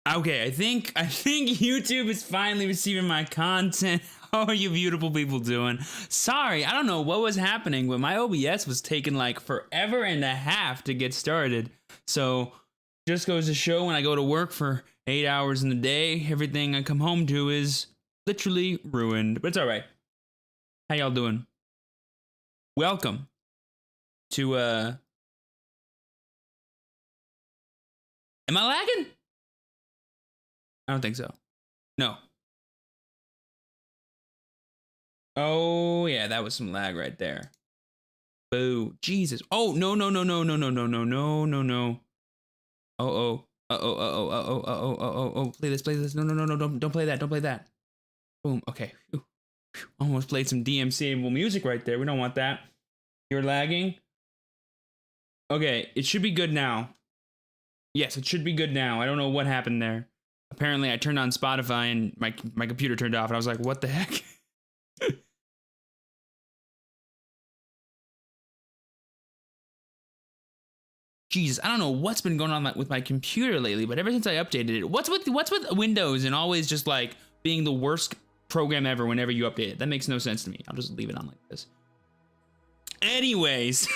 Okay, I think YouTube is finally receiving my content. How are you beautiful people doing? Sorry, I don't know what was happening, but my OBS was taking like forever and a half to get started. So just goes to show when I go to work for 8 hours in the day, everything I come home to is literally ruined. But it's all right. How y'all doing? Welcome to Am I lagging? I don't think so. No. Oh, yeah, that was some lag right there. Boo. Jesus. Oh, no. Oh. Play this. No. Don't play that. Don't play that. Boom. Okay. Almost played some DMC-able music right there. We don't want that. You're lagging. Okay, it should be good now. Yes, it should be good now. I don't know what happened there. Apparently, I turned on Spotify and my computer turned off, and I was like, what the heck? Jesus, I don't know what's been going on with my computer lately, but ever since I updated it, what's with Windows and always just like being the worst program ever whenever you update it? That makes no sense to me. I'll just leave it on like this. Anyways,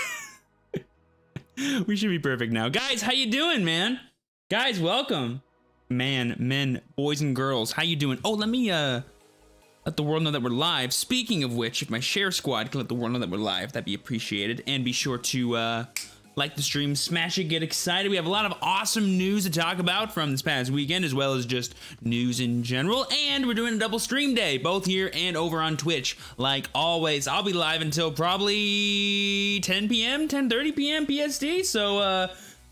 we should be perfect now. Guys, how you doing, man? Guys, welcome. Man, men, boys and girls, how you doing? Oh, let me let the world know that we're live. Speaking of which, if my share squad can let the world know that we're live, that'd be appreciated. And be sure to like the stream, smash it, get excited. We have a lot of awesome news to talk about from this past weekend, as well as just news in general. And we're doing a double stream day, both here and over on Twitch. Like always, I'll be live until probably 10 p.m., 10:30 p.m. PST. So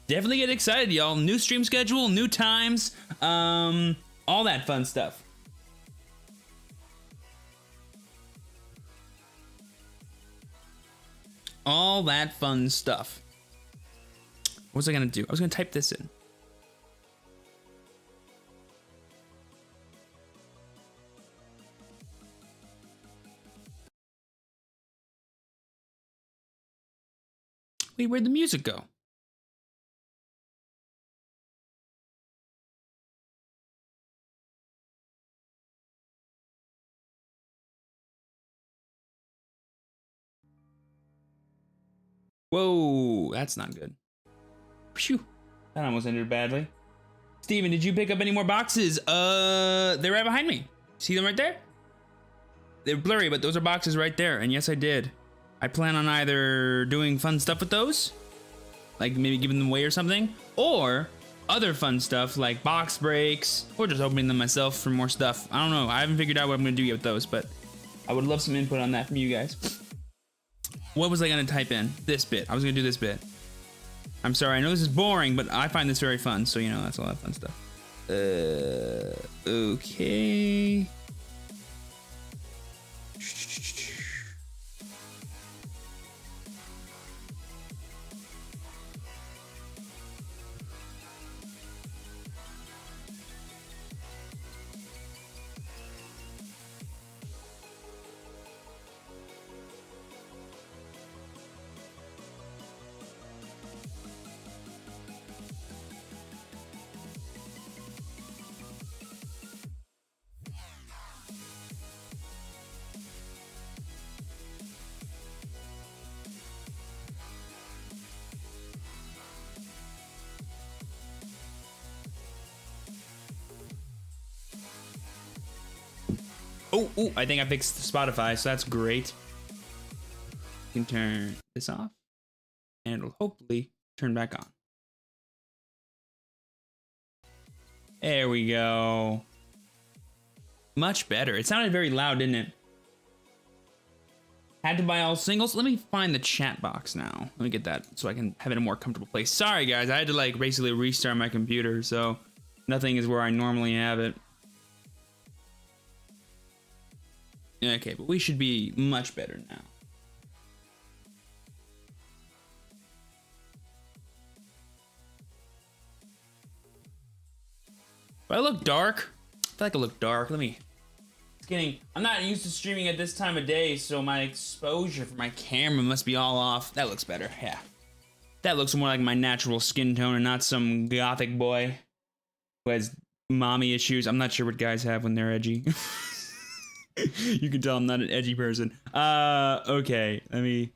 definitely get excited, y'all. New stream schedule, new times, all that fun stuff. All that fun stuff. What was I gonna do? I was gonna type this in. Wait, where'd the music go? Whoa, that's not good. Phew, that almost ended badly. Steven, did you pick up any more boxes? They're right behind me. See them right there? They're blurry, but those are boxes right there. And yes, I did. I plan on either doing fun stuff with those, like maybe giving them away or something, or other fun stuff like box breaks, or just opening them myself for more stuff. I don't know. I haven't figured out what I'm gonna do yet with those, but I would love some input on that from you guys. What was I gonna type in? This bit. I was gonna do this bit. I'm sorry, I know this is boring, but I find this very fun, so you know, that's all that fun stuff. Okay. Oh, I think I fixed Spotify, so that's great. You can turn this off, and it'll hopefully turn back on. There we go. Much better. It sounded very loud, didn't it? Had to buy all singles. Let me find the chat box now. Let me get that so I can have it in a more comfortable place. Sorry, guys. I had to like basically restart my computer, so nothing is where I normally have it. Okay, but we should be much better now. Do I look dark? I feel like I look dark. Let me... Just kidding. I'm not used to streaming at this time of day, so my exposure for my camera must be all off. That looks better, yeah. That looks more like my natural skin tone and not some gothic boy who has mommy issues. I'm not sure what guys have when they're edgy. You can tell I'm not an edgy person. Okay, let me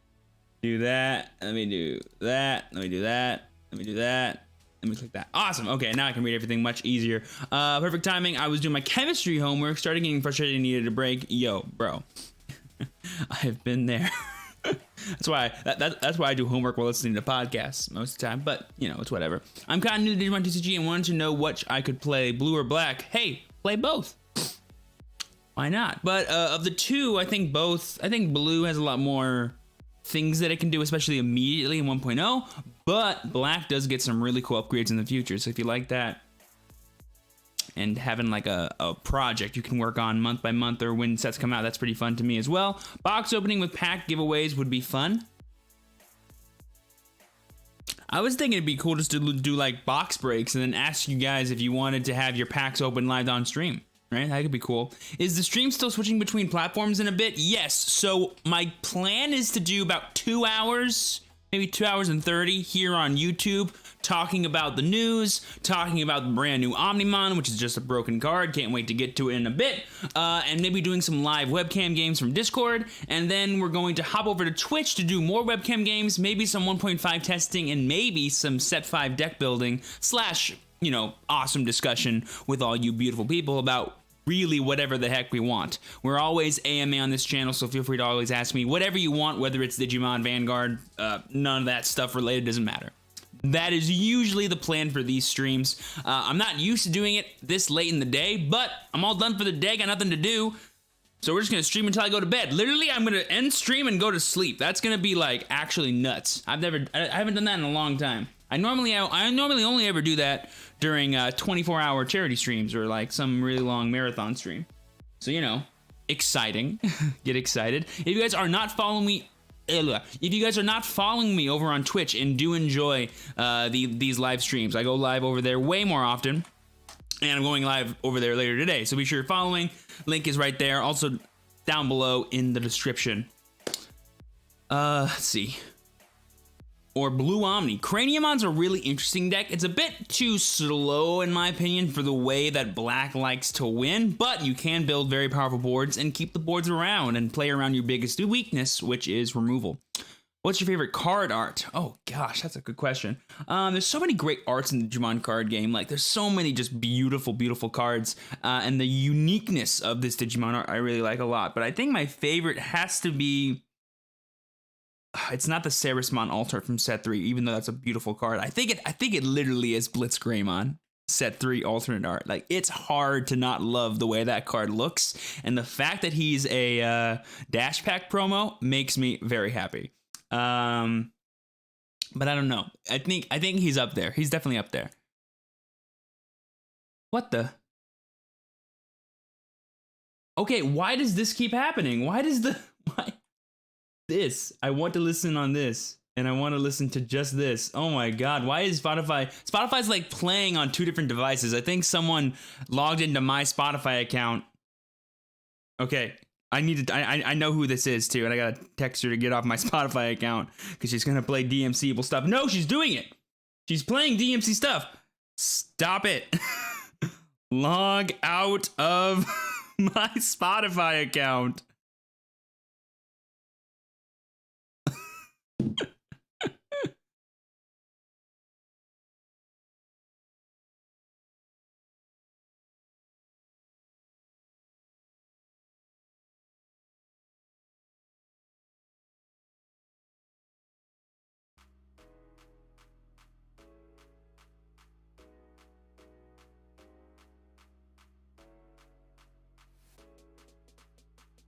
do that. Let me do that. Let me do that. Let me do that. Let me click that. Awesome. Okay, now I can read everything much easier. Perfect timing. I was doing my chemistry homework, started getting frustrated and needed a break. Yo, bro. I have been there. That's why I do homework while listening to podcasts most of the time, but you know, it's whatever. I'm kind of new to Digimon TCG and wanted to know which I could play, blue or black. Hey, play both. Why not? But of the two, I think blue has a lot more things that it can do, especially immediately in 1.0, but black does get some really cool upgrades in the future. So if you like that and having like a project you can work on month by month or when sets come out, that's pretty fun to me as well. Box opening with pack giveaways would be fun. I was thinking it'd be cool just to do like box breaks and then ask you guys if you wanted to have your packs open live on stream. Right, that could be cool. Is the stream still switching between platforms in a bit? Yes, so my plan is to do about 2 hours, maybe 2 hours and 30 here on YouTube, talking about the news, talking about the brand new Omnimon, which is just a broken card, can't wait to get to it in a bit, and maybe doing some live webcam games from Discord, and then we're going to hop over to Twitch to do more webcam games, maybe some 1.5 testing, and maybe some set 5 deck building, / you know, awesome discussion with all you beautiful people about really whatever the heck we want. We're always AMA on this channel, so feel free to always ask me whatever you want, whether it's Digimon, Vanguard, none of that stuff related, doesn't matter. That is usually the plan for these streams. I'm not used to doing it this late in the day, but I'm all done for the day, got nothing to do. So we're just gonna stream until I go to bed. Literally, I'm gonna end stream and go to sleep. That's gonna be like actually nuts. I haven't done that in a long time. I normally only ever do that during 24-hour charity streams or like some really long marathon stream. So, you know, exciting. Get excited. If you guys are not following me, over on Twitch and do enjoy these live streams, I go live over there way more often, and I'm going live over there later today. So be sure you're following. Link is right there. Also down below in the description. Let's see. Or Blue Omni. Craniomon's a really interesting deck. It's a bit too slow, in my opinion, for the way that Black likes to win, but you can build very powerful boards and keep the boards around and play around your biggest weakness, which is removal. What's your favorite card art? Oh gosh, that's a good question. There's so many great arts in the Digimon card game. Like, there's so many just beautiful, beautiful cards, and the uniqueness of this Digimon art I really like a lot. But I think my favorite has to be... It's not the Ceresmon Altar from set 3, even though that's a beautiful card. I think it literally is Blitzgreymon set 3 alternate art. Like, it's hard to not love the way that card looks, and the fact that he's a Dash Pack promo makes me very happy. But I don't know. I think he's up there. He's definitely up there. What the? Okay, why does this keep happening? Why? This, I want to listen on this, and I want to listen to just this. Oh my god, why is Spotify's like playing on 2 different devices? I think someone logged into my Spotify account. Okay, I know who this is too, and I gotta text her to get off my Spotify account because she's gonna play DMC-able stuff. No, she's doing it. She's playing DMC stuff. Stop it. Log out of my Spotify account.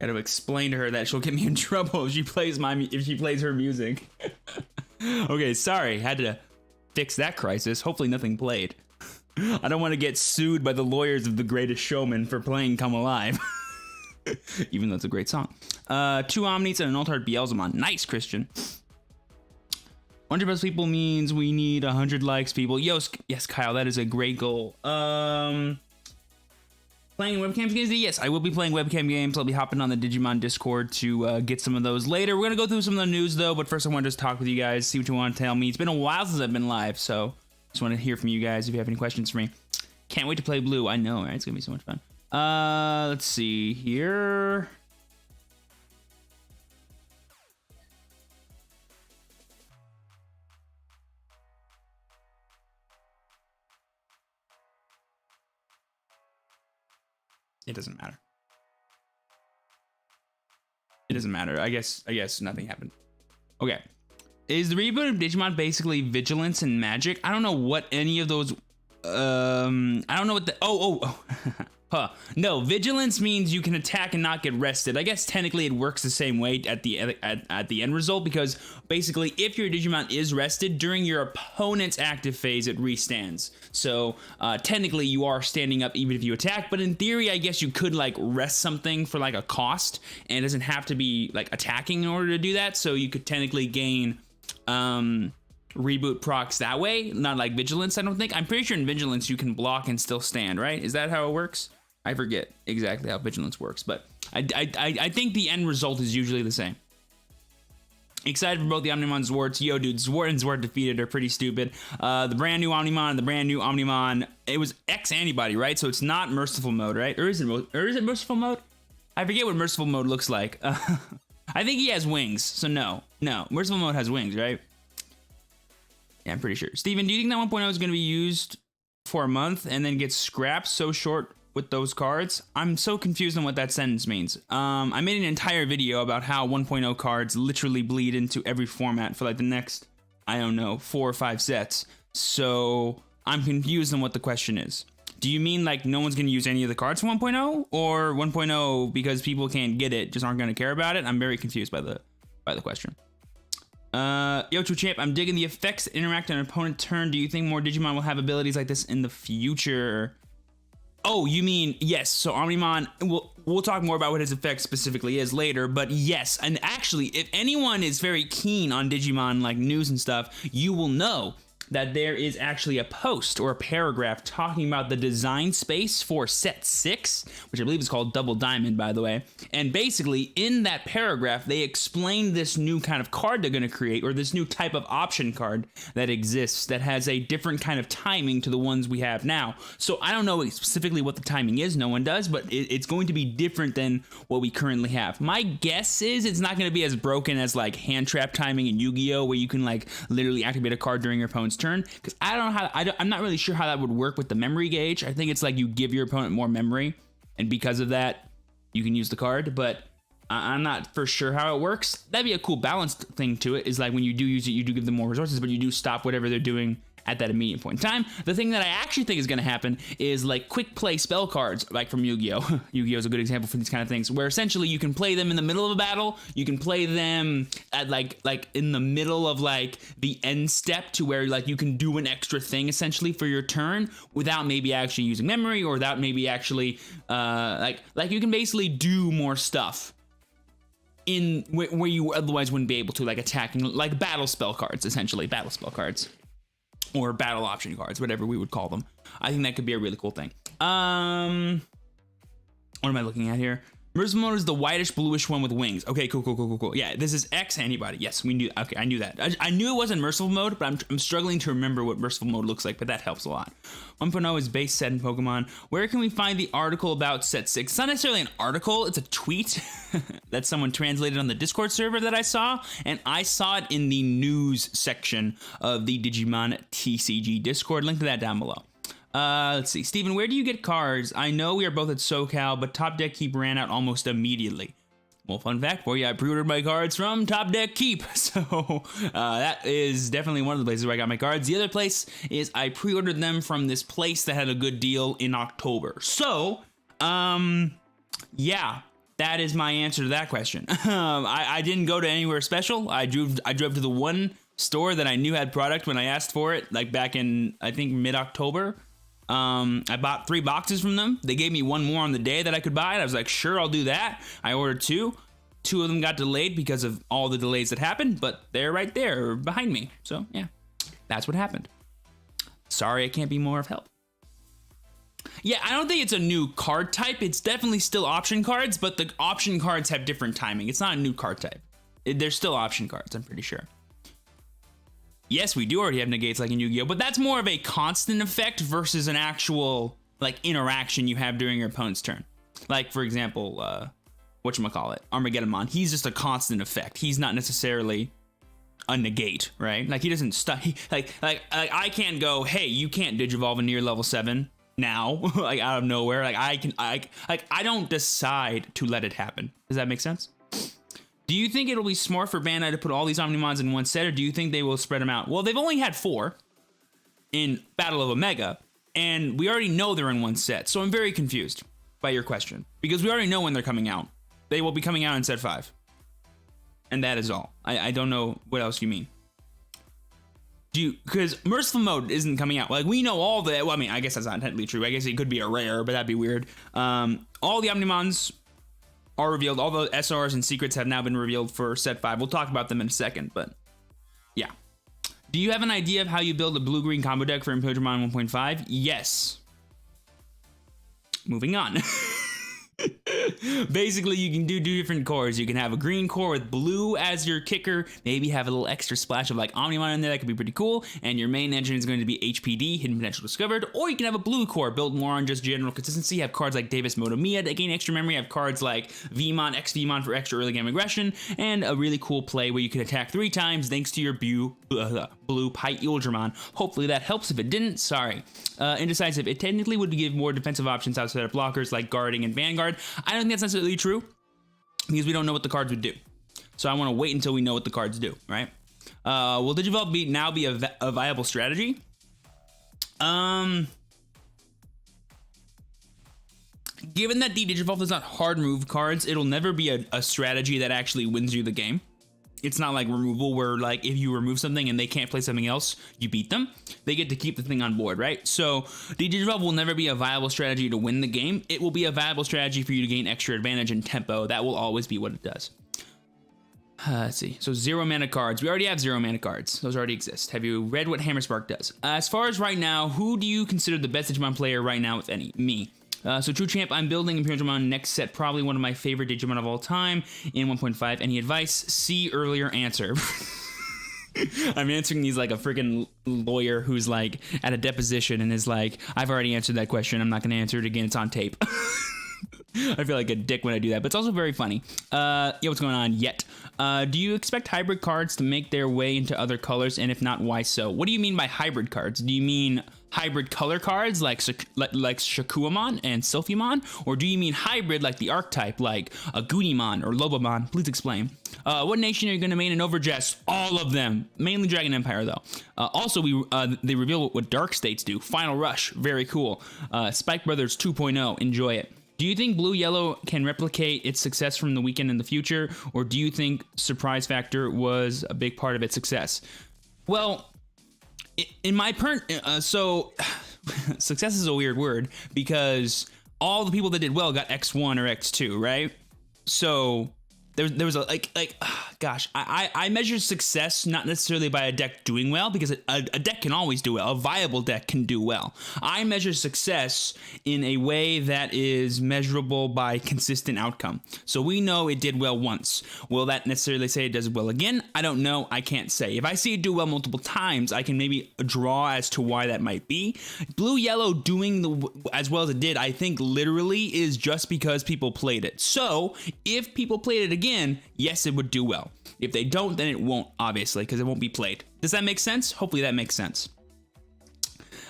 Got to explain to her that she'll get me in trouble if she plays her music. Okay, sorry, had to fix that crisis. Hopefully nothing played. I don't want to get sued by the lawyers of The Greatest Showman for playing Come Alive. Even though it's a great song. 2 Omnis and an altered Beelzemon. Nice, Christian. 100 plus people means we need 100 likes, people. Yes, Kyle, that is a great goal. Playing webcam games? Yes, I will be playing webcam games. I'll be hopping on the Digimon Discord to get some of those later. We're going to go through some of the news, though, but first I want to just talk with you guys, see what you want to tell me. It's been a while since I've been live, so just want to hear from you guys if you have any questions for me. Can't wait to play blue. I know, right? It's gonna be so much fun. Let's see here. It doesn't matter. It doesn't matter. I guess nothing happened. Okay. Is the reboot of Digimon basically vigilance and magic? I don't know what any of those I don't know what the huh. No, vigilance means you can attack and not get rested. I guess technically it works the same way at the end result, because basically if your Digimon is rested during your opponent's active phase, it restands. So technically you are standing up even if you attack, but in theory I guess you could like rest something for like a cost, and it doesn't have to be like attacking in order to do that. So you could technically gain reboot procs that way, not like vigilance. I don't think. I'm pretty sure in vigilance you can block and still stand, right? Is that how it works? I forget exactly how vigilance works, but I think the end result is usually the same. Excited for both the Omnimon Zords. Yo, dude, Zord and Zord defeated are pretty stupid. The brand new Omnimon and the brand new Omnimon, it was X antibody, right? So it's not merciful mode, right? Or is it merciful mode? I forget what merciful mode looks like. I think he has wings, so no. Merciful mode has wings, right? Yeah, I'm pretty sure. Steven, do you think that 1.0 is going to be used for a month and then get scrapped so short with those cards? I'm so confused on what that sentence means. I made an entire video about how 1.0 cards literally bleed into every format for like the next, I don't know, 4 or 5 sets. So I'm confused on what the question is. Do you mean like no one's going to use any of the cards for 1.0, or 1.0 because people can't get it just aren't going to care about it? I'm very confused by the question. Yo, True Champ, I'm digging the effects that interact on an opponent turn. Do you think more Digimon will have abilities like this in the future? Oh, you mean, yes. So Omnimon, we'll talk more about what his effect specifically is later, but yes. And actually, if anyone is very keen on Digimon like news and stuff, you will know that there is actually a post or a paragraph talking about the design space for set 6, which I believe is called Double Diamond, by the way. And basically in that paragraph, they explain this new kind of card they're going to create, or this new type of option card that exists that has a different kind of timing to the ones we have now. So I don't know specifically what the timing is, no one does, but it's going to be different than what we currently have. My guess is it's not going to be as broken as like hand trap timing in Yu-Gi-Oh, where you can like literally activate a card during your opponent's turn, because I don't know how, I'm not really sure how that would work with the memory gauge. I think it's like you give your opponent more memory, and because of that, you can use the card, but I'm not for sure how it works. That'd be a cool balanced thing to it, is like when you do use it, you do give them more resources, but you do stop whatever they're doing at that immediate point in time. The thing that I actually think is going to happen is like quick play spell cards, like from Yu-Gi-Oh! Yu-Gi-Oh! Is a good example for these kind of things, where essentially you can play them in the middle of a battle, you can play them at like in the middle of like the end step, to where like you can do an extra thing essentially for your turn without maybe actually using memory, or without maybe actually like you can basically do more stuff in where you otherwise wouldn't be able to, like attacking, like battle spell cards, essentially battle spell cards. Or battle option cards, whatever we would call them. I think that could be a really cool thing. What am I looking at here? Merciful mode is the whitish bluish one with wings. Okay, cool. Yeah, this is X antibody. Yes, we knew. Okay, I knew that. I knew it wasn't merciful mode, but I'm struggling to remember what merciful mode looks like, but that helps a lot. 1.0 is base set in Pokemon. Where can we find the article about set 6? It's not necessarily an article, it's a tweet that someone translated on the Discord server that I saw, and I saw it in the news section of the Digimon TCG Discord. Link to that down below. Let's see. Steven, where do you get cards? I know we are both at SoCal, but Top Deck Keep ran out almost immediately. Well, fun fact for you, I pre-ordered my cards from Top Deck Keep. So that is definitely one of the places where I got my cards. The other place is I pre-ordered them from this place that had a good deal in October. So, yeah, that is my answer to that question. I didn't go to anywhere special. I drove to the one store that I knew had product when I asked for it, like back in, I think, mid-October. I bought 3 boxes from them. They gave me one more on the day that I could buy it. I was like, sure, I'll do that. I ordered 2. 2 of them got delayed because of all the delays that happened, but they're right there behind me. So yeah, that's what happened. Sorry, I can't be more of help. Yeah, I don't think it's a new card type. It's definitely still option cards, but the option cards have different timing. It's not a new card type. They're still option cards, I'm pretty sure. Yes, we do already have negates like in Yu-Gi-Oh, but that's more of a constant effect versus an actual like interaction you have during your opponent's turn. Like for example, whatchamacallit, Armageddonmon. He's just a constant effect. He's not necessarily a negate, right? Like he doesn't like I can't go, hey, you can't digivolve into your level 7 now, like out of nowhere. Like I don't decide to let it happen. Does that make sense? Do you think it'll be smart for Bandai to put all these Omnimons in one set, or do you think they will spread them out? Well, they've only had 4 in Battle of Omega, and we already know they're in one set, so I'm very confused by your question, because we already know when they're coming out. They will be coming out in set 5. And that is all. I don't know what else you mean. Because Merciful Mode isn't coming out. Like, we know all the, well, I mean, I guess that's not technically true. I guess it could be a rare, but that'd be weird. All the Omnimons are revealed. All the SRs and secrets have now been revealed for set 5. We'll talk about them in a second, but yeah. Do you have an idea of how you build a blue-green combo deck for Imperial 1.5? Yes. Moving on. Basically, you can do different cores. You can have a green core with blue as your kicker, maybe have a little extra splash of like Omnimon in there. That could be pretty cool. And your main engine is going to be HPD, Hidden Potential Discovered. Or you can have a blue core built more on just general consistency. Have cards like Davis Motomia that gain extra memory. Have cards like Vmon, X-Vmon for extra early game aggression. And a really cool play where you can attack 3 times thanks to your blue Pite Uldramon. Hopefully that helps. If it didn't, sorry. Indecisive. It technically would give more defensive options outside of blockers like guarding and Vanguard. I don't think that's necessarily true because we don't know what the cards would do. So I want to wait until we know what the cards do, right? Will Digivolve now be a viable strategy? Given that Digivolve does not hard move cards, it'll never be a strategy that actually wins you the game. It's not like removal where like if you remove something and they can't play something else, you beat them. They get to keep the thing on board, right? So Digivolve will never be a viable strategy to win the game. It will be a viable strategy for you to gain extra advantage and tempo. That will always be what it does. Let's see. So 0 mana cards. We already have 0 mana cards. Those already exist. Have you read what Hammerspark does? As far as right now, who do you consider the best Digimon player right now, if any? Me. So True Champ, I'm building Imperial Digimon next set, probably one of my favorite Digimon of all time in 1.5. Any advice? See earlier answer. I'm answering these like a freaking lawyer who's like at a deposition and is like, I've already answered that question. I'm not going to answer it again. It's on tape. I feel like a dick when I do that, but it's also very funny. Yeah, what's going on? Yet. Do you expect hybrid cards to make their way into other colors? And if not, why so? What do you mean by hybrid cards? Do you mean hybrid color cards like Shakuamon and Sylphimon? Or do you mean hybrid like the archetype, like a Gunimon or Lobomon? Please explain. What nation are you going to main in Overjess? All of them. Mainly Dragon Empire, though. Also, they reveal what Dark States do. Final Rush. Very cool. Spike Brothers 2.0. Enjoy it. Do you think Blue-Yellow can replicate its success from the weekend in the future, or do you think surprise factor was a big part of its success? Well, in my so success is a weird word because all the people that did well got X1 or X2, right? So there was a gosh, I measure success not necessarily by a deck doing well, because a deck can always do well. A viable deck can do well. I measure success in a way that is measurable by consistent outcome. So we know it did well once. Will that necessarily say it does well again? I don't know. I can't say. If I see it do well multiple times, I can maybe draw as to why that might be. Blue-Yellow doing as well as it did, I think literally is just because people played it. So if people played it again, yes, it would do well. If they don't, then it won't, obviously, because it won't be played. Does that make sense? Hopefully that makes sense.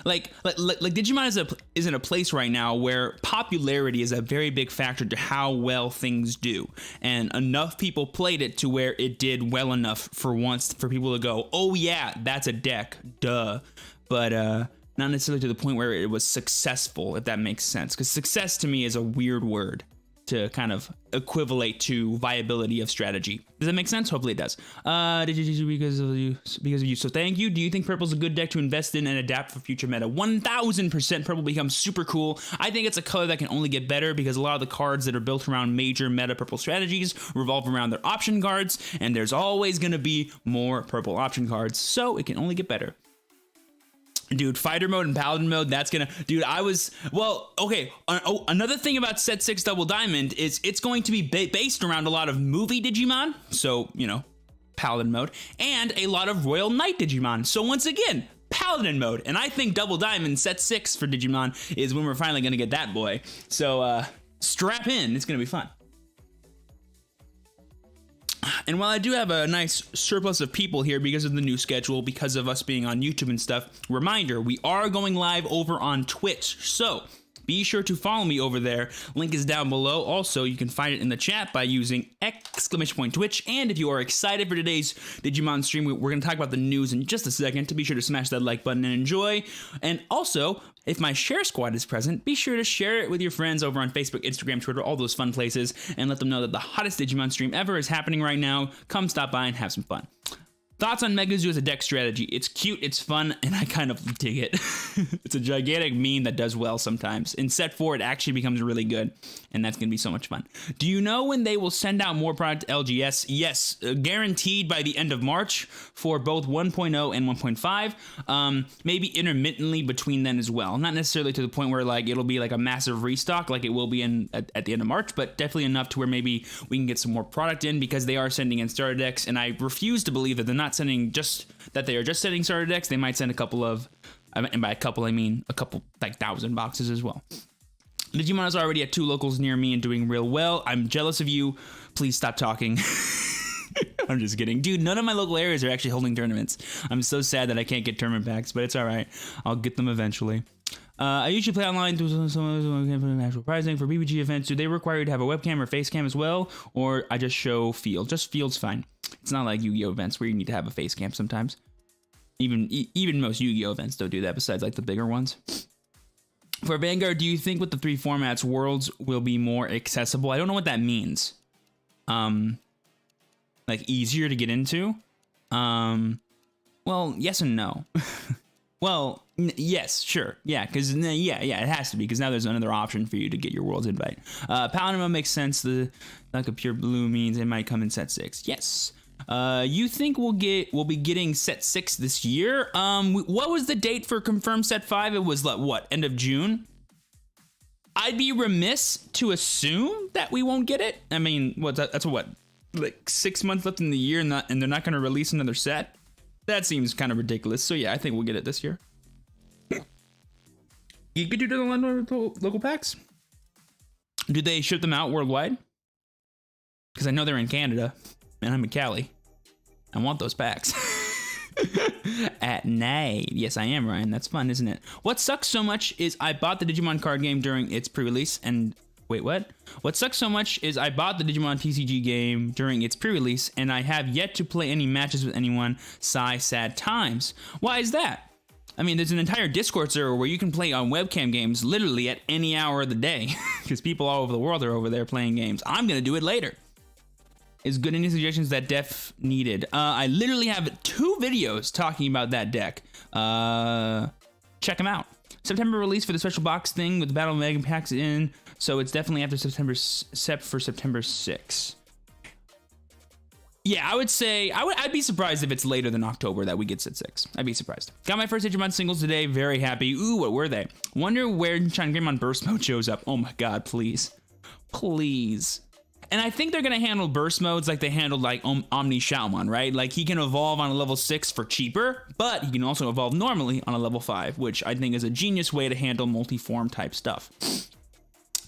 Like Digimon is in a place right now where popularity is a very big factor to how well things do, and enough people played it to where it did well enough for once for people to go, oh yeah, that's a deck, duh. But not necessarily to the point where it was successful, if that makes sense, because success to me is a weird word to kind of equivalate to viability of strategy. Does that make sense? Hopefully it does. Because of you. So thank you. Do you think Purple's a good deck to invest in and adapt for future meta? 1000% Purple becomes super cool. I think it's a color that can only get better because a lot of the cards that are built around major meta Purple strategies revolve around their option cards, and there's always going to be more Purple option cards, so it can only get better. Dude, fighter mode and paladin mode, that's gonna... Dude, okay. Another thing about set 6 Double Diamond is it's going to be based around a lot of movie Digimon, so, you know, paladin mode, and a lot of Royal Knight Digimon. So once again, Paladin mode. And I think Double Diamond set 6 for Digimon is when we're finally gonna get that boy. So strap in, it's gonna be fun. And while I do have a nice surplus of people here because of the new schedule, because of us being on YouTube and stuff, reminder, we are going live over on Twitch. So be sure to follow me over there. Link is down below. Also, you can find it in the chat by using !Twitch. And if you are excited for today's Digimon stream, we're going to talk about the news in just a second. To be sure to smash that like button and enjoy. And also, if my share squad is present, be sure to share it with your friends over on Facebook, Instagram, Twitter, all those fun places, and let them know that the hottest Digimon stream ever is happening right now. Come stop by and have some fun. Thoughts on Megazoo as a deck strategy? It's cute, it's fun, and I kind of dig it. It's a gigantic meme that does well sometimes. In set 4, it actually becomes really good, and that's going to be so much fun. Do you know when they will send out more product to LGS? Yes, guaranteed by the end of March for both 1.0 and 1.5. Maybe intermittently between then as well. Not necessarily to the point where like it'll be like a massive restock like it will be at the end of March, but definitely enough to where maybe we can get some more product in because they are sending in starter decks, and I refuse to believe that they're not sending they are just sending starter decks. They might send a couple of, and by a couple I mean a couple like 1,000 boxes as well. Digimon is already at 2 locals near me and doing real well. I'm jealous of you. Please stop talking. I'm just kidding. Dude, none of my local areas are actually holding tournaments. I'm so sad that I can't get tournament packs, but it's all right. I'll get them eventually. I usually play online through some actual pricing for BBG events. Do they require you to have a webcam or face cam as well? Or I just show field? Just field's fine. It's not like Yu-Gi-Oh events where you need to have a face cam sometimes. Even most Yu-Gi-Oh events don't do that besides like the bigger ones. For Vanguard, do you think with the 3 formats, worlds will be more accessible? I don't know what that means. Like easier to get into? Well, yes and no. Well, yes, sure. Yeah, because yeah, it has to be because now there's another option for you to get your world's invite. Paladin makes sense. Like a pure blue means it might come in set 6. Yes. You think we'll be getting set 6 this year? What was the date for confirmed set 5? It was like, what, end of June? I'd be remiss to assume that we won't get it. I mean, that's what, like 6 months left in the year, and they're not going to release another set. That seems kind of ridiculous. So yeah, I think we'll get it this year. You could do the local packs. Do they ship them out worldwide? Because I know they're in Canada, and I'm in Cali. I want those packs. At night. Yes, I am, Ryan. That's fun, isn't it? What sucks so much is I bought the Digimon card game during its pre-release and... Wait, what? What sucks so much is I bought the Digimon TCG game during its pre-release, and I have yet to play any matches with anyone. Sigh, sad times. Why is that? I mean, there's an entire Discord server where you can play on webcam games literally at any hour of the day, because people all over the world are over there playing games. I'm gonna do it later. Is good any suggestions that def needed? I literally have 2 videos talking about that deck. Check them out. September release for the special box thing with the Battle of Mega Packs in, so it's definitely after September, except for September 6. Yeah, I would say, I'd be surprised if it's later than October that we get set 6. I'd be surprised. Got my first Digimon singles today, very happy. Ooh, what were they? Wonder where Shine Greymon Burst Mode shows up. Oh my god, please. Please. And I think they're going to handle burst modes like they handled like Omni Shaomon, right? Like he can evolve on a level 6 for cheaper, but he can also evolve normally on a level 5, which I think is a genius way to handle multi-form type stuff.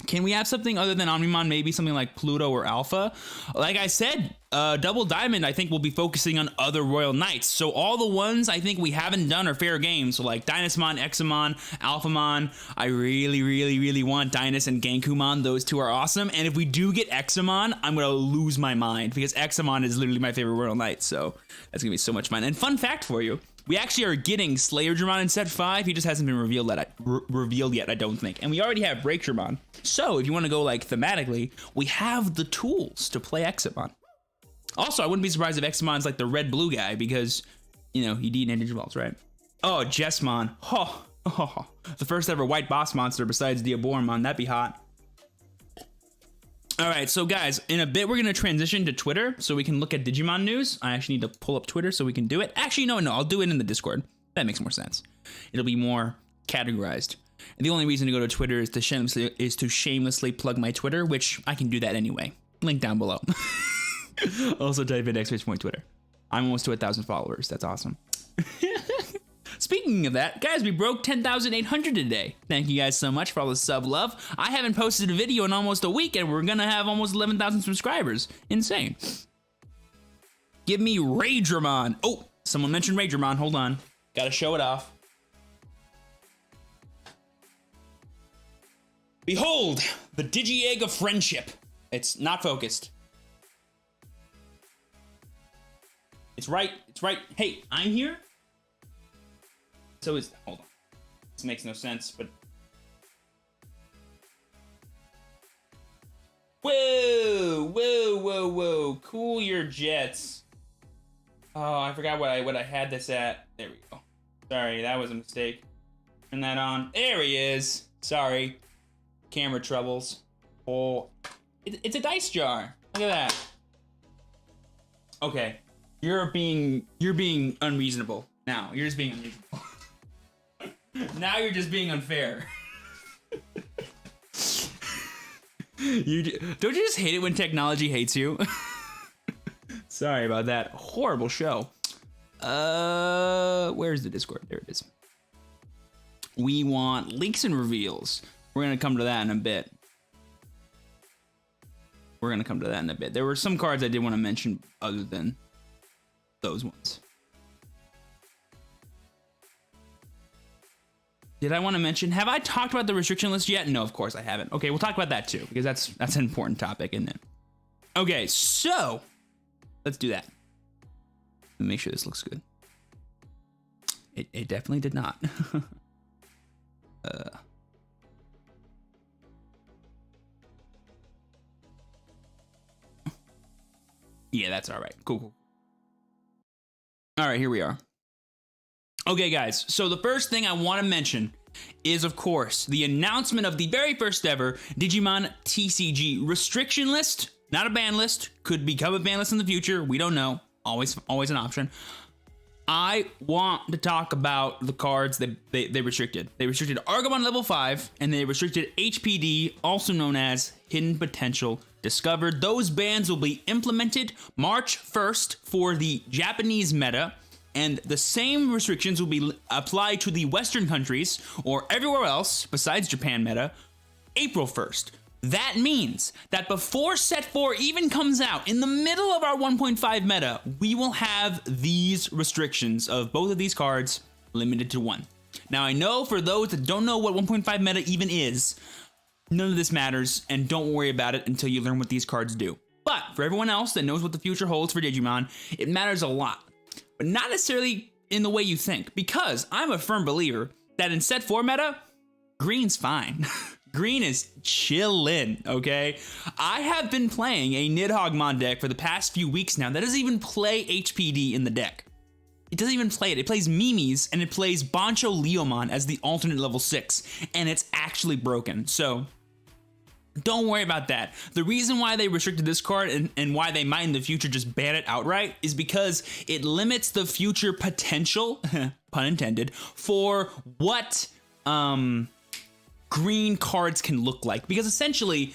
Can we have something other than Omnimon, maybe something like Pluto or Alpha? Like I said, Double Diamond, I think, will be focusing on other Royal Knights. So all the ones I think we haven't done are fair games. So like Dynasmon, Examon, Alphamon. I really, really, really want Dynas and Genkumon. Those 2 are awesome. And if we do get Examon, I'm going to lose my mind because Examon is literally my favorite Royal Knight. So that's going to be so much fun. And fun fact for you. We actually are getting Slayerdramon in set 5. He just hasn't been revealed yet, I don't think. And we already have Breakdramon. So if you want to go like thematically, we have the tools to play Examon. Also, I wouldn't be surprised if Examon's like the red-blue guy because, you know, he D-named Digivolves, right? Oh, Jessmon. Oh, the first ever white boss monster besides Diaboromon. That'd be hot. All right, so guys, in a bit, we're going to transition to Twitter so we can look at Digimon news. I actually need to pull up Twitter so we can do it. Actually, no, I'll do it in the Discord. That makes more sense. It'll be more categorized. And the only reason to go to Twitter is to shamelessly plug my Twitter, which I can do that anyway. Link down below. Also type in !Twitter. I'm almost to 1,000 followers. That's awesome. Speaking of that, guys, we broke 10,800 today. Thank you guys so much for all the sub love. I haven't posted a video in almost a week, and we're gonna have almost 11,000 subscribers. Insane. Give me Raydramon. Oh, someone mentioned Raydramon. Hold on. Gotta show it off. Behold, the Digi-Egg of Friendship. It's not focused. It's right. It's right. Hey, I'm here. So is, hold on. This makes no sense, but. Whoa, whoa, whoa, whoa. Cool your jets. Oh, I forgot what I had this at. There we go. Sorry, that was a mistake. Turn that on. There he is. Sorry. Camera troubles. Oh, it's a dice jar. Look at that. Okay. You're being unreasonable. Now, you're just being unreasonable. Now you're just being unfair. Don't you just hate it when technology hates you? Sorry about that. Horrible show. Where's the Discord? There it is. We want leaks and reveals. We're gonna come to that in a bit. There were some cards I did want to mention other than those ones. Did I want to mention, have I talked about the restriction list yet? No, of course I haven't. Okay, we'll talk about that too, because that's an important topic, isn't it? Okay, so let's do that. Let me make sure this looks good. It definitely did not. Yeah, that's all right. Cool. All right, here we are. Okay, guys, so the first thing I want to mention is, of course, the announcement of the very first ever Digimon TCG restriction list. Not a ban list. Could become a ban list in the future. We don't know. Always an option. I want to talk about the cards that they restricted. They restricted Argomon level 5, and they restricted HPD, also known as Hidden Potential Discovered. Those bans will be implemented March 1st for the Japanese meta, and the same restrictions will be applied to the Western countries, or everywhere else besides Japan meta, April 1st. That means that before Set 4 even comes out, in the middle of our 1.5 meta, we will have these restrictions of both of these cards limited to 1. Now, I know for those that don't know what 1.5 meta even is, none of this matters, and don't worry about it until you learn what these cards do. But for everyone else that knows what the future holds for Digimon, it matters a lot. But not necessarily in the way you think, because I'm a firm believer that in Set 4 meta, green's fine. Green is chillin', okay? I have been playing a Nidhoggmon deck for the past few weeks now that doesn't even play HPD in the deck. It doesn't even play it. It plays Mimis, and it plays Bancho Leomon as the alternate level 6, and it's actually broken. So don't worry about that. The reason why they restricted this card and why they might in the future just ban it outright is because it limits the future potential, pun intended, for what green cards can look like. Because essentially,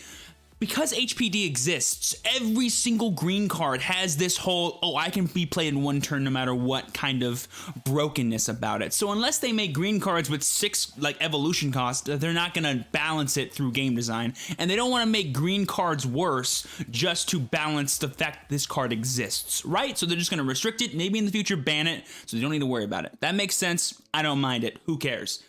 because HPD exists, every single green card has this whole, oh, I can be played in one turn no matter what kind of brokenness about it. So unless they make green cards with 6 like evolution cost, they're not gonna balance it through game design. And they don't wanna make green cards worse just to balance the fact this card exists, right? So they're just gonna restrict it, maybe in the future ban it, so you don't need to worry about it. That makes sense. I don't mind it. Who cares?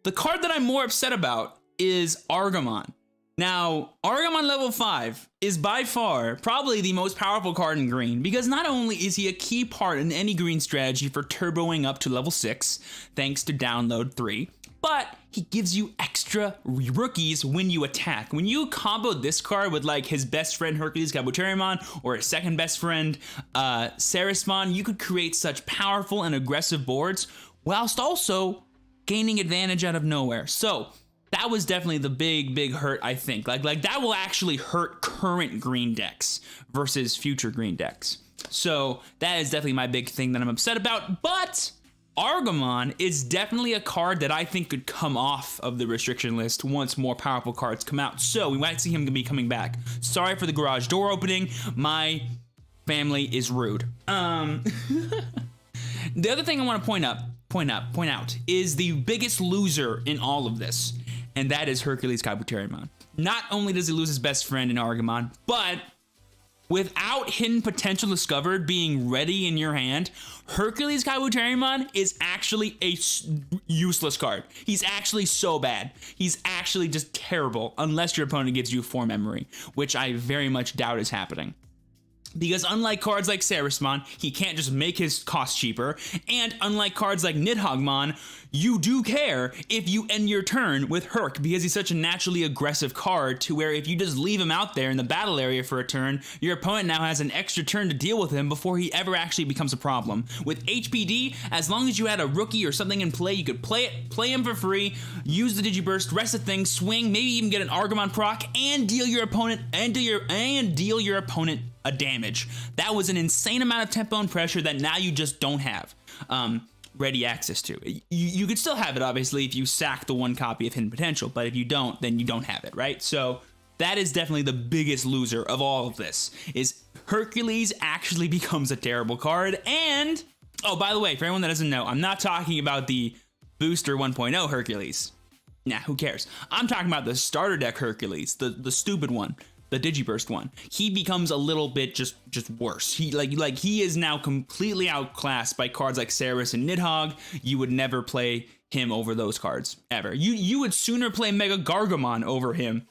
The card that I'm more upset about is Argomon. Now, Argomon level 5 is by far probably the most powerful card in green, because not only is he a key part in any green strategy for turboing up to level 6, thanks to download 3, but he gives you extra rookies when you attack. When you combo this card with like his best friend Hercules Kabuterimon or his second best friend Ceresmon, you could create such powerful and aggressive boards whilst also gaining advantage out of nowhere. So that was definitely the big hurt, I think. Like that will actually hurt current green decks versus future green decks. So that is definitely my big thing that I'm upset about. But Argomon is definitely a card that I think could come off of the restriction list once more powerful cards come out. So we might see him be coming back. Sorry for the garage door opening. My family is rude. The other thing I want to point out, point out, is the biggest loser in all of this, and that is Hercules Kabuterimon. Not only does he lose his best friend in Argamon, but without hidden potential discovered being ready in your hand, Hercules Kabuterimon is actually a useless card. He's actually so bad. He's actually just terrible unless your opponent gives you 4 memory, which I very much doubt is happening. Because unlike cards like Sarismon, he can't just make his cost cheaper, and unlike cards like Nidhoggmon, you do care if you end your turn with Herc, because he's such a naturally aggressive card to where if you just leave him out there in the battle area for a turn, your opponent now has an extra turn to deal with him before he ever actually becomes a problem. With HPD, as long as you had a rookie or something in play, you could play him for free, use the Digiburst, rest the thing, swing, maybe even get an Argamon proc, and deal your opponent a damage. That was an insane amount of tempo and pressure that now you just don't have ready access to. You could still have it, obviously, if you sack the 1 copy of Hidden Potential, but if you don't, then you don't have it, right? So that is definitely the biggest loser of all of this, is Hercules actually becomes a terrible card. And, oh, by the way, for anyone that doesn't know, I'm not talking about the Booster 1.0 Hercules. Nah, who cares? I'm talking about the starter deck Hercules, the stupid one. The Digiburst one. He becomes a little bit just worse. He like he is now completely outclassed by cards like Saris and Nidhogg. You would never play him over those cards ever. You would sooner play Mega Gargamon over him,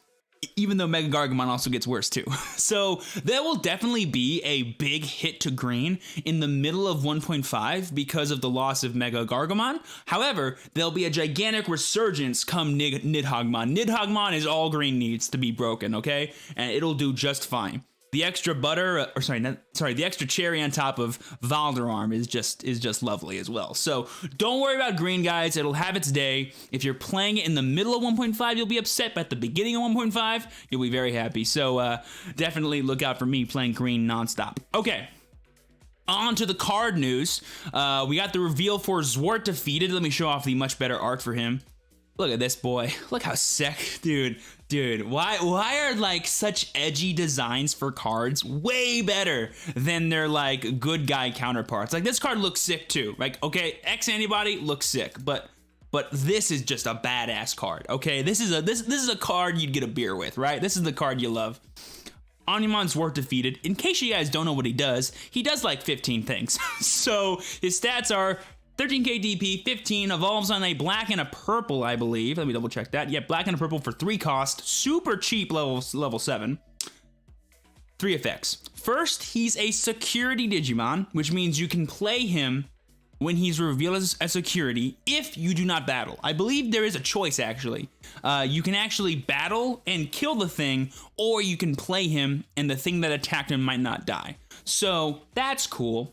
even though Mega Gargamon also gets worse too. So there will definitely be a big hit to green in the middle of 1.5 because of the loss of Mega Gargamon. However, there'll be a gigantic resurgence come Nidhoggmon. Nidhoggmon is all green needs to be broken, okay? And it'll do just fine. The extra butter, the extra cherry on top of Valderarm is just lovely as well. So don't worry about green, guys. It'll have its day. If you're playing it in the middle of 1.5, you'll be upset, but at the beginning of 1.5, you'll be very happy. So definitely look out for me playing green nonstop. Okay. On to the card news. We got the reveal for Zwart defeated. Let me show off the much better art for him. Look at this boy. Look how sick, dude. Dude, why are like such edgy designs for cards way better than their like good guy counterparts? Like this card looks sick too. Like, okay, X Antibody looks sick, but this is just a badass card. Okay, this is a card you'd get a beer with, right? This is the card you love. Omnimon's Zwart defeated. In case you guys don't know what he does like 15 things. So his stats are 13k DP, 15, evolves on a black and a purple, I believe. Let me double check that. Yeah, black and a purple for 3 cost. Super cheap level 7. 3 effects. First, he's a security Digimon, which means you can play him when he's revealed as a security if you do not battle. I believe there is a choice, actually. You can actually battle and kill the thing, or you can play him and the thing that attacked him might not die. So that's cool.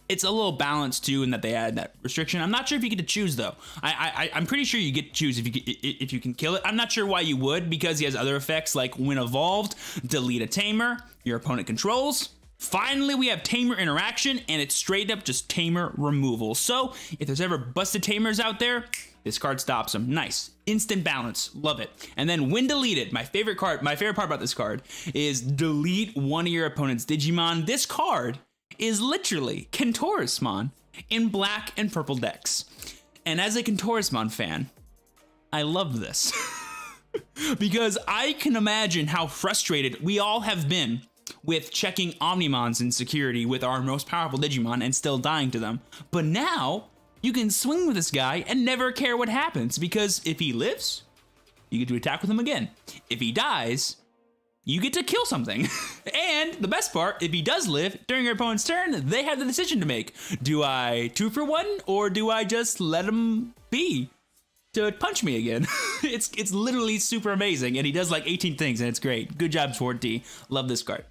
It's a little balanced too in that they added that restriction. I'm not sure if you get to choose though. I'm pretty sure you get to choose if you can kill it. I'm not sure why you would, because he has other effects like when evolved, delete a Tamer, your opponent controls. Finally, we have Tamer Interaction, and it's straight up just Tamer removal. So if there's ever busted Tamers out there, this card stops them. Nice. Instant balance. Love it. And then when deleted, my favorite part about this card is delete one of your opponent's Digimon. This card is literally Kentaurismon in black and purple decks. And as a Kentaurismon fan, I love this. Because I can imagine how frustrated we all have been with checking Omnimons in security with our most powerful Digimon and still dying to them. But now, you can swing with this guy and never care what happens, because if he lives, you get to attack with him again. If he dies, you get to kill something. And the best part, if he does live during your opponent's turn, they have the decision to make. Do I 2-for-1 or do I just let him be to punch me again? It's literally super amazing, and he does like 18 things, and it's great. Good job, Sword D. Love this card.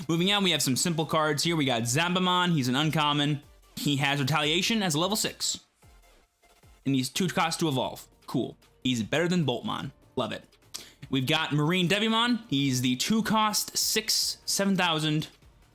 Moving on, we have some simple cards here. We got Zambomon. He's an uncommon. He has Retaliation as a level 6. And he's 2 costs to evolve. Cool. He's better than Boltmon. Love it. We've got Marine Devimon. He's the 2 cost 7,000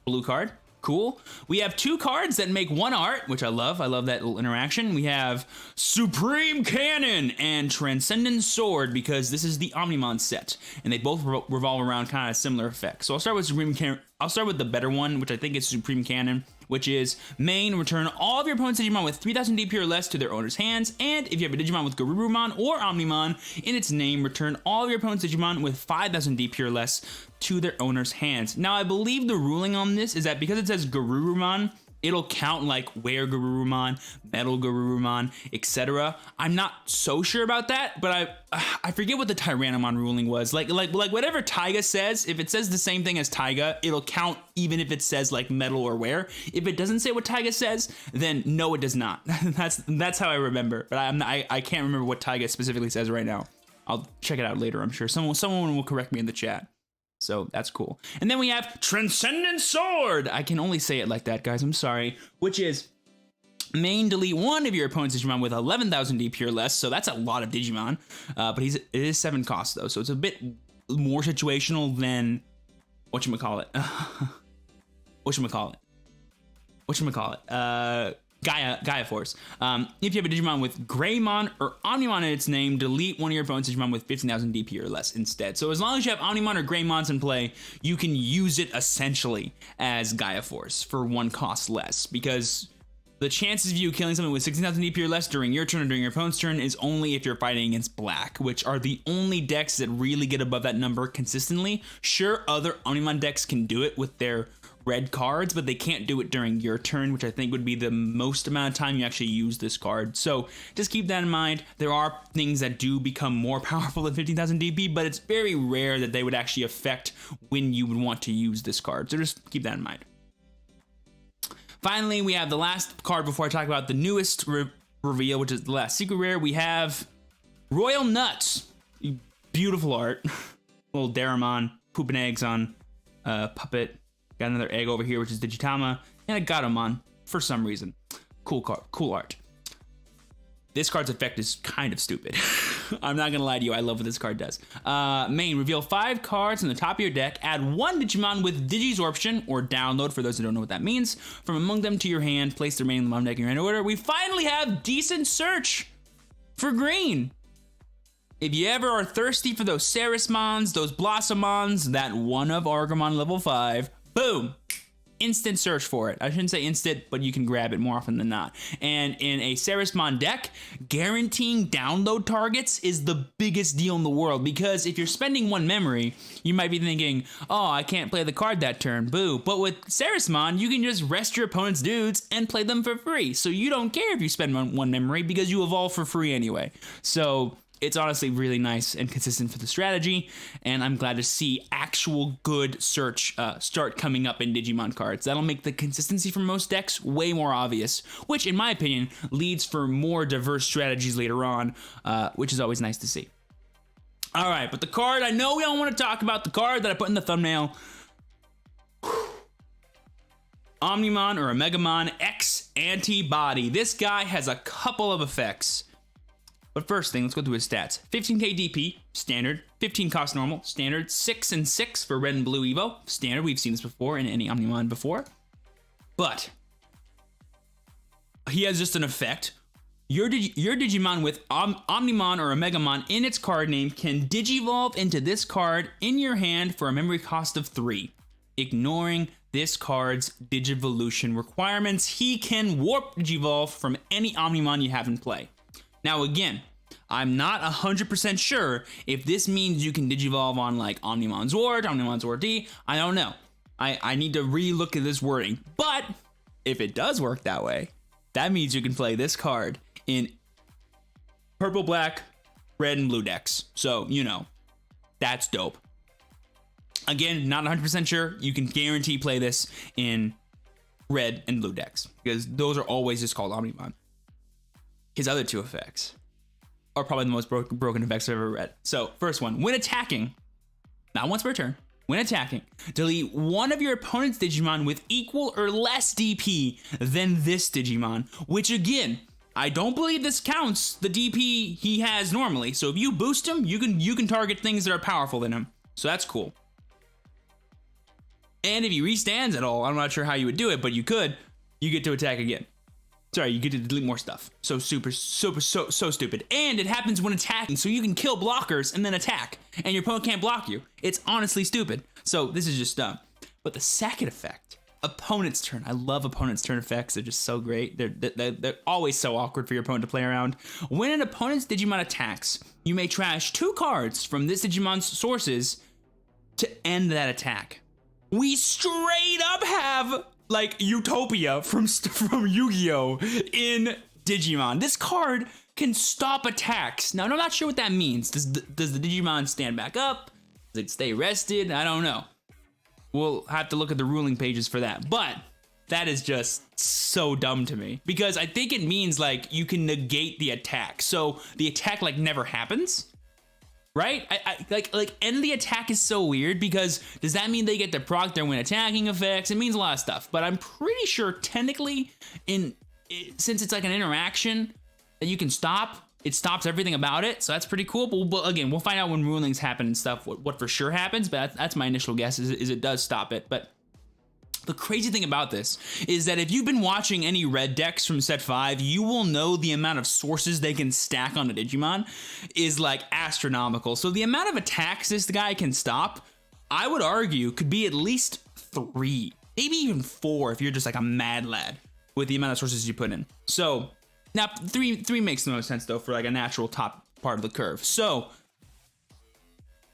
blue card. Cool. We have 2 cards that make 1 art, which I love. I love that little interaction. We have Supreme Cannon and Transcendent Sword, because this is the Omnimon set, and they both revolve around kind of similar effects. So I'll start with Supreme Cannon. I'll start with the better one, which I think is Supreme Cannon, which is main, return all of your opponent's Digimon with 3000 DP or less to their owner's hands, and if you have a Digimon with Garurumon or Omnimon in its name, return all of your opponent's Digimon with 5000 DP or less to their owner's hands. Now, I believe the ruling on this is that because it says Garurumon, it'll count like Wear Garurumon, Metal Garurumon, etc. I'm not so sure about that, but I forget what the Tyrannomon ruling was. Like whatever Taiga says, if it says the same thing as Taiga, it'll count even if it says like Metal or Wear. If it doesn't say what Taiga says, then no, it does not. that's how I remember. But I can't remember what Taiga specifically says right now. I'll check it out later, I'm sure. Someone will correct me in the chat. So that's cool. And then we have Transcendent Sword. I can only say it like that, guys. I'm sorry. Which is main, delete one of your opponent's Digimon with 11,000 DP or less. So that's a lot of Digimon. But it is 7 costs though. So it's a bit more situational than whatchamacallit. Gaia Force. If you have a Digimon with Greymon or Omnimon in its name, delete one of your opponent's Digimon with 15,000 DP or less instead. So as long as you have Omnimon or Greymons in play, you can use it essentially as Gaia Force for 1 cost less, because the chances of you killing something with 16,000 DP or less during your turn or during your opponent's turn is only if you're fighting against black, which are the only decks that really get above that number consistently. Sure, other Omnimon decks can do it with their red cards, but they can't do it during your turn, which I think would be the most amount of time you actually use this card. So just keep that in mind. There are things that do become more powerful than 15,000 DP, but it's very rare that they would actually affect when you would want to use this card. So just keep that in mind. Finally, we have the last card before I talk about the newest reveal, which is the last secret rare. We have Royal Nuts. Beautiful art. Little Daramon pooping eggs on Puppet. Got another egg over here, which is Digitama, and a Gatomon for some reason. Cool card, cool art. This card's effect is kind of stupid. I'm not gonna lie to you, I love what this card does. Main, reveal 5 cards on the top of your deck, add 1 Digimon with Digisorption, or download for those who don't know what that means, from among them to your hand, place the remaining bottom deck in your hand order. We finally have Decent Search for green. If you ever are thirsty for those Sarismons, those Blossomons, that one of Argomon level 5, boom, instant search for it. I shouldn't say instant, but you can grab it more often than not. And in a Sarismon deck, guaranteeing download targets is the biggest deal in the world, because if you're spending 1 memory, you might be thinking, oh, I can't play the card that turn, boo. But with Sarismon, you can just rest your opponent's dudes and play them for free. So you don't care if you spend 1 memory, because you evolve for free anyway. So it's honestly really nice and consistent for the strategy, and I'm glad to see actual good search start coming up in Digimon cards. That'll make the consistency for most decks way more obvious, which in my opinion leads for more diverse strategies later on, which is always nice to see. All right, but the card I know we all want to talk about, the card that I put in the thumbnail, Omnimon or Omegamon X Antibody. This guy has a couple of effects. But first thing, let's go through his stats. 15k DP, standard. 15 cost normal, standard. 6 and 6 for red and blue Evo, standard. We've seen this before in any Omnimon before. But he has just an effect. Your Digimon with Omnimon or Omegamon in its card name can Digivolve into this card in your hand for a memory cost of 3. Ignoring this card's Digivolution requirements, he can Warp Digivolve from any Omnimon you have in play. Now again, I'm not 100% sure if this means you can Digivolve on like Omnimon Zord, Omnimon Zord D, I don't know. I need to re-look at this wording. But if it does work that way, that means you can play this card in purple, black, red, and blue decks. So, you know, that's dope. Again, not 100% sure. You can guarantee play this in red and blue decks, because those are always just called Omnimon. His other 2 effects are probably the most broken effects I've ever read. So, first one, when attacking, not once per turn, when attacking, delete one of your opponent's Digimon with equal or less DP than this Digimon, which again, I don't believe this counts the DP he has normally. So if you boost him, you can target things that are powerful than him. So that's cool. And if he restands at all, I'm not sure how you would do it, but you could, you get to attack again. Sorry, you get to delete more stuff. So so stupid. And it happens when attacking, so you can kill blockers and then attack, and your opponent can't block you. It's honestly stupid. So this is just dumb. But the second effect opponent's turn. I love opponent's turn effects. They're just so great. They're always so awkward for your opponent to play around. When an opponent's Digimon attacks, you may trash 2 cards from this Digimon's sources to end that attack. We straight up have like Utopia from Yu-Gi-Oh! In Digimon. This card can stop attacks. Now, I'm not sure what that means. Does the Digimon stand back up? Does it stay rested? I don't know. We'll have to look at the ruling pages for that. But that is just so dumb to me, because I think it means like you can negate the attack. So the attack like never happens, right? I like end the attack is so weird, because does that mean they get to proc their when attacking effects? It means a lot of stuff, but I'm pretty sure technically since it's like an interaction that you can stop, it stops everything about it, so that's pretty cool. But again, we'll find out when rulings happen and stuff what for sure happens, but that's my initial guess is it does stop it. But the crazy thing about this is that if you've been watching any red decks from set 5, you will know the amount of sources they can stack on a Digimon is like astronomical. So the amount of attacks this guy can stop, I would argue, could be at least 3, maybe even 4 if you're just like a mad lad with the amount of sources you put in. So now, 3 makes the most sense, though, for like a natural top part of the curve. So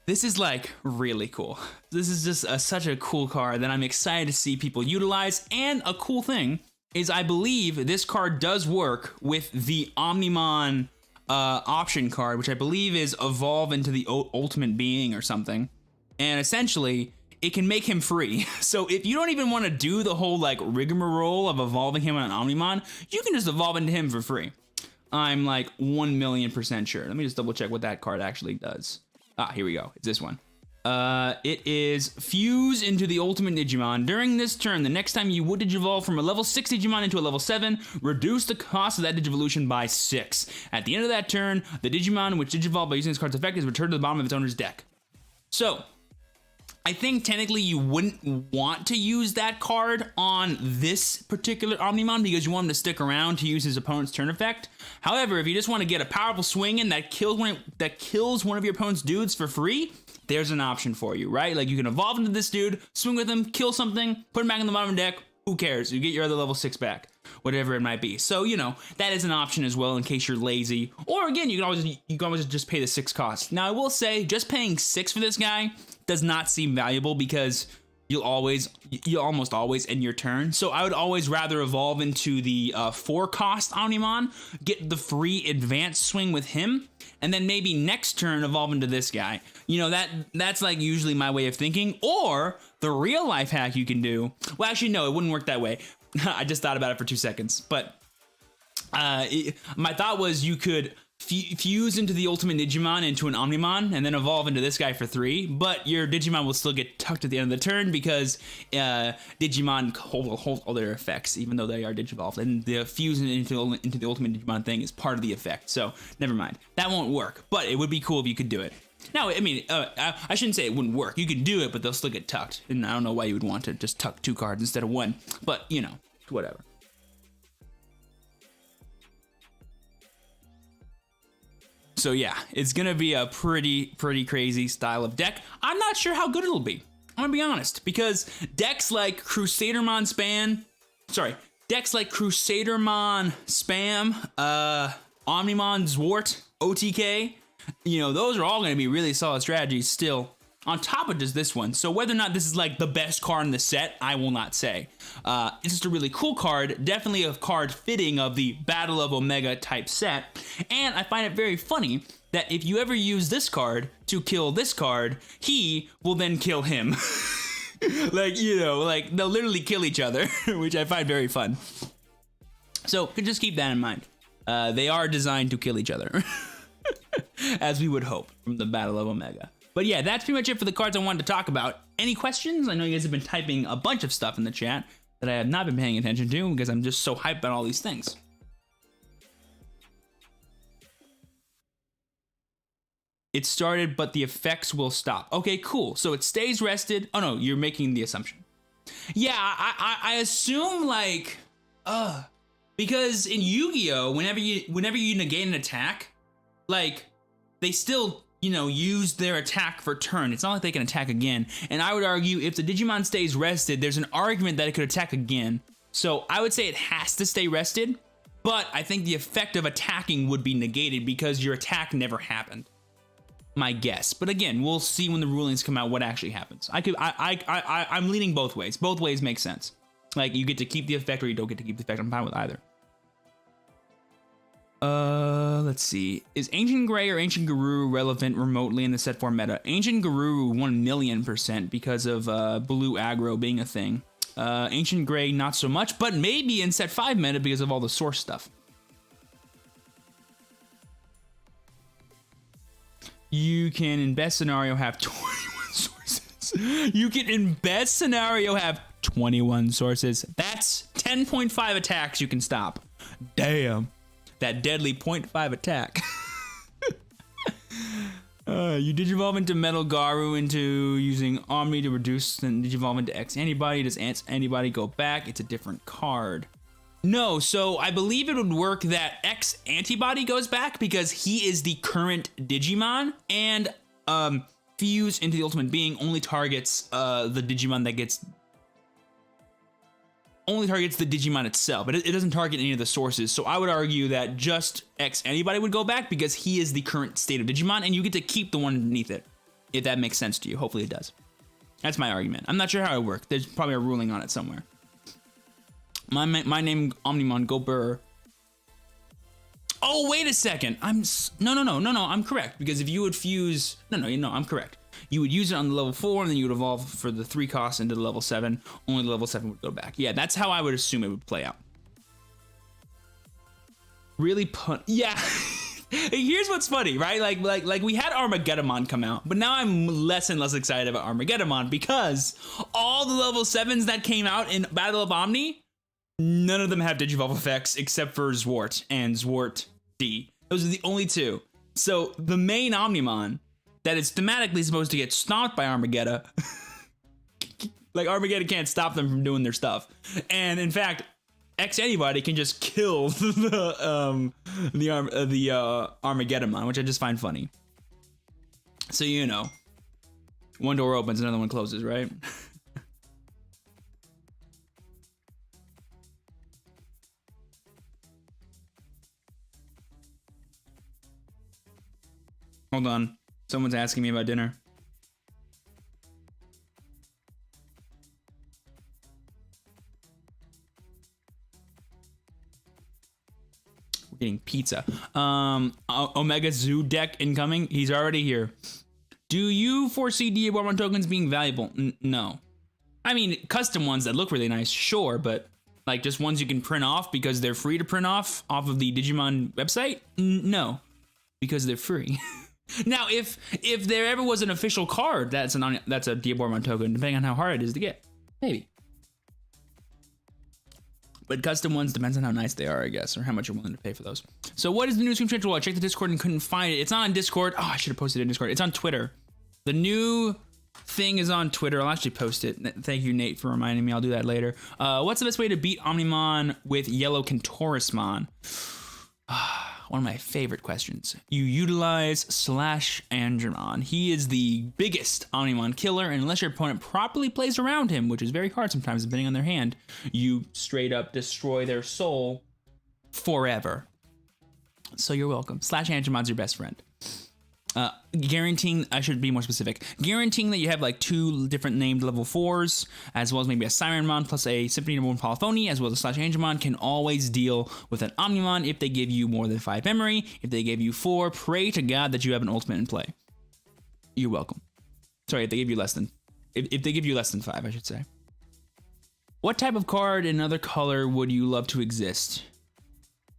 this is like really cool. This is just such a cool card that I'm excited to see people utilize. And a cool thing is I believe this card does work with the Omnimon option card, which I believe is Evolve into the Ultimate Being or something. And essentially, it can make him free. So if you don't even want to do the whole like rigmarole of evolving him on an Omnimon, you can just evolve into him for free. I'm like 1,000,000% sure. Let me just double check what that card actually does. Ah, here we go. It's this one. It is fuse into the ultimate Digimon. During this turn, the next time you would Digivolve from a level 6 Digimon into a level 7, reduce the cost of that Digivolution by 6. At the end of that turn, the Digimon which Digivolved by using this card's effect is returned to the bottom of its owner's deck. So I think technically you wouldn't want to use that card on this particular Omnimon because you want him to stick around to use his opponent's turn effect. However, if you just want to get a powerful swing in that kills one of your opponent's dudes for free, there's an option for you, right? Like you can evolve into this dude, swing with him, kill something, put him back in the bottom of the deck. Who cares? You get your other level 6 back, whatever it might be. So, you know, that is an option as well in case you're lazy. Or again, you can always just pay the 6 cost. Now, I will say, just paying 6 for this guy does not seem valuable because you'll almost always end your turn. So I would always rather evolve into the 4 cost Omnimon, get the free advanced swing with him, and then maybe next turn evolve into this guy. You know, that's like usually my way of thinking. Or the real life hack you can do, well, actually no, it wouldn't work that way. I just thought about it for 2 seconds, but my thought was you could fuse into the ultimate Digimon into an Omnimon and then evolve into this guy for 3, but your Digimon will still get tucked at the end of the turn because Digimon hold all their effects even though they are Digivolved, and the fuse into the ultimate Digimon thing is part of the effect, so never mind. That won't work, but it would be cool if you could do it. Now, I mean, I shouldn't say it wouldn't work. You could do it, but they'll still get tucked, and I don't know why you would want to just tuck 2 cards instead of 1, but, you know, whatever. So yeah, it's gonna be a pretty crazy style of deck. I'm not sure how good it'll be. I'm gonna be honest, because decks like Crusadermon Spam, Omnimon Zwart, OTK, you know, those are all gonna be really solid strategies still. On top of just this one, so whether or not this is like the best card in the set, I will not say. It's just a really cool card, definitely a card fitting of the Battle of Omega type set, and I find it very funny that if you ever use this card to kill this card, he will then kill him. Like, you know, like they'll literally kill each other, which I find very fun. So just keep that in mind. They are designed to kill each other, as we would hope from the Battle of Omega. But yeah, that's pretty much it for the cards I wanted to talk about. Any questions? I know you guys have been typing a bunch of stuff in the chat that I have not been paying attention to because I'm just so hyped about all these things. It started, but the effects will stop. Okay, cool. So it stays rested. Oh no, you're making the assumption. Yeah, I assume like, because in Yu-Gi-Oh, whenever you negate an attack, like they still you know, use their attack for turn. It's not like they can attack again. And I would argue if the Digimon stays rested, there's an argument that it could attack again. So I would say it has to stay rested, but I think the effect of attacking would be negated because your attack never happened. My guess. But again, we'll see when the rulings come out what actually happens. I'm leaning both ways. Both ways make sense. Like, you get to keep the effect or you don't get to keep the effect. I'm fine with either. Let's see. Is Ancient Gray or Ancient Guru relevant remotely in the set 4 meta? Ancient Guru 1,000,000% because of blue aggro being a thing. Ancient Gray not so much, but maybe in set 5 meta because of all the source stuff. You can, in best scenario, have 21 sources. You can, in best scenario, have 21 sources. That's 10.5 attacks you can stop. Damn. That deadly 0.5 attack. You digivolve into Metal Garu into using Omni to reduce, then digivolve into X Antibody. Does Antibody go back? It's a different card. No, so I believe it would work that X Antibody goes back because he is the current Digimon, and Fuse into the Ultimate Being only targets the Digimon that gets... only targets the Digimon itself, but it doesn't target any of the sources. So I would argue that just X Antibody would go back because he is the current state of Digimon, and you get to keep the one underneath it, if that makes sense to you. Hopefully it does. That's my argument. I'm not sure how it works. There's probably a ruling on it somewhere. My name, Omnimon, go burr. Oh, wait a second. No, I'm correct. Because if you would fuse... No, I'm correct. You would use it on the level 4, and then you would evolve for the 3 cost into the level 7. Only the level 7 would go back. Yeah, that's how I would assume it would play out. Really yeah. Here's what's funny, right? Like we had Armageddon come out, but now I'm less and less excited about Armageddon because all the level 7s that came out in Battle of Omni, none of them have Digivolve effects except for Zwart and Zwart D. Those are the only 2. So the main Omnimon that is thematically supposed to get stomped by Armageddon, like Armageddon can't stop them from doing their stuff. And in fact, X Antibody can just kill the Armageddon, which I just find funny. So, you know, one door opens, another one closes, right? Hold on. Someone's asking me about dinner. We're getting pizza. Omega Zoo deck incoming. He's already here. Do you foresee Diabomon tokens being valuable? No. I mean, custom ones that look really nice, sure, but like just ones you can print off because they're free to print off of the Digimon website? No, because they're free. Now, if there ever was an official card that's a Diabomon token, depending on how hard it is to get, maybe. But custom ones depends on how nice they are, I guess, or how much you're willing to pay for those. So what is the new Stream Schedule? I checked the Discord and couldn't find it. It's not on Discord. Oh, I should have posted it in Discord. It's on Twitter. The new thing is on Twitter. I'll actually post it. Thank you, Nate, for reminding me. I'll do that later. What's the best way to beat Omnimon with Yellow Kentaurismon? One of my favorite questions. You utilize /Angemon. He is the biggest Omnimon killer, and unless your opponent properly plays around him, which is very hard sometimes depending on their hand, you straight up destroy their soul forever. So you're welcome. /Angemon's your best friend. Guaranteeing, I should be more specific, guaranteeing that you have like 2 different named level 4s, as well as maybe a Sirenmon plus a Symphony #1 Polyphony, as well as /Angemon can always deal with an Omnimon if they give you more than 5 memory. If they give you 4, pray to God that you have an ultimate in play. You're welcome. Sorry, if they give you less than, if they give you less than 5, I should say. What type of card in another color would you love to exist?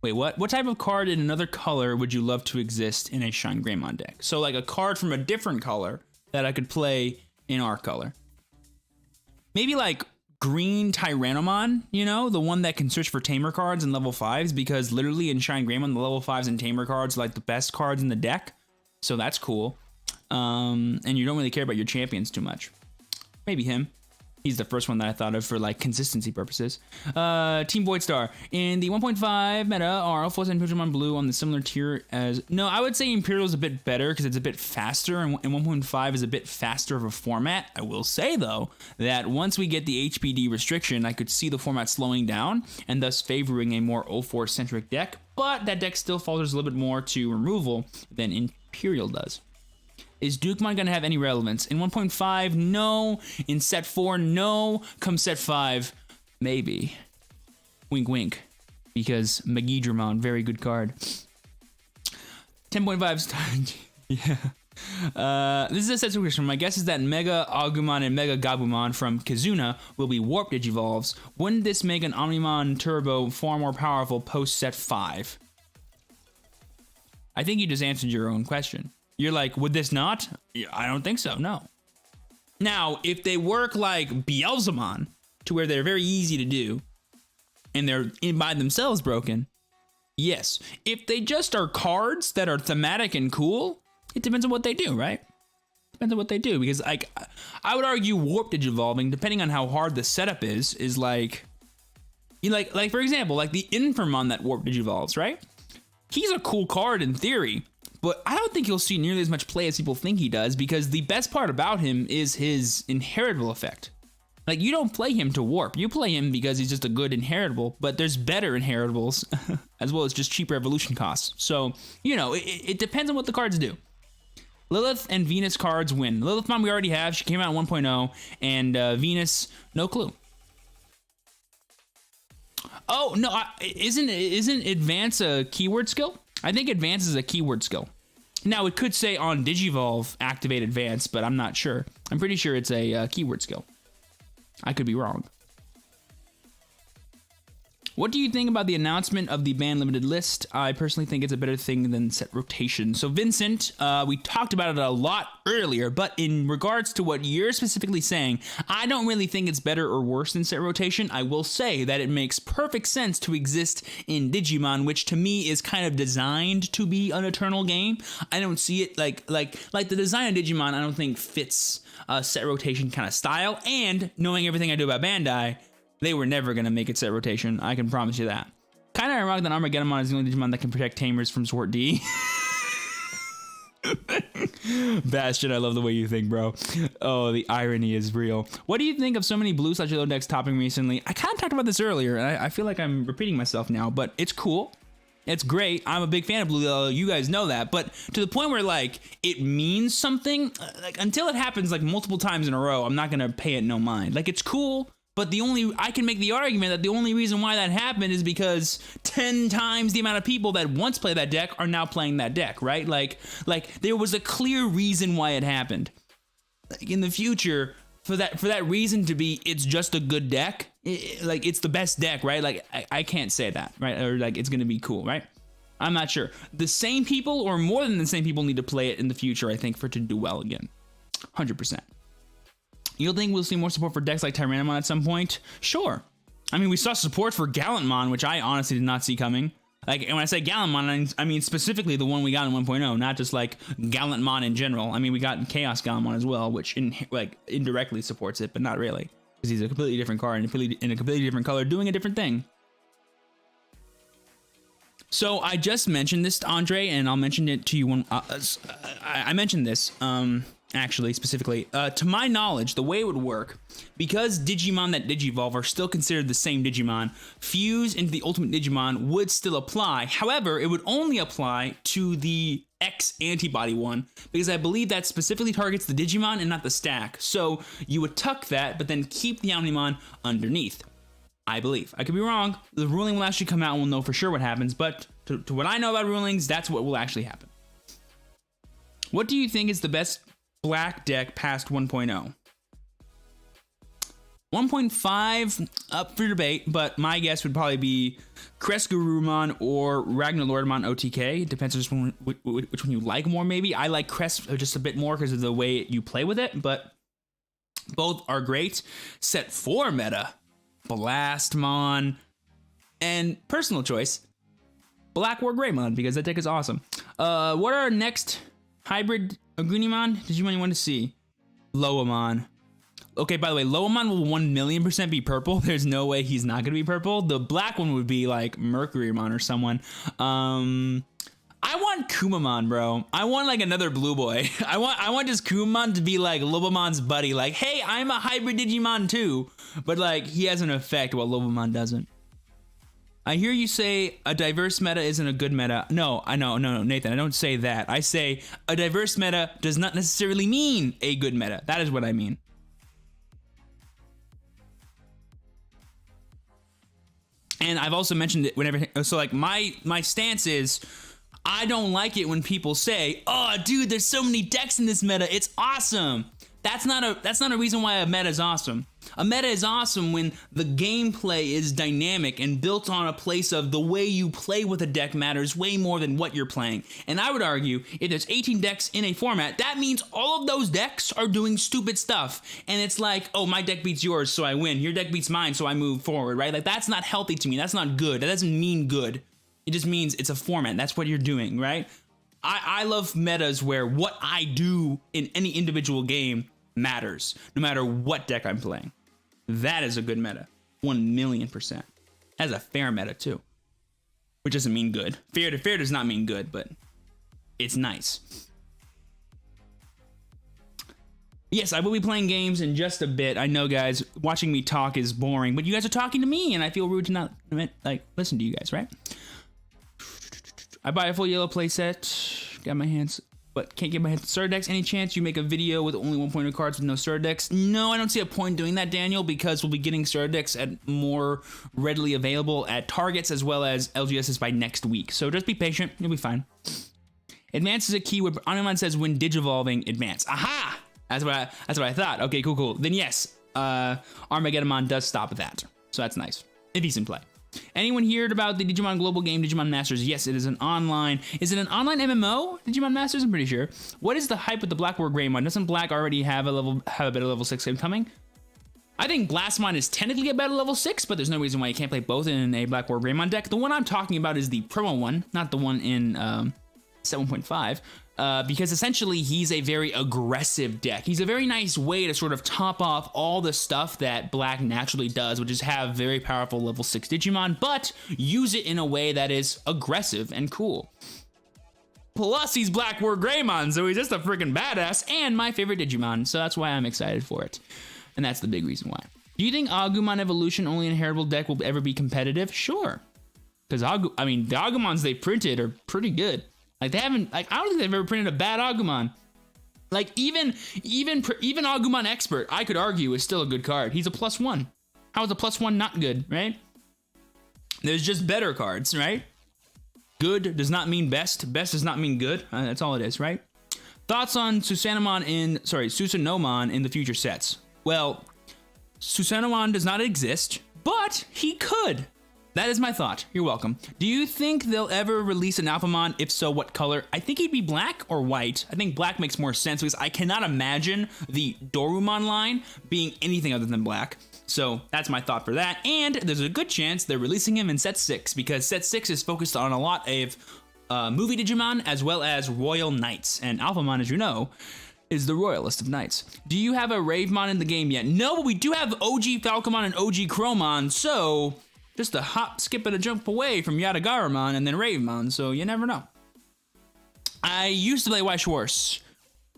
Wait, what? What type of card in another color would you love to exist in a Shine Greymon deck? So like a card from a different color that I could play in our color. Maybe like green Tyrannomon, you know, the one that can search for Tamer cards and level 5s, because literally in Shine Greymon, the level 5s and Tamer cards are like the best cards in the deck. So that's cool. And you don't really care about your champions too much. Maybe him. He's the first one that I thought of for like consistency purposes. Team Voidstar. In the 1.5 meta, are all 4 Digimon Blue on the similar tier as... No, I would say Imperial is a bit better because it's a bit faster, and 1.5 is a bit faster of a format. I will say, though, that once we get the HPD restriction, I could see the format slowing down and thus favoring a more 04-centric deck, but that deck still falters a little bit more to removal than Imperial does. Is Dukemon going to have any relevance? In 1.5, no. In set 4, no. Come set 5, maybe. Wink, wink. Because Magidramon, very good card. 10.5. Yeah. This is a set question. My guess is that Mega Agumon and Mega Gabumon from Kizuna will be Warp Digivolves. Wouldn't this make an Omnimon Turbo far more powerful post set 5? I think you just answered your own question. You're like, would this not? I don't think so, no. Now, if they work like Beelzemon, to where they're very easy to do, and they're by themselves broken, yes. If they just are cards that are thematic and cool, it depends on what they do, right? Depends on what they do, because like, I would argue Warp Digivolving, depending on how hard the setup is like, like for example, like the Infamon that Warp Digivolves, right? He's a cool card in theory, but I don't think he'll see nearly as much play as people think he does, because the best part about him is his inheritable effect. Like, you don't play him to warp. You play him because he's just a good inheritable, but there's better inheritables, as well as just cheaper evolution costs. So, you know, it depends on what the cards do. Lilith and Venus cards win. Lilithmon we already have. She came out in 1.0, and Venus, no clue. Oh, no, isn't Advance a keyword skill? I think Advance is a keyword skill. Now, it could say on Digivolve, activate Advance, but I'm not sure. I'm pretty sure it's a keyword skill. I could be wrong. What do you think about the announcement of the band limited list? I personally think it's a better thing than set rotation. So Vincent, we talked about it a lot earlier, but in regards to what you're specifically saying, I don't really think it's better or worse than set rotation. I will say that it makes perfect sense to exist in Digimon, which to me is kind of designed to be an eternal game. I don't see it like the design of Digimon, I don't think fits a set rotation kind of style. And knowing everything I do about Bandai, they were never going to make it set rotation. I can promise you that. Kind of ironic that Armageddonmon is the only Digimon that can protect Tamers from Sword D. Bastion, I love the way you think, bro. Oh, the irony is real. What do you think of so many blue/yellow decks topping recently? I kind of talked about this earlier, and I feel like I'm repeating myself now, but it's cool. It's great. I'm a big fan of blue/yellow. You guys know that. But to the point where, like, it means something, like, until it happens, like, multiple times in a row, I'm not going to pay it no mind. Like, it's cool. But I can make the argument that the only reason why that happened is because 10 times the amount of people that once played that deck are now playing that deck, right? Like there was a clear reason why it happened. Like in the future, for that reason to be, it's just a good deck, like it's the best deck, right? Like I can't say that, right? Or like it's gonna be cool, right? I'm not sure. The same people or more than the same people need to play it in the future, I think, for it to do well again. 100%. You don't think we'll see more support for decks like Tyrannomon at some point? Sure. I mean, we saw support for Gallantmon, which I honestly did not see coming. Like, and when I say Gallantmon, I mean specifically the one we got in 1.0, not just like Gallantmon in general. I mean, we got Chaos Gallantmon as well, which indirectly supports it, but not really, because he's a completely different card in a completely different color, doing a different thing. So I just mentioned this to Andre, and I'll mention it to you when I mentioned this. Actually, specifically, to my knowledge, the way it would work, because Digimon that Digivolve are still considered the same Digimon, fuse into the Ultimate Digimon would still apply. However, it would only apply to the X antibody one, because I believe that specifically targets the Digimon and not the stack. So you would tuck that, but then keep the Omnimon underneath. I believe. I could be wrong. The ruling will actually come out and we'll know for sure what happens, but to what I know about rulings, that's what will actually happen. What do you think is the best black deck past 1.0? 1.5 up for debate, but my guess would probably be Kresgarurumon or Ragnarlordmon OTK. It depends on which one you like more, maybe. I like Kres just a bit more because of the way you play with it, but both are great. Set 4 meta, Blastmon, and personal choice, Black War Greymon, because that deck is awesome. What are our next hybrid Unimon Digimon you want to see? Loamon. Okay, by the way, Lobomon will 1,000,000% be purple. There's no way he's not gonna be purple. The black one would be like Mercurymon or someone. I want Kumamon, bro. I want like another blue boy. I want just Kumamon to be like Lobomon's buddy. Like, hey, I'm a hybrid Digimon too. But like, he has an effect while Lobomon doesn't. I hear you say a diverse meta isn't a good meta. No, no, Nathan, I don't say that. I say a diverse meta does not necessarily mean a good meta. That is what I mean. And I've also mentioned it whenever, so like my stance is, I don't like it when people say, "Oh, dude, there's so many decks in this meta. It's awesome." That's not a reason why a meta is awesome. A meta is awesome when the gameplay is dynamic and built on a place of the way you play with a deck matters way more than what you're playing. And I would argue, if there's 18 decks in a format, that means all of those decks are doing stupid stuff. And it's like, oh, my deck beats yours, so I win. Your deck beats mine, so I move forward, right? Like, that's not healthy to me. That's not good. That doesn't mean good. It just means it's a format. That's what you're doing, right? I love metas where what I do in any individual game matters, no matter what deck I'm playing. That is a good meta. 1,000,000%. That's a fair meta too. Which doesn't mean good. Fair does not mean good, but it's nice. Yes, I will be playing games in just a bit. I know, guys, watching me talk is boring, but you guys are talking to me, and I feel rude to not, like, listen to you guys, right? I buy a full yellow playset. Got my hands, but can't get my hands Sword decks. Any chance you make a video with only 1 pointer cards with no Sword decks? No, I don't see a point doing that, Daniel, because we'll be getting Sword decks at more readily available at Targets as well as LGSs by next week. So just be patient. You'll be fine. Advance is a keyword. Omnimon says when digivolving, advance. Aha! That's what I thought. Okay, cool. Then yes, Armageddon does stop that. So that's nice. If he's in play. Anyone heard about the Digimon Global game, Digimon Masters? Yes, it is an online. Is it an online MMO, Digimon Masters? I'm pretty sure. What is the hype with the Black War Greymon? Doesn't Black already have a better level 6 game coming? I think Blastmon is technically a better level 6, but there's no reason why you can't play both in a Black War Greymon deck. The one I'm talking about is the promo one, not the one in 7.5. Because essentially he's a very aggressive deck. He's a very nice way to sort of top off all the stuff that Black naturally does, which is have very powerful level 6 Digimon, but use it in a way that is aggressive and cool. Plus, he's Black War Greymon, so he's just a freaking badass and my favorite Digimon, so that's why I'm excited for it. And that's the big reason why. Do you think Agumon Evolution only inheritable deck will ever be competitive? Sure. Because, the Agumons they printed are pretty good. Like, they haven't, like, I don't think they've ever printed a bad Agumon. Like, even Agumon Expert, I could argue, is still a good card. He's a +1. How is a +1 not good, right? There's just better cards, right? Good does not mean best. Best does not mean good. That's all it is, right? Thoughts on Susanomon in the future sets? Well, Susanomon does not exist, but he could. That is my thought. You're welcome. Do you think they'll ever release an Alphamon? If so, what color? I think he'd be black or white. I think black makes more sense because I cannot imagine the Dorumon line being anything other than black. So that's my thought for that. And there's a good chance they're releasing him in Set 6 because Set 6 is focused on a lot of movie Digimon as well as Royal Knights. And Alphamon, as you know, is the royalist of knights. Do you have a Ravemon in the game yet? No, but we do have OG Falcomon and OG Chromon, so just a hop, skip, and a jump away from Yatagaramon and then Ravemon, so you never know. I used to play White Schwartz,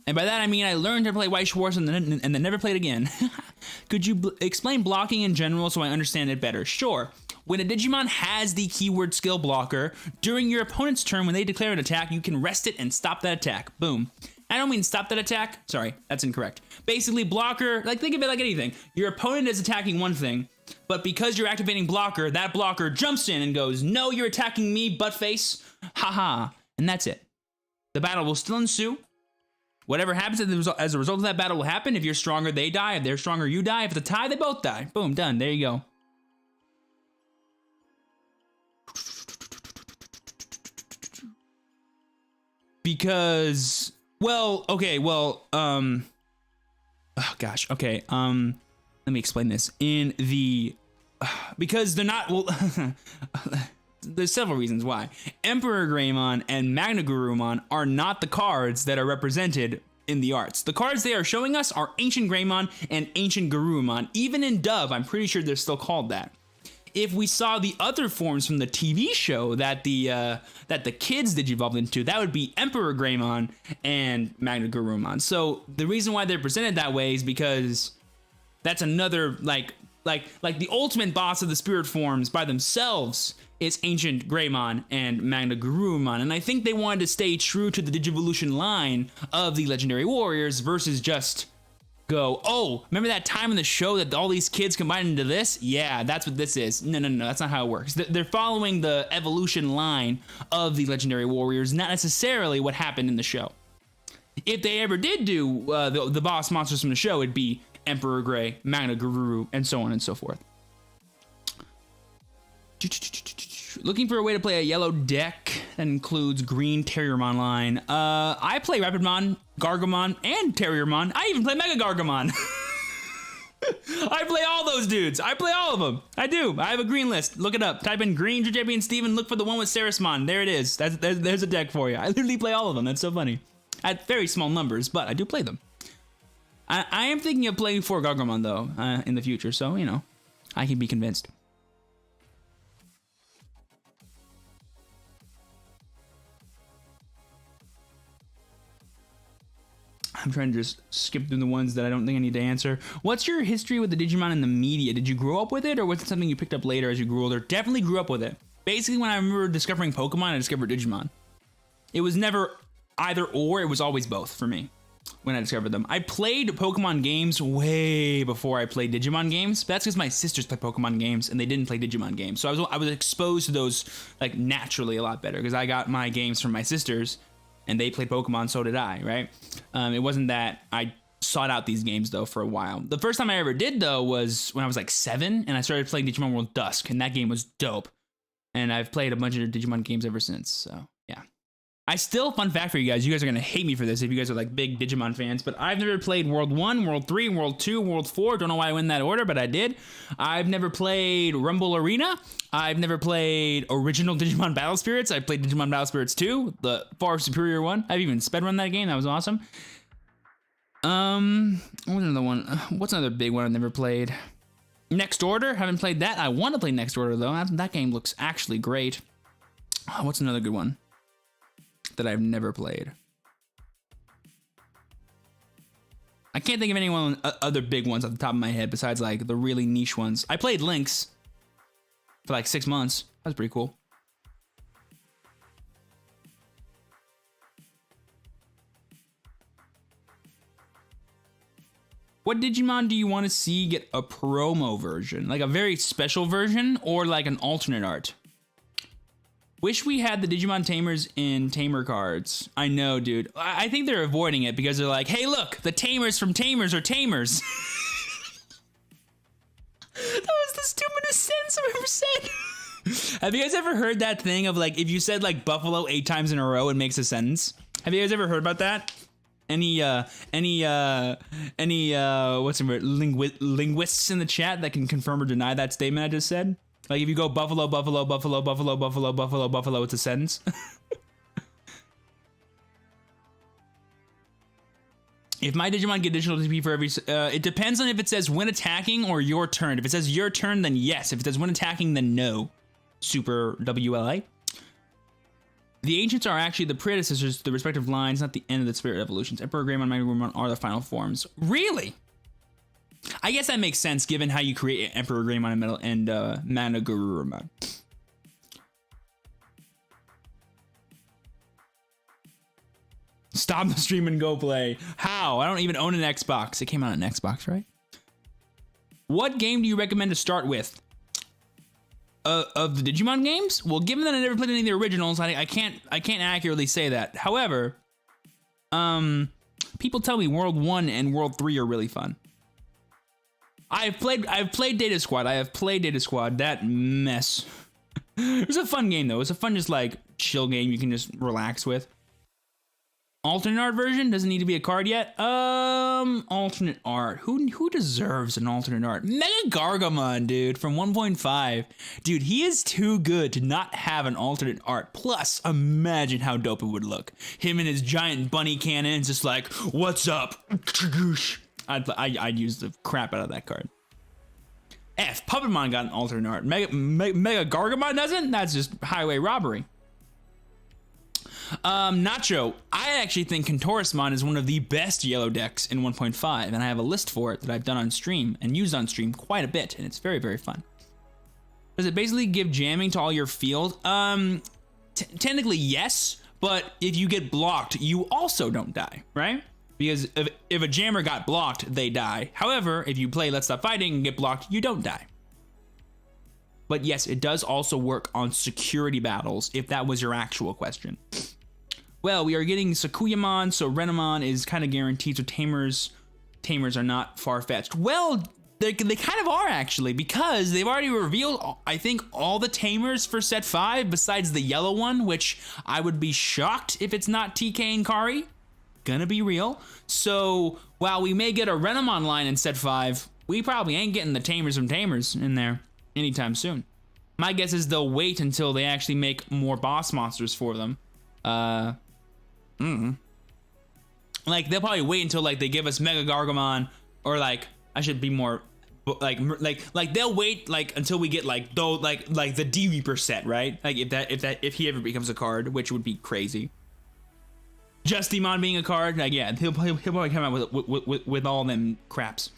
and by that I mean I learned to play White Schwartz and then never played again. Could you explain blocking in general so I understand it better? Sure. When a Digimon has the keyword skill blocker, during your opponent's turn when they declare an attack, you can rest it and stop that attack. Boom. I don't mean stop that attack. Sorry, that's incorrect. Basically, blocker, like think of it like anything. Your opponent is attacking one thing, but because you're activating blocker, that blocker jumps in and goes, no, you're attacking me, buttface. Haha. And that's it. The battle will still ensue. Whatever happens as a result of that battle will happen. If you're stronger, they die. If they're stronger, you die. If it's a tie, they both die. Boom, done. There you go. Because, well, okay, well, oh gosh, okay, let me explain this. In the, because they're not, well, there's several reasons why. Emperor Greymon and Magna Gurumon are not the cards that are represented in the arts. The cards they are showing us are Ancient Greymon and Ancient Garurumon. Even in dub, I'm pretty sure they're still called that. If we saw the other forms from the TV show that the kids digivolved into, that would be Emperor Greymon and Magna Garurumon. So the reason why they're presented that way is because that's another like the ultimate boss of the spirit forms by themselves is Ancient Greymon and Magna Garurumon. And I think they wanted to stay true to the Digivolution line of the Legendary Warriors versus just go, oh, remember that time in the show that all these kids combined into this? Yeah, that's what this is. No, that's not how it works. They're following the evolution line of the Legendary Warriors, not necessarily what happened in the show. If they ever did do the boss monsters from the show, it'd be Emperor Grey, Magna Garuru, and so on and so forth. Looking for a way to play a yellow deck that includes green Terriermon line. I play Rapidmon, Gargomon, and Terriermon. I even play Mega Gargomon. I play all those dudes. I play all of them. I do. I have a green list. Look it up. Type in green TrueChampionSteven. Look for the one with Sarismon. There it is. There's a deck for you. I literally play all of them. That's so funny. At very small numbers, but I do play them. I am thinking of playing 4 Gargomon, though, in the future. So, you know, I can be convinced. I'm trying to just skip through the ones that I don't think I need to answer. What's your history with the Digimon in the media? Did you grow up with it, or was it something you picked up later as you grew older? Definitely grew up with it. Basically, when I remember discovering Pokemon, I discovered Digimon. It was never either or, it was always both for me when I discovered them. I played Pokemon games way before I played Digimon games. But that's because my sisters play Pokemon games and they didn't play Digimon games. So I was exposed to those like naturally a lot better because I got my games from my sisters. And they played Pokemon, so did I, right? It wasn't that I sought out these games, though, for a while. The first time I ever did, though, was when I was like 7, and I started playing Digimon World Dusk, and that game was dope. And I've played a bunch of Digimon games ever since, so yeah. Fun fact for you guys are going to hate me for this if you guys are like big Digimon fans, but I've never played World 1, World 3, World 2, World 4. Don't know why I went in that order, but I did. I've never played Rumble Arena. I've never played original Digimon Battle Spirits. I played Digimon Battle Spirits 2, the far superior one. I've even sped run that game. That was awesome. What's another one? What's another big one I've never played? Next Order. Haven't played that. I want to play Next Order, though. That game looks actually great. What's another good one that I've never played? I can't think of any other big ones off the top of my head besides like the really niche ones. I played Lynx for like 6 months. That was pretty cool. What Digimon do you want to see get a promo version? Like a very special version or like an alternate art? Wish we had the Digimon Tamers in Tamer cards. I know, dude. I think they're avoiding it because they're like, hey, look, the Tamers from Tamers are Tamers. That was the stupidest sentence I've ever said. Have you guys ever heard that thing of like, if you said like buffalo 8 times in a row, it makes a sentence? Have you guys ever heard about that? Any what's the word? Linguists in the chat that can confirm or deny that statement I just said? Like if you go buffalo, buffalo, buffalo, buffalo, buffalo, buffalo, buffalo, it's a sentence. If my Digimon get additional TP for every... it depends on if it says when attacking or your turn. If it says your turn, then yes. If it says when attacking, then no. Super WLA. The Ancients are actually the predecessors to the respective lines, not the end of the spirit evolutions. Emperor Greymon and Magna Garurumon are the final forms. Really? I guess that makes sense given how you create Emperor Greymon and Magna Garurumon. Stop the stream and go play. How? I don't even own an Xbox. It came out on Xbox, right? What game do you recommend to start with? Of the Digimon games? Well, given that I never played any of the originals, I can't accurately say that. However, people tell me World 1 and World 3 are really fun. I've played Data Squad. I have played Data Squad. That mess. It was a fun game though. It was a fun just like chill game you can just relax with. Alternate art version doesn't need to be a card yet. Alternate art. Who deserves an alternate art? Mega Gargamon, dude, from 1.5. Dude, he is too good to not have an alternate art. Plus, imagine how dope it would look. Him and his giant bunny cannons, just like, what's up? I'd use the crap out of that card. F. Puppetmon got an alternate art. Mega Gargamon doesn't? That's just highway robbery. Nacho, I actually think Contorismon is one of the best yellow decks in 1.5, and I have a list for it that I've done on stream and used on stream quite a bit, and it's very, very fun. Does it basically give jamming to all your field? Technically yes, but if you get blocked, you also don't die, right? Because if a jammer got blocked, they die. However, if you play Let's Stop Fighting and get blocked, you don't die. But yes, it does also work on security battles, if that was your actual question. Well, we are getting Sakuyamon, so Renamon is kind of guaranteed, so Tamers are not far-fetched. Well, they kind of are, actually, because they've already revealed, I think, all the Tamers for set 5, besides the yellow one, which I would be shocked if it's not TK and Kari. Gonna be real. So, while we may get a Renamon line in set 5, we probably ain't getting the Tamers from Tamers in there anytime soon. My guess is they'll wait until they actually make more boss monsters for them. Like, they'll probably wait until, like, they give us Mega Gargamon, or, like, I should be more, like they'll wait, like, until we get, like, like the D-Reaper set, right? Like, if he ever becomes a card, which would be crazy. Justimon being a card, like, yeah, he'll probably come out with all them craps.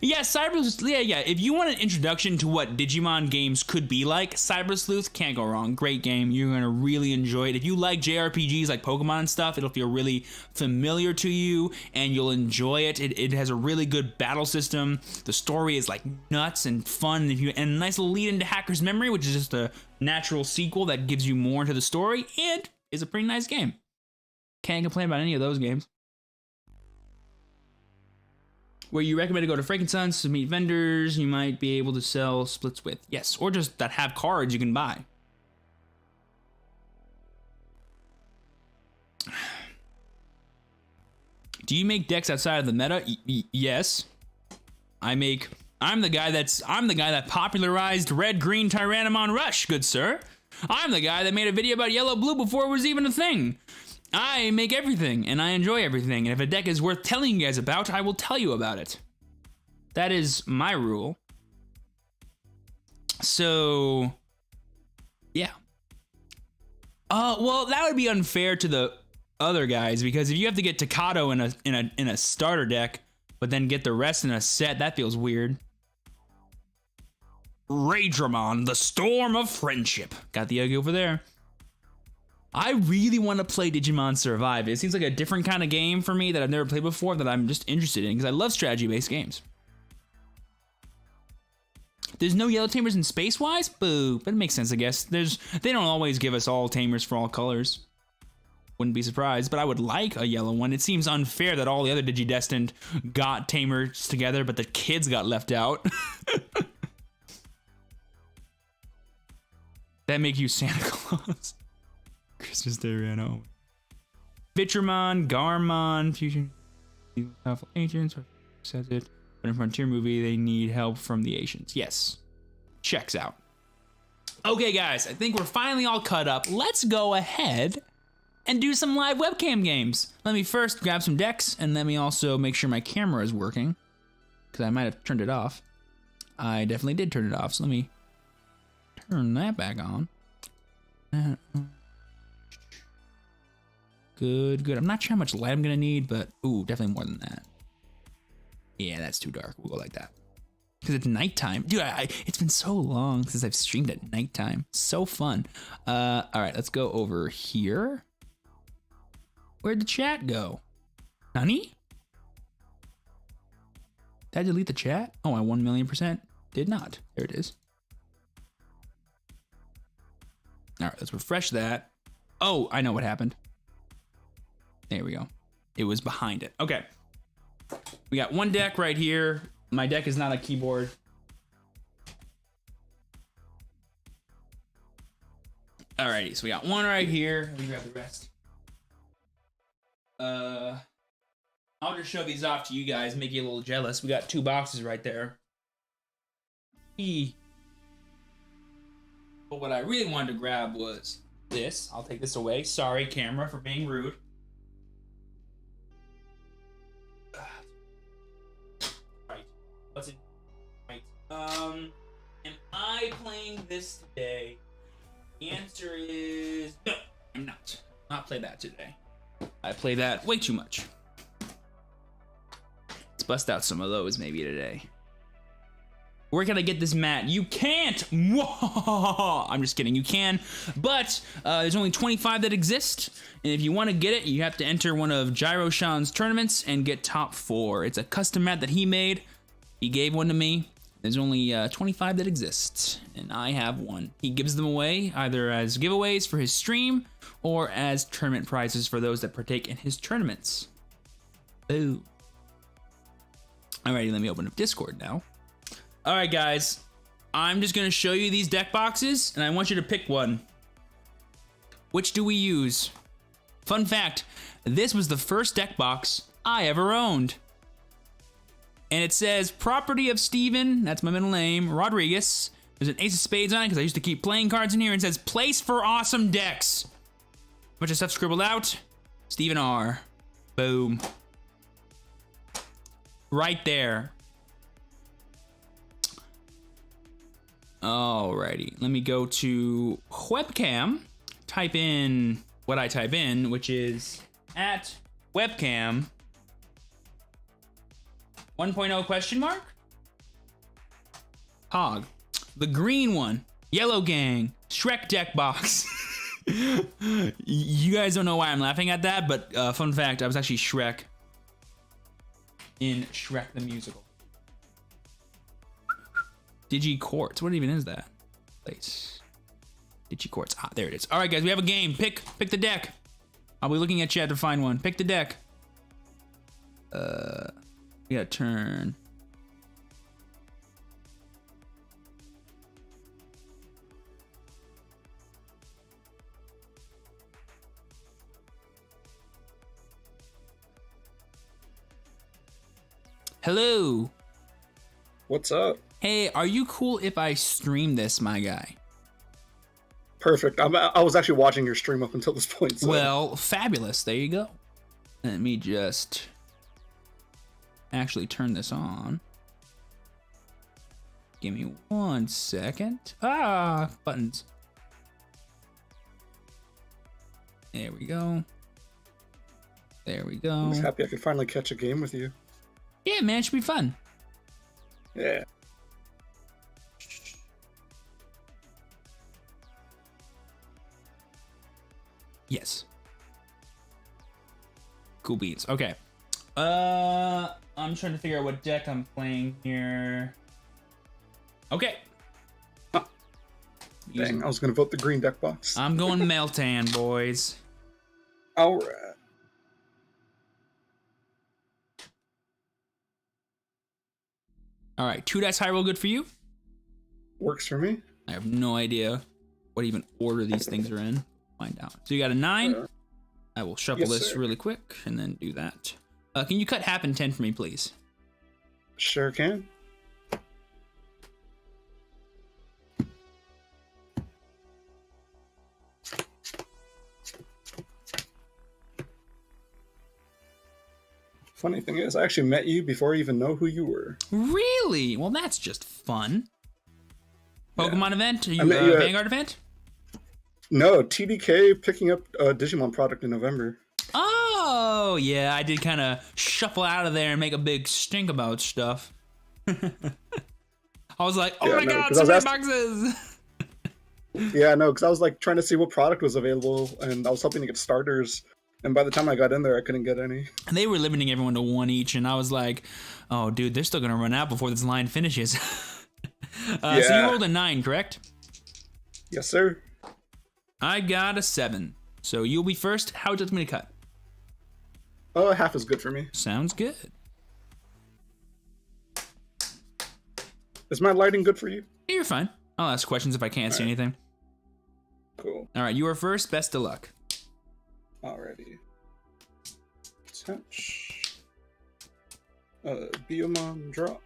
Yeah, yeah. If you want an introduction to what Digimon games could be like, Cyber Sleuth, can't go wrong. Great game. You're going to really enjoy it. If you like JRPGs like Pokemon and stuff, it'll feel really familiar to you, and you'll enjoy it. It has a really good battle system. The story is, like, nuts and fun, and a nice little lead into Hacker's Memory, which is just a natural sequel that gives you more into the story, and is a pretty nice game. Can't complain about any of those games. Where you recommend to go to Frankenstein's to meet vendors you might be able to sell splits with. Yes, or just that have cards you can buy. Do you make decks outside of the meta? Yes. I'm the guy that popularized Red Green Tyrannomon Rush, good sir. I'm the guy that made a video about Yellow Blue before it was even a thing. I make everything, and I enjoy everything, and if a deck is worth telling you guys about, I will tell you about it. That is my rule. So, yeah. Well, that would be unfair to the other guys, because if you have to get Takato in a starter deck, but then get the rest in a set, that feels weird. Raidramon, the Storm of Friendship. Got the egg over there. I really want to play Digimon Survive. It seems like a different kind of game for me that I've never played before that I'm just interested in because I love strategy-based games. There's no yellow Tamers in Space-wise? Boo. But it makes sense, I guess. They don't always give us all Tamers for all colors. Wouldn't be surprised, but I would like a yellow one. It seems unfair that all the other Digidestined got Tamers together, but the kids got left out. That make you Santa Claus. Christmas Day ran home. Vitramon, Garmon, Fusion, Powerful Agents, says it. But in Frontier movie, they need help from the Asians. Yes. Checks out. Okay, guys, I think we're finally all cut up. Let's go ahead and do some live webcam games. Let me first grab some decks, and let me also make sure my camera is working, because I might have turned it off. I definitely did turn it off, so let me turn that back on. Good, good. I'm not sure how much light I'm gonna need, but ooh, definitely more than that. Yeah, that's too dark. We'll go like that. Because it's nighttime. Dude, it's been so long since I've streamed at nighttime. So fun. All right, let's go over here. Where'd the chat go? Nani? Did I delete the chat? Oh, I 1,000,000% did not. There it is. All right, let's refresh that. Oh, I know what happened. There we go. It was behind it. Okay. We got one deck right here. My deck is not a keyboard. Alrighty, so we got one right here. Let me grab the rest. I'll just show these off to you guys, make you a little jealous. We got 2 boxes right there. But what I really wanted to grab was this. I'll take this away. Sorry, camera, for being rude. Right. What's it? Right. Am I playing this today? The answer is no, I'm not. Not play that today. I play that way too much. Let's bust out some of those maybe today. Where can I get this mat? You can't! I'm just kidding, you can. But there's only 25 that exist. And if you want to get it, you have to enter one of Gyro-Shan's tournaments and get top 4. It's a custom mat that he made. He gave one to me. There's only 25 that exist, and I have one. He gives them away either as giveaways for his stream or as tournament prizes for those that partake in his tournaments. Boo. Alrighty, let me open up Discord now. Alright guys, I'm just gonna show you these deck boxes, and I want you to pick one. Which do we use? Fun fact, this was the first deck box I ever owned. And it says, property of Steven, that's my middle name, Rodriguez. There's an ace of spades on it, because I used to keep playing cards in here, and it says, place for awesome decks. Bunch of stuff scribbled out. Steven R. Boom. Right there. Alrighty, let me go to webcam, type in what I type in, which is at webcam 1.0 question mark? Hog. The green one, Yellow Gang, Shrek deck box. You guys don't know why I'm laughing at that, but fun fact, I was actually Shrek in Shrek the Musical. Digi-Quartz, what even is that? Place. Digi-Quartz, ah, there it is. All right, guys, we have a game. Pick the deck. I'll be looking at chat to find one. Pick the deck. We gotta turn. Hello. What's up? Hey, are you cool if I stream this, my guy? Perfect. I was actually watching your stream up until this point. So. Well, fabulous. There you go. Let me just actually turn this on. Give me 1 second. Ah, buttons. There we go. There we go. I'm just happy I could finally catch a game with you. Yeah, man, it should be fun. Yeah. Yes. Cool beats. Okay. I'm trying to figure out what deck I'm playing here. Okay. Huh. Dang, I was gonna vote the green deck box. I'm going Meltan, boys. Alright. Alright, 2 dice high roll good for you? Works for me. I have no idea what even order these things are in. Find out. So you got a 9. I will shuffle this really quick and then do that. Can you cut half and 10 for me, please? Sure can. Funny thing is, I actually met you before I even know who you were. Really? Well, that's just fun. Pokemon event? Are you Vanguard event? No, TDK picking up a Digimon product in November. Oh, yeah, I did kind of shuffle out of there and make a big stink about stuff. I was like, oh my god, so many boxes! Yeah, no, because I was like trying to see what product was available, and I was hoping to get starters. And by the time I got in there, I couldn't get any. And they were limiting everyone to 1 each, and I was like, oh, dude, they're still going to run out before this line finishes. So you rolled a 9, correct? Yes, sir. I got a 7. So you'll be first. How would you like me to cut? Oh, half is good for me. Sounds good. Is my lighting good for you? Yeah, you're fine. I'll ask questions if I can't see anything. Cool. All right, you are first. Best of luck. Alrighty. Hatch. Biomon, draw.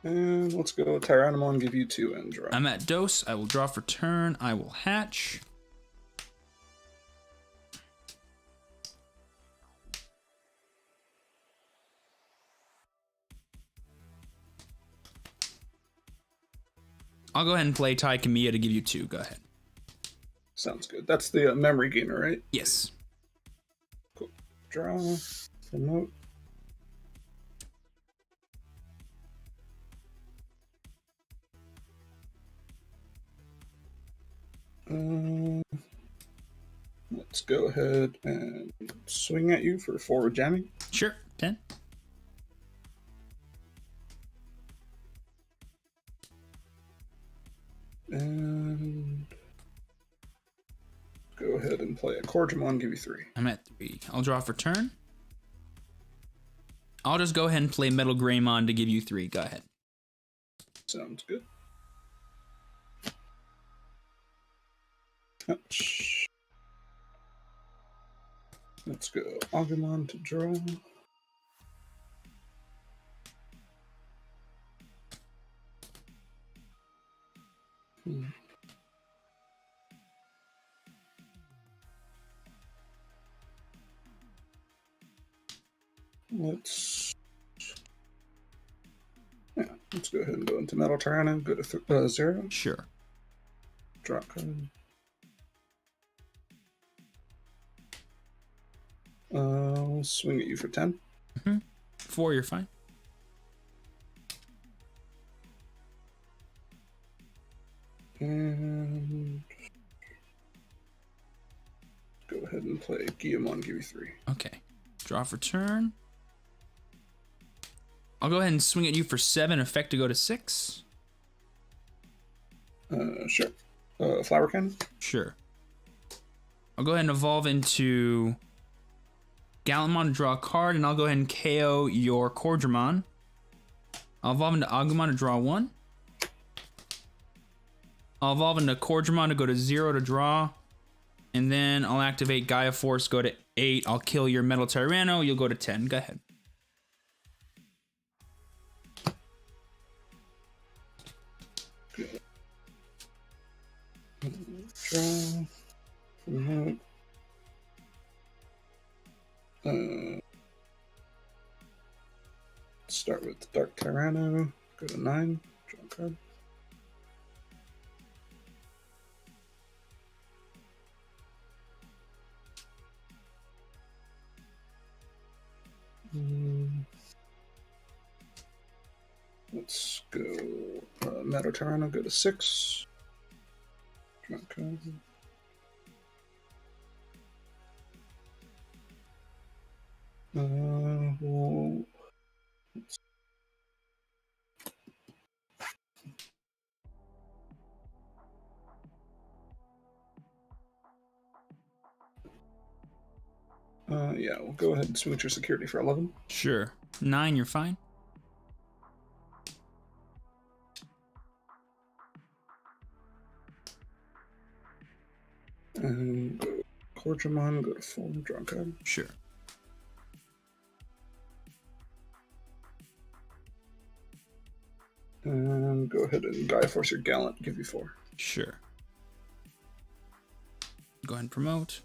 And let's go Tyrannomon, give you 2 and draw. I'm at dose. I will draw for turn. I will hatch. I'll go ahead and play Ty Kamiya to give you 2. Go ahead. Sounds good. That's the memory gainer, right? Yes. Cool. Draw. Promote. Let's go ahead and swing at you for forward jamming. Sure. 10. And go ahead and play a Corgimon, give you 3. I'm at 3. I'll draw for turn. I'll just go ahead and play Metal Greymon to give you 3. Go ahead. Sounds good. Ouch. Let's go Agumon to draw. Let's go ahead and go into Metal Tyranno. Go to 0. Sure. Draw card. I'll swing at you for 10. 4, you're fine. And go ahead and play Guillemon, give you 3. Okay. Draw for turn. I'll go ahead and swing at you for 7. Effect to go to 6. Sure. Flower Cannon? Sure. I'll go ahead and evolve into Gallimon to draw a card, and I'll go ahead and KO your Corgimon. I'll evolve into Agumon to draw 1. I'll evolve into Corgimon to go to 0 to draw. And then I'll activate Gaia Force, go to 8. I'll kill your Metal Tyranno. You'll go to 10. Go ahead. Draw. Promote. Start with Dark Tyranno. Go to 9. Draw a card. Let's go Metal Tyranno. Go to 6. Draw a card. Well, yeah, we'll go ahead and switch your security for 11. Sure. 9, you're fine. And go Corgimon, go to 4, draw a card. Sure. And go ahead and Gaia Force your Gallant, give you 4. Sure. Go ahead and promote.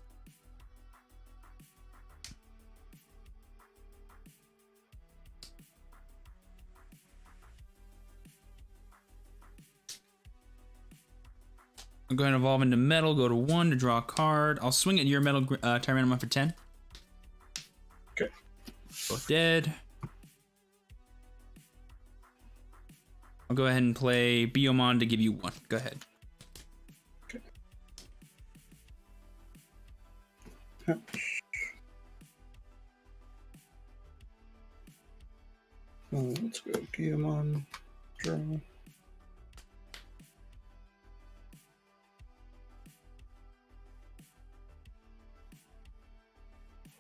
I'll go ahead and evolve into Metal, go to 1 to draw a card. I'll swing at your Metal Tyrannomon for 10. Okay. Both dead. I'll go ahead and play Biomon to give you 1. Go ahead. Okay. Let's go Guillemon, draw.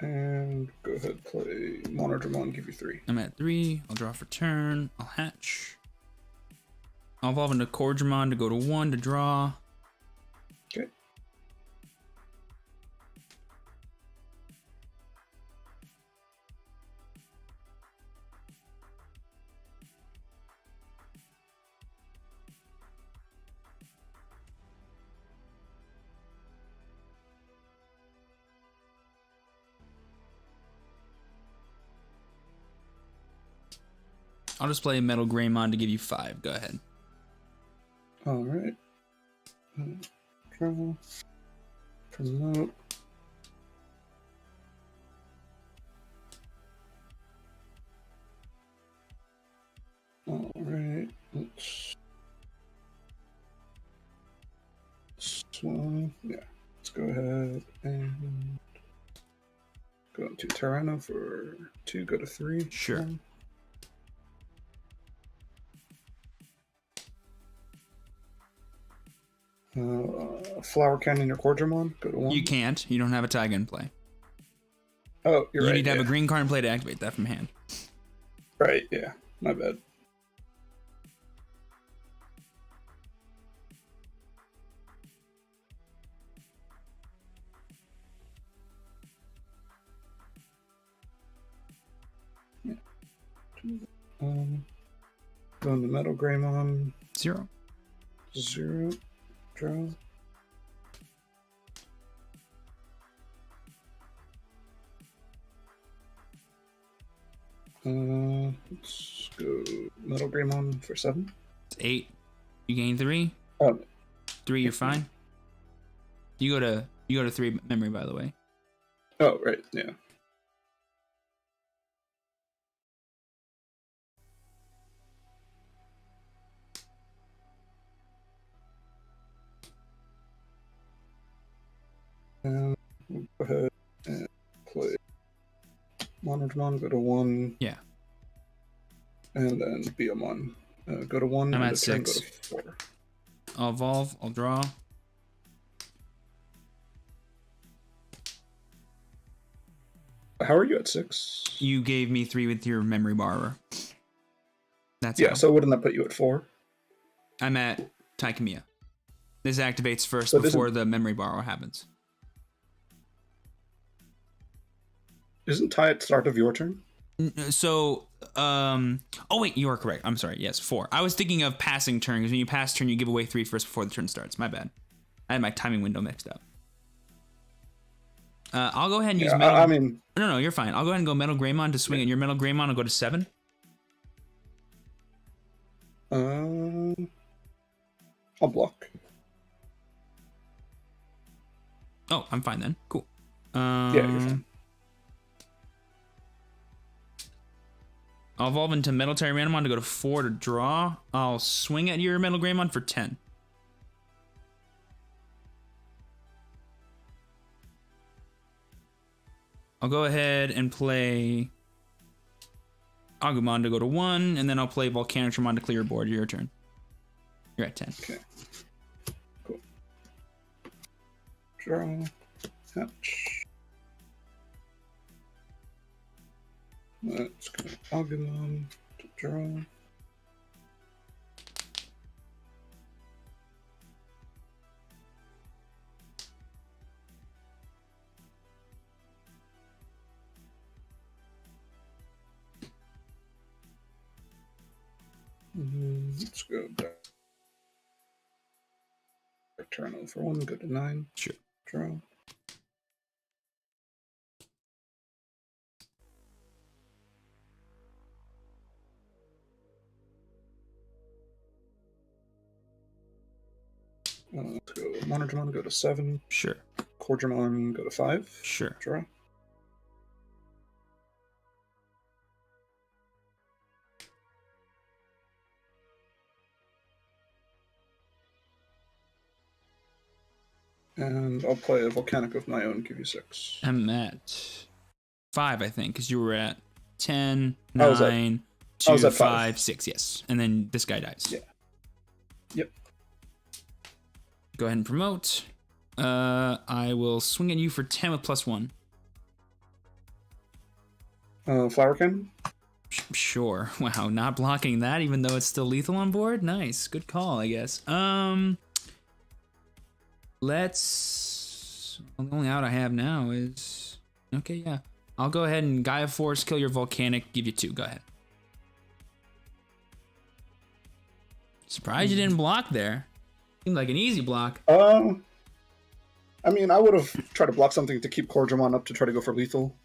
And go ahead and play Monodramon, give you 3. I'm at 3. I'll draw for turn. I'll hatch. I'll evolve into Corgimon to go to 1 to draw. Okay. I'll just play Metal Greymon to give you 5. Go ahead. All right. Draw. Promote. All right. Let's swing. Yeah. Let's go ahead and go into Tyranno for 2. Go to 3. Sure. Flower Cannon or Cordramon. Go to 1. You can't. You don't have a Taiga in play. Oh, you're right. You need to have a green card in play to activate that from hand. Right, yeah. My bad. Yeah. Going to Metal Greymon. 0. 0. Draw. Let's go Metal Greymon for 7. It's 8. You gain 3. Oh, 3, you're fine. You go to 3 memory, by the way. oh, right, yeah. And we'll go ahead and play Monodramon, go to 1. Yeah. And then Biomon. Go to 1. I'm and at the turn 6. Go to 4. I'll evolve. I'll draw. How are you at 6? You gave me 3 with your memory borrower. That's Yeah, how. so wouldn't that put you at 4? I'm at Taikamiya. This activates first So before the memory borrow happens. Isn't Ty at start of your turn? So, oh wait, you are correct. I'm sorry. Yes, 4. I was thinking of passing turn, because when you pass turn, you give away 3 first before the turn starts. My bad. I had my timing window mixed up. I'll go ahead and use Metal... I mean... No, you're fine. I'll go ahead and go Metal Greymon to swing, and your Metal Greymon will go to 7. I'll block. Oh, I'm fine then. Cool. Yeah, you're fine. I'll evolve into Metal Tyrannomon to go to 4 to draw. I'll swing at your Metal Greymon for 10. I'll go ahead and play Agumon to go to 1, and then I'll play Volcanotramon to clear your board. Your turn. You're at 10. Okay. Cool. Draw. Hatch. Let's go Agumon to draw. Let's go back. Turn over 1, go to 9. Sure. Draw. Let's go Monodramon, go to 7. Sure. Cordramon, go to 5. Sure. Draw. And I'll play a Volcanic of my own, give you 6. I'm at 5, I think, because you were at 10, I was at- 9, I was 2, at 5. 5, 6, yes. And then this guy dies. Yeah. Yep. Go ahead and promote. I will swing at you for 10 with +1. Flower Cannon? Sure. Wow, not blocking that, even though it's still lethal on board? Nice. Good call, I guess. Let's... Well, the only out I have now is... Okay, yeah. I'll go ahead and Gaia Force, kill your Volcanic, give you 2. Go ahead. Surprised you didn't block there. Seemed like an easy block. I mean, I would have tried to block something to keep Cordramon up to try to go for lethal.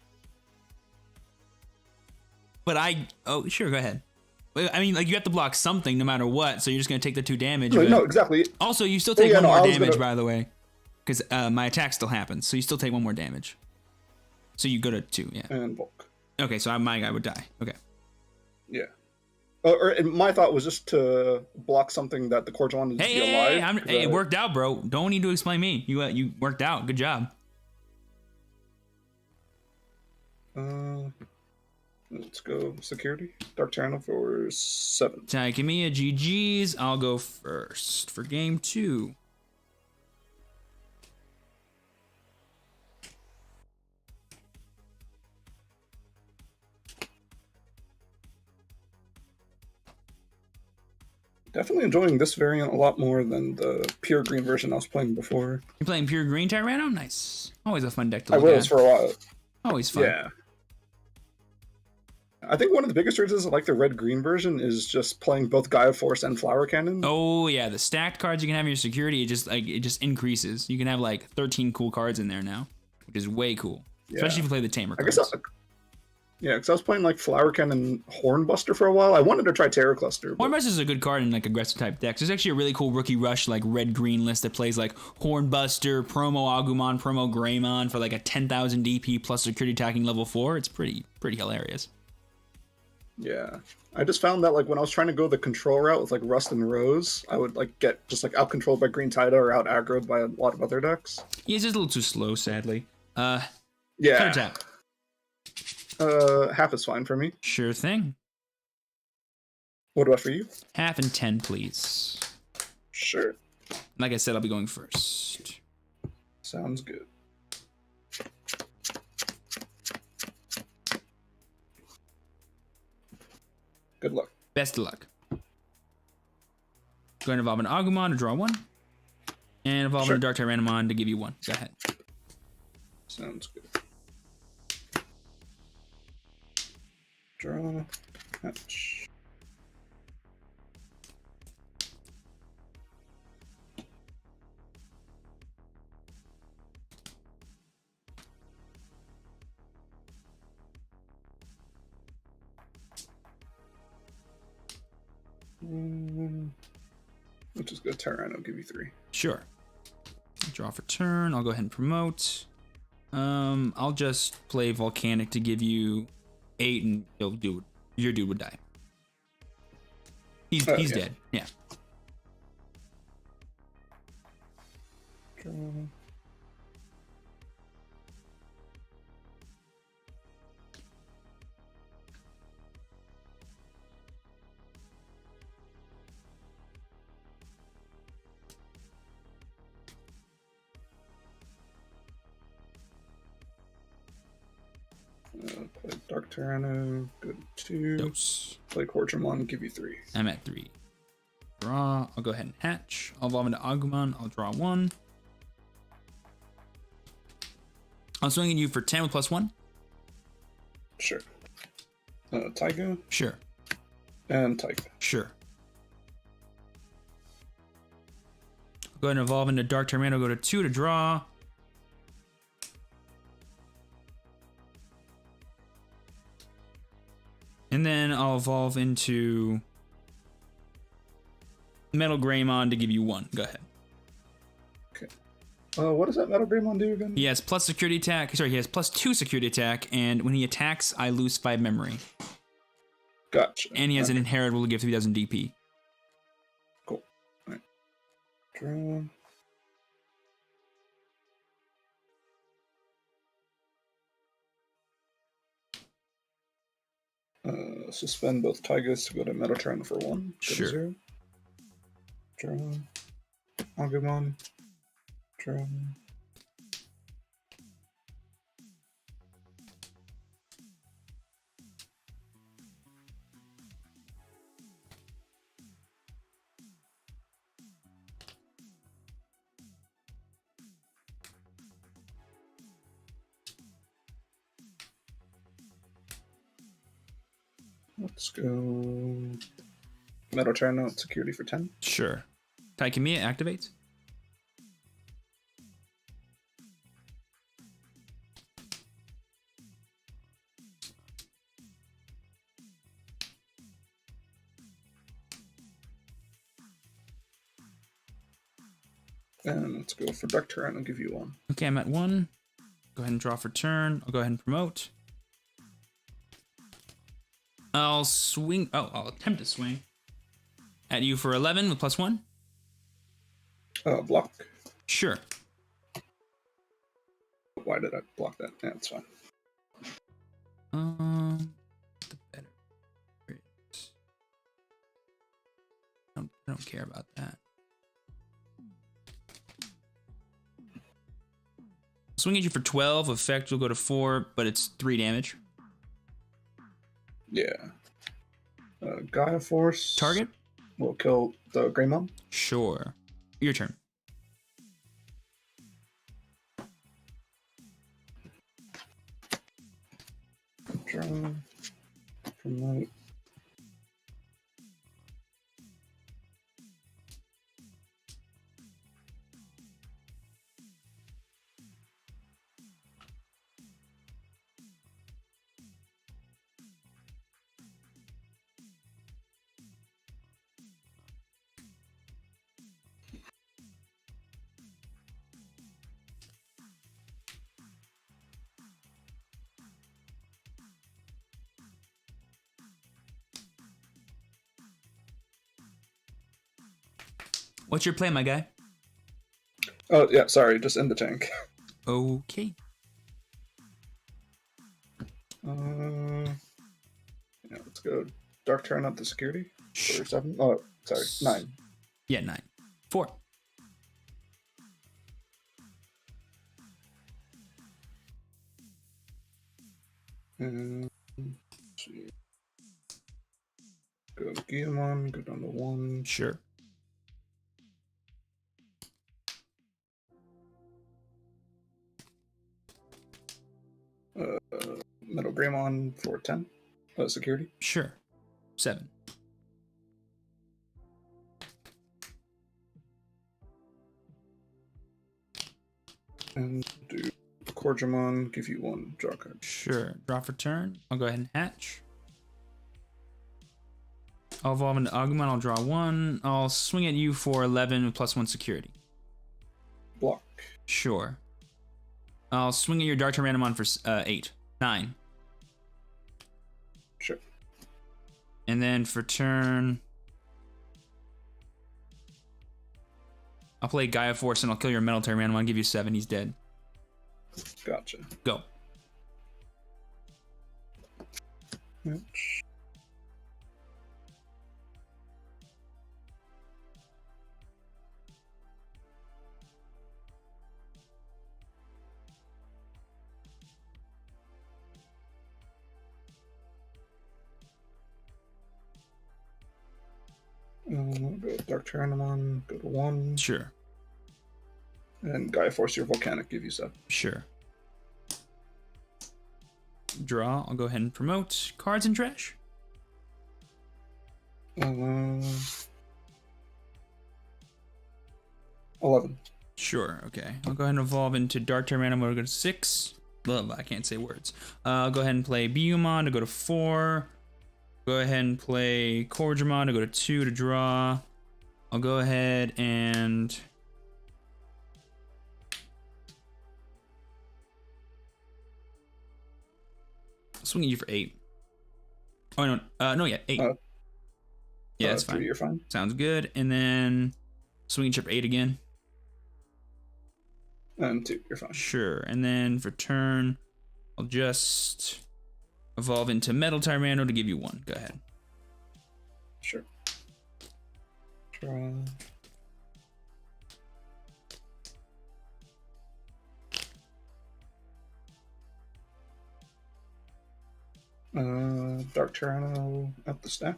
But I... Oh, sure, go ahead. I mean, like, you have to block something no matter what, so you're just gonna take the 2 damage. No, but no, exactly. Also, you still take yeah, one no, more I was damage, gonna- by the way, because my attack still happens, so you still take 1 more damage. So you go to 2, yeah. And bulk. Okay, so my guy would die. Okay. Yeah. And my thought was just to block something that the Cords wanted to be alive. Hey, it worked out, bro. Don't need to explain me. You worked out. Good job. Let's go security. Dark Tyranno for 7. Give me a GG's. I'll go first for game 2. Definitely enjoying this variant a lot more than the pure green version I was playing before. You're playing pure green Tyranno? Nice. Always a fun deck to look I was at. for a while. Always fun. Yeah. I think one of the biggest reasons I like the red-green version is just playing both Gaia Force and Flower Cannon. Oh yeah, the stacked cards you can have in your security, it just increases. You can have like 13 cool cards in there now, which is way cool. Yeah. Especially if you play the Tamer I cards. guess because I was playing like Flower Cannon Hornbuster for a while. I wanted to try Terror Cluster. But... Hornbuster is a good card in like aggressive type decks. There's actually a really cool Rookie Rush like red-green list that plays like Hornbuster, Promo Agumon, Promo Greymon for like a 10,000 DP plus security attacking level 4. It's pretty hilarious. Yeah, I just found that like when I was trying to go the control route with like Rust and Rose, I would like get just like out controlled by Green Tida or out aggroed by a lot of other decks. Yeah, it's just a little too slow, sadly. Yeah. Card tap. Half is fine for me. Sure thing. What about for you? Half and 10, please. Sure. Like I said, I'll be going first. Sounds good. Good luck. Best of luck. Go ahead and evolve an Agumon to draw 1. And evolve a Dark Tyrannomon to give you 1. Go ahead. Sounds good. Draw. Hatch. Which is good. Tyranno, give you 3. Sure. Draw for turn. I'll go ahead and promote. I'll just play Volcanic to give you 8, and your dude would die. He's dead. Yeah. Draw. Play Dark Tyranno, go to 2. Dose. Play Cortramon, give you 3. I'm at 3. Draw. I'll go ahead and hatch. I'll evolve into Agumon. I'll draw 1. I'm swinging you for 10 with +1. Sure. Taiga Sure. and Taiga. Sure. Go ahead and evolve into Dark Tyranno. Go to 2 to draw. And then I'll evolve into Metal Greymon to give you 1. Go ahead. Okay. What does that Metal Greymon do again? He has plus security attack. Sorry, he has +2 security attack, and when he attacks, I lose 5 memory. Gotcha. And he has an inheritable to give 3000 DP. Cool. All right. Draw. Suspend both Tigers to go to Metal Tyranno for 1. Go to Sure. 0. Draw. Agumon. Draw. Let's go Metal Tyranno security for 10. Sure. Taikimiya activates. And let's go for Dark Terrain. I'll give you 1. Okay, I'm at 1. Go ahead and draw for turn. I'll go ahead and promote. I'll swing. Oh, I'll attempt to swing at you for 11 with +1. Block. Sure. Why did I block that? Yeah, it's fine. The better. I don't care about that. Swing at you for 12. Effect will go to 4, but it's 3 damage. Yeah. Gaia Force. Target? Will kill the Greymon. Sure. Your turn. Draw. Promote. What's your plan, my guy? Oh, yeah, sorry, just in the tank. Okay. Yeah, let's go. Dark Terrain up the security. Sure. For 7. Oh, sorry, 9. Yeah, 9. 4. And let's see. Go Zambomon, go down to 1. Sure. Metal Greymon for 10. Security. Sure. 7. And do Corjamon, give you 1 draw card. Sure. Draw for turn. I'll go ahead and hatch. I'll evolve into Agumon. I'll draw 1. I'll swing at you for 11 with +1 security. Block. Sure. I'll swing at your Dark Tyrannomon for 8. 9. Sure. And then for turn, I'll play Gaia Force and I'll kill your Metal Tyrannomon. Give you 7. He's dead. Gotcha. Go. Which... We'll go Dark Tyrannomon, go to 1. Sure. And Gaia Force your Volcanic, give you 7. Sure. Draw. I'll go ahead and promote. Cards and trash. 11. Sure. Okay. I'll go ahead and evolve into Dark Tyrannomon. We'll go to 6. Blah, I can't say words. I'll go ahead and play Biyumon to go to 4. Go ahead and play Corjamon to go to 2 to draw. I'll go ahead and swing at you for 8. Oh no, yeah, 8. Yeah, that's fine. 3, you're fine. Sounds good. And then swing at you for 8 again. And 2, you're fine. Sure. And then for turn, I'll just evolve into Metal Tyranno to give you 1. Go ahead. Sure. Draw. Dark Tyranno at the stack.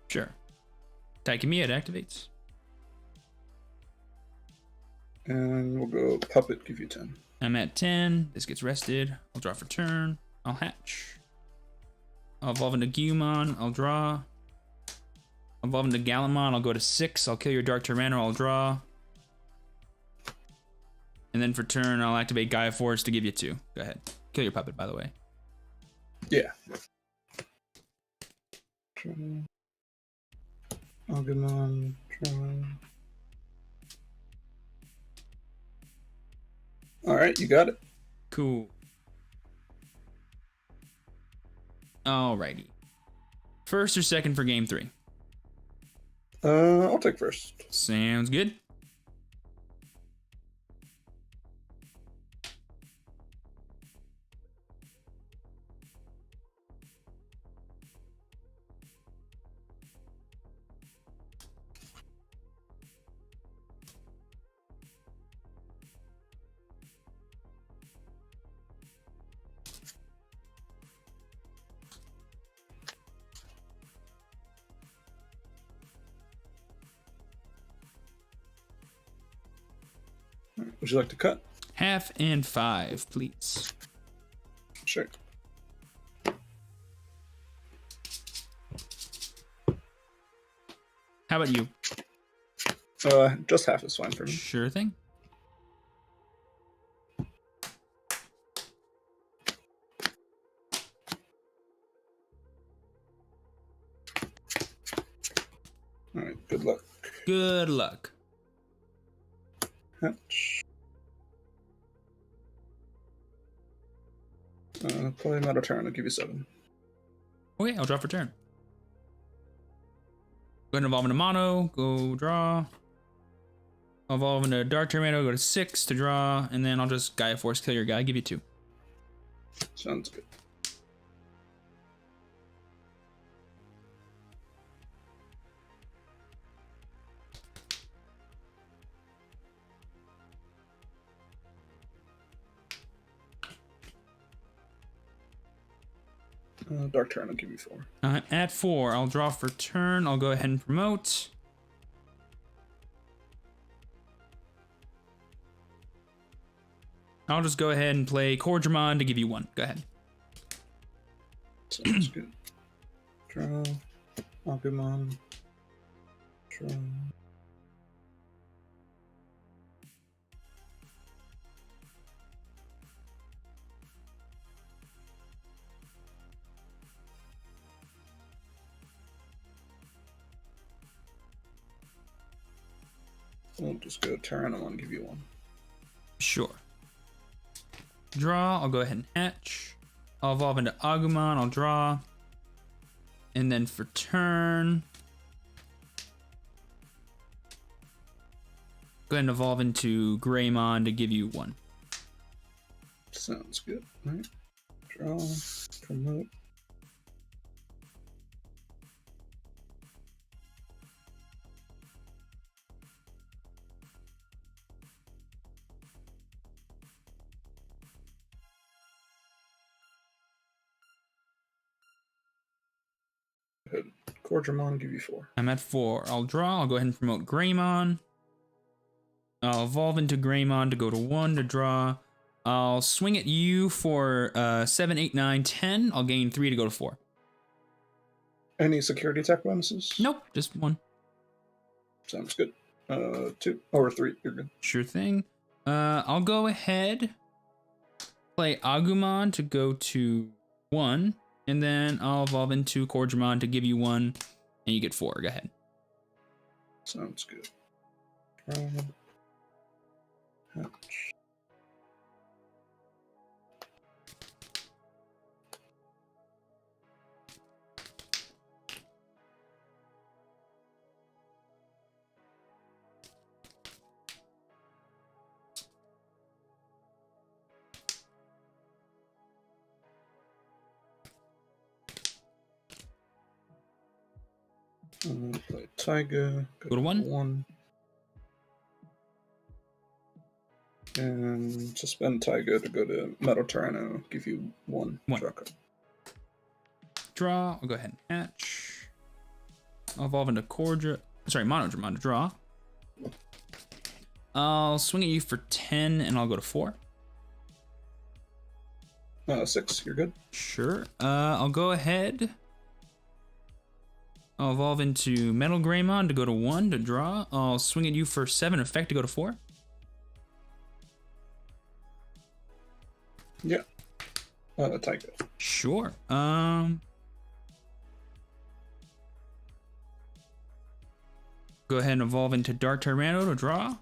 Sure. Taikimiya, it activates. And we'll go Puppet, give you 10. I'm at 10. This gets rested. I'll draw for turn. I'll hatch. I'll evolve into Gyumon. I'll draw. I'll evolve into Galamon. I'll go to 6. I'll kill your Dark Tyranno. I'll draw. And then for turn, I'll activate Gaia Force to give you 2. Go ahead. Kill your puppet, by the way. Yeah. Agumon, draw. All right, you got it. Cool. Alrighty. First or second for game 3? I'll take first. Sounds good. Would you like to cut? 1/2 and 5, please. Sure. How about you? Just half is fine for me. Sure thing. All right, good luck. Good luck. Hatch. Play another turn. I'll give you 7. Okay, I'll draw for turn. Go ahead and evolve into mono, go draw. Evolve into dark tornado, go to 6 to draw, and then I'll just Gaia Force kill your guy, give you 2. Sounds good. Dark turn, I'll give you 4. At 4, I'll draw for turn. I'll go ahead and promote. I'll just go ahead and play Cordramon to give you 1. Go ahead. Sounds good. Draw. Agumon. Draw. We'll just go turn. I want to give you 1. Sure. Draw, I'll go ahead and hatch. I'll evolve into Agumon, I'll draw. And then for turn, go ahead and evolve into Greymon to give you 1. Sounds good. All right. Draw. Promote. Cordramon, give you 4. I'm at 4. I'll draw, I'll go ahead and promote Greymon. I'll evolve into Greymon to go to 1 to draw. I'll swing at you for 7, 8, 9, 10. I'll gain 3 to go to 4. Any security attack bonuses? Nope, just 1. Sounds good. 2 or 3. You're good. Sure thing. I'll go ahead, play Agumon to go to 1, and then I'll evolve into Cordramon to give you 1, and you get 4. Go ahead. Sounds good. Draw. Hatch. Play Tiger. Go to 1. 1. And suspend Tiger to go to Metal Tyranno. Give you 1. 1. Draw card. Draw. I'll go ahead and hatch. I'll evolve into Monodramon to draw. I'll swing at you for 10, and I'll go to 4. 6. You're good. Sure. I'll go ahead. I'll evolve into Metal Greymon to go to 1 to draw. I'll swing at you for 7 effect to go to 4. Yeah. Tiger. Sure. Go ahead and evolve into Dark Tyranno to draw.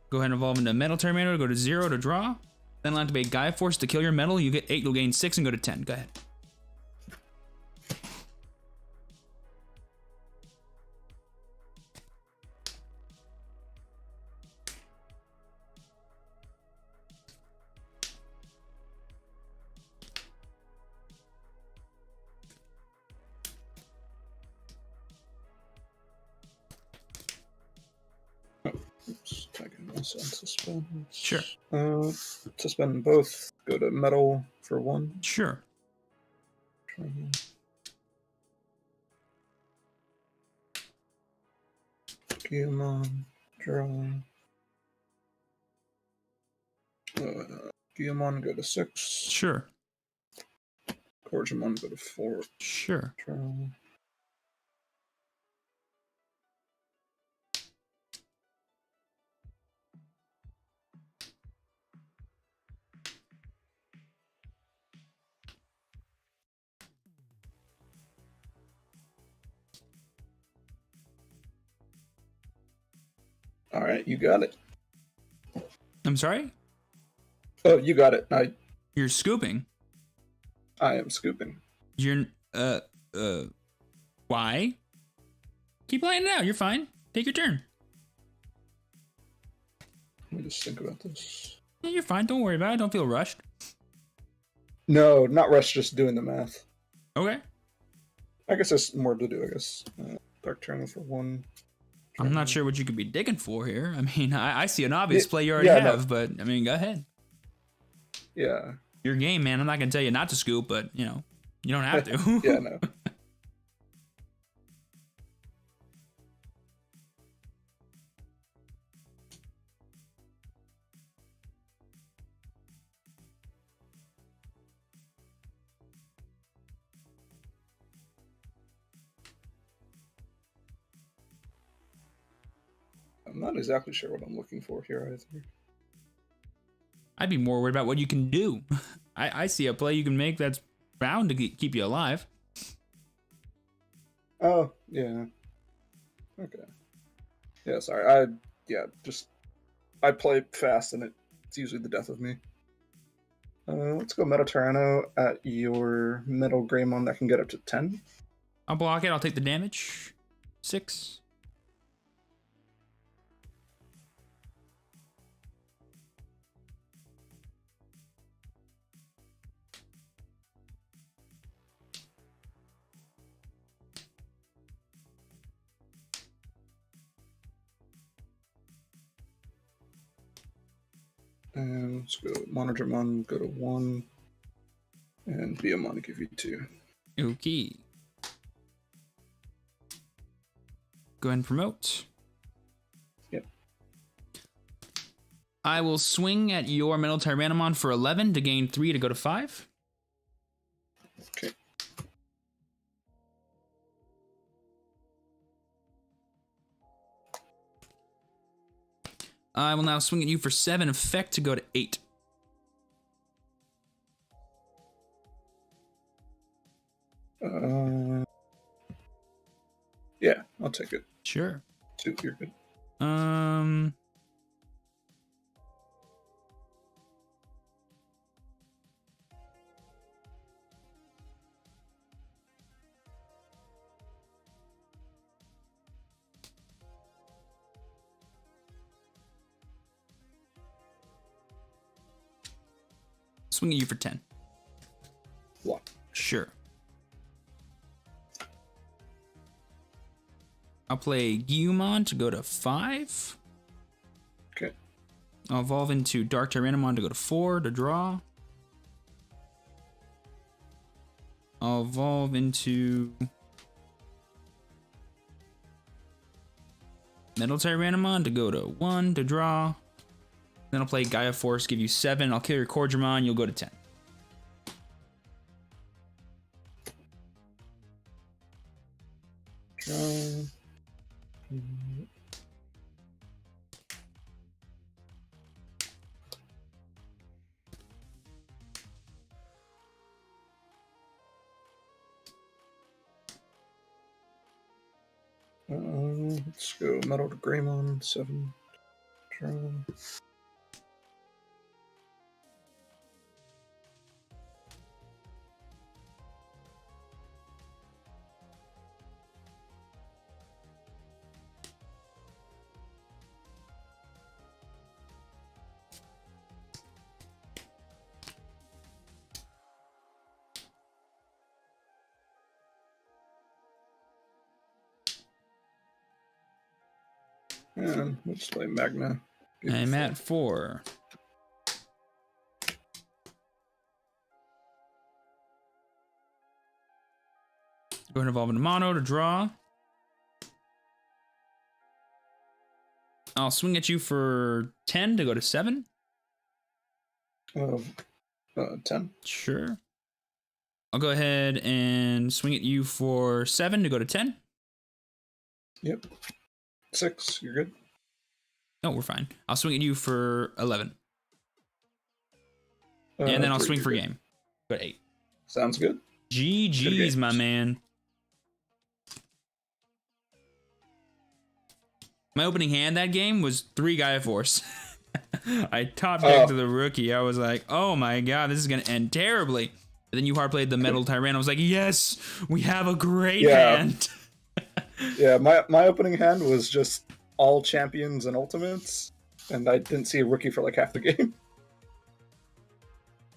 Go ahead and evolve into Metal Tyranno to go to 0 to draw. Then I'll activate Gaia Force to kill your metal. You get 8, you'll gain 6 and go to 10. Go ahead. Oops, tagging myself suspend. Sure. Suspend both. Go to metal for 1. Sure. Guillemon, draw. Guillemon, go to 6. Sure. Corgimon, go to 4. Sure. Draw. All right, you got it. I'm sorry? Oh, you got it. You're scooping. I am scooping. You're, why? Keep playing it out. You're fine. Take your turn. Let me just think about this. Yeah, you're fine. Don't worry about it. Don't feel rushed. No, not rush, just doing the math. Okay. I guess there's more to do, I guess. Dark Turner for 1. I'm not sure what you could be digging for here. I mean, I see an obvious play you already yeah, have, no. but, I mean, go ahead. Yeah. Your game, man. I'm not going to tell you not to scoop, but, you know, you don't have to. Yeah, no. I'm not exactly sure what I'm looking for here either. I'd be more worried about what you can do. I see a play you can make that's bound to keep you alive. Oh, yeah. Okay. Yeah, sorry. I play fast and it's usually the death of me. Let's go Meta Tyranno at your Metal Greymon that can get up to 10. I'll block it. I'll take the damage. 6. And let's go Monodramon, go to 1. And Biamon, give you 2. Okay. Go ahead and promote. Yep. I will swing at your Metal Tyrannomon for 11 to gain 3 to go to 5. Okay. I will now swing at you for 7 effect to go to 8. Yeah, I'll take it. Sure. 2, you're good. Swing at you for 10. Block. Sure. I'll play Guillemon to go to 5. Okay. I'll evolve into Dark Tyrannomon to go to 4 to draw. I'll evolve into Metal Tyrannomon to go to 1 to draw. Then I'll play Gaia Force, give you 7. I'll kill your Corgimon, you'll go to 10. Draw. Let's go Metal to Greymon, 7. Draw. And we'll just play Magna. I'm at 4. Go ahead and evolve into mono to draw. I'll swing at you for 10 to go to 7. 10. Sure. I'll go ahead and swing at you for 7 to go to 10. Yep. 6, you're good. No, we're fine. I'll swing at you for 11. And then I'll 3, swing for good. game. Go to 8. Sounds good. GG's, my man. My opening hand that game was 3 Gaia Force. I top decked to the rookie. I was like, oh my god, this is going to end terribly. But then you hard played the Metal Tyrant. I was like, yes, we have a great hand. Yeah, my opening hand was just all champions and ultimates, and I didn't see a rookie for like half the game.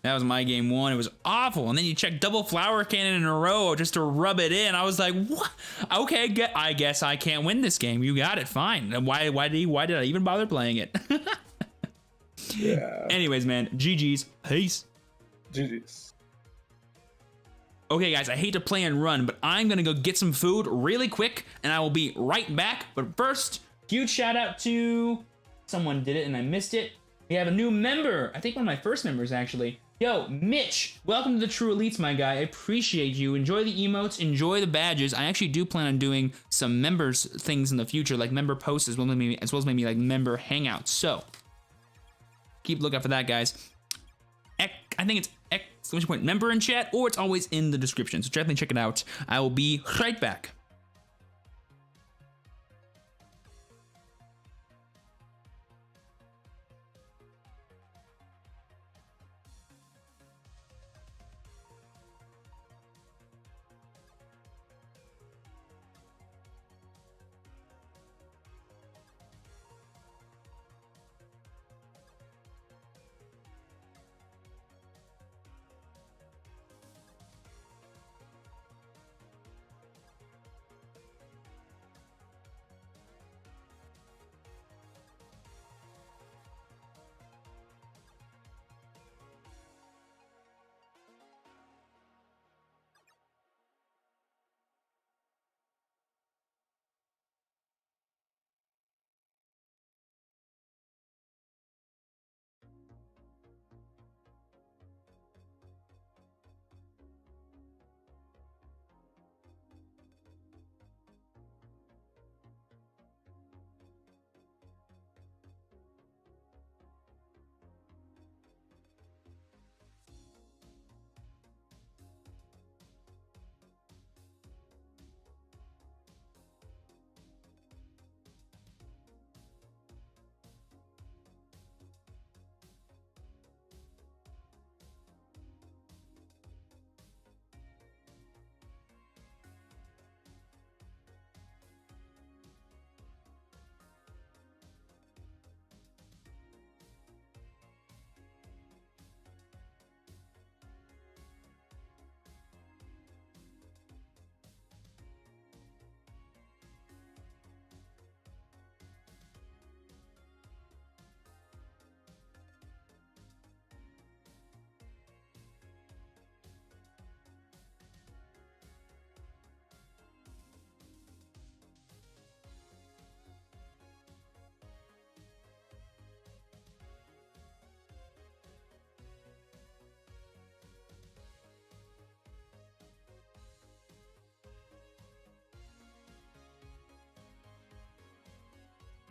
That was my game 1. It was awful. And then you check double flower cannon in a row just to rub it in. I was like, what? Okay, I guess I can't win this game. You got it, fine. Why did I even bother playing it? Yeah. Anyways, man, GG's. Peace. GG's. Okay, guys, I hate to play and run, but I'm going to go get some food really quick, and I will be right back. But first, huge shout out to someone did it, and I missed it. We have a new member. I think one of my first members, actually. Yo, Mitch, welcome to the True Elites, my guy. I appreciate you. Enjoy the emotes, enjoy the badges. I actually do plan on doing some members things in the future, like member posts as well as maybe like member hangouts. So, keep a lookout for that, guys. I think it's exclamation point member in chat, or it's always in the description. So definitely check it out. I will be right back.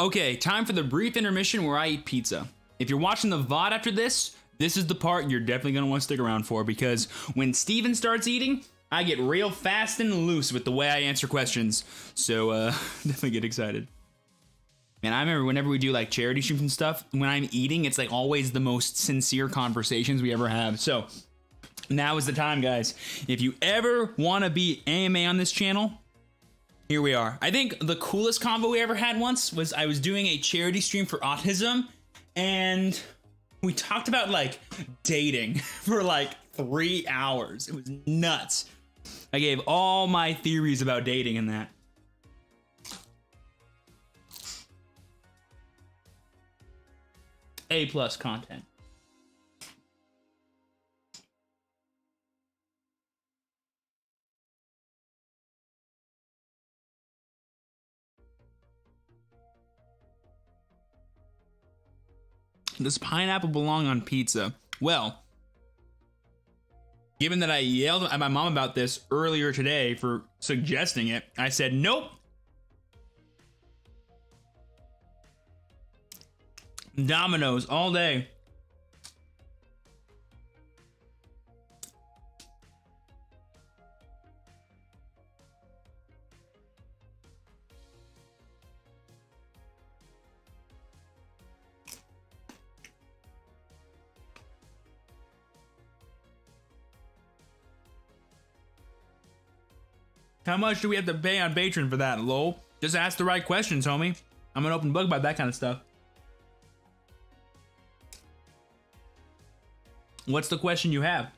Okay, time for the brief intermission where I eat pizza. If you're watching the VOD after this, this is the part you're definitely going to want to stick around for, because when Steven starts eating, I get real fast and loose with the way I answer questions. So, definitely get excited. Man, I remember whenever we do like charity streams and stuff, when I'm eating, it's like always the most sincere conversations we ever have. So, now is the time, guys. If you ever want to be AMA on this channel, here we are. I think the coolest combo we ever had once was I was doing a charity stream for autism, and we talked about like dating for like 3 hours. It was nuts. I gave all my theories about dating in that. A+ content. Does pineapple belong on pizza? Well, given that I yelled at my mom about this earlier today for suggesting it, I said nope. Domino's all day. How much do we have to pay on Patreon for that, lol? Just ask the right questions, homie. I'm an open book about that kind of stuff. What's the question you have?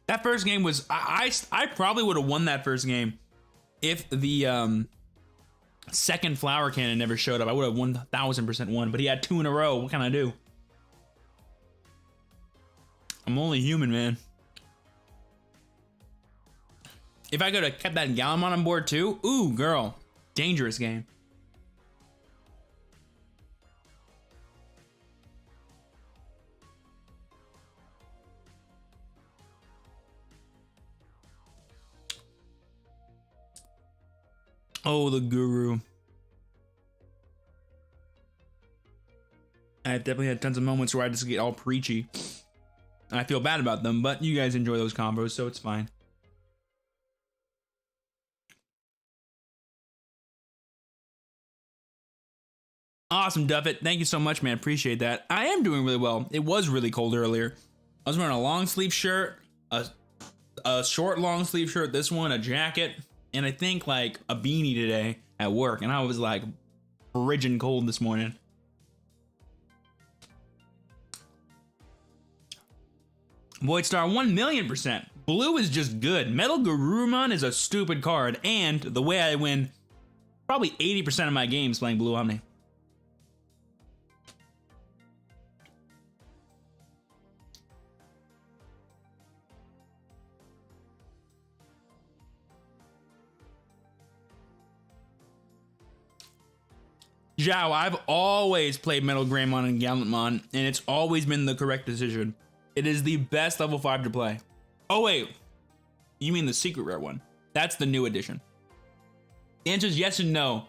That first game was I probably would have won that first game if the second flower cannon never showed up. I would have 1000% won, but he had 2 in a row. What can I do? I'm only human, man. If I could have kept that Zambomon on board too, ooh, girl, dangerous game. Oh, the guru. I've definitely had tons of moments where I just get all preachy. And I feel bad about them, but you guys enjoy those combos, so it's fine. Awesome, Duffet. Thank you so much, man. Appreciate that. I am doing really well. It was really cold earlier. I was wearing a long sleeve shirt, a short long sleeve shirt, this one, a jacket, and I think like a beanie today at work. And I was like frigid cold this morning. Void Star 1,000,000%. Blue is just good. Metal Garurumon is a stupid card, and the way I win probably 80% of my games playing Blue Omni. Zhao, I've always played Metal Greymon and Gallantmon, and it's always been the correct decision. It is the best level 5 to play. Oh wait, you mean the secret rare one? That's the new edition. The answer is yes and no.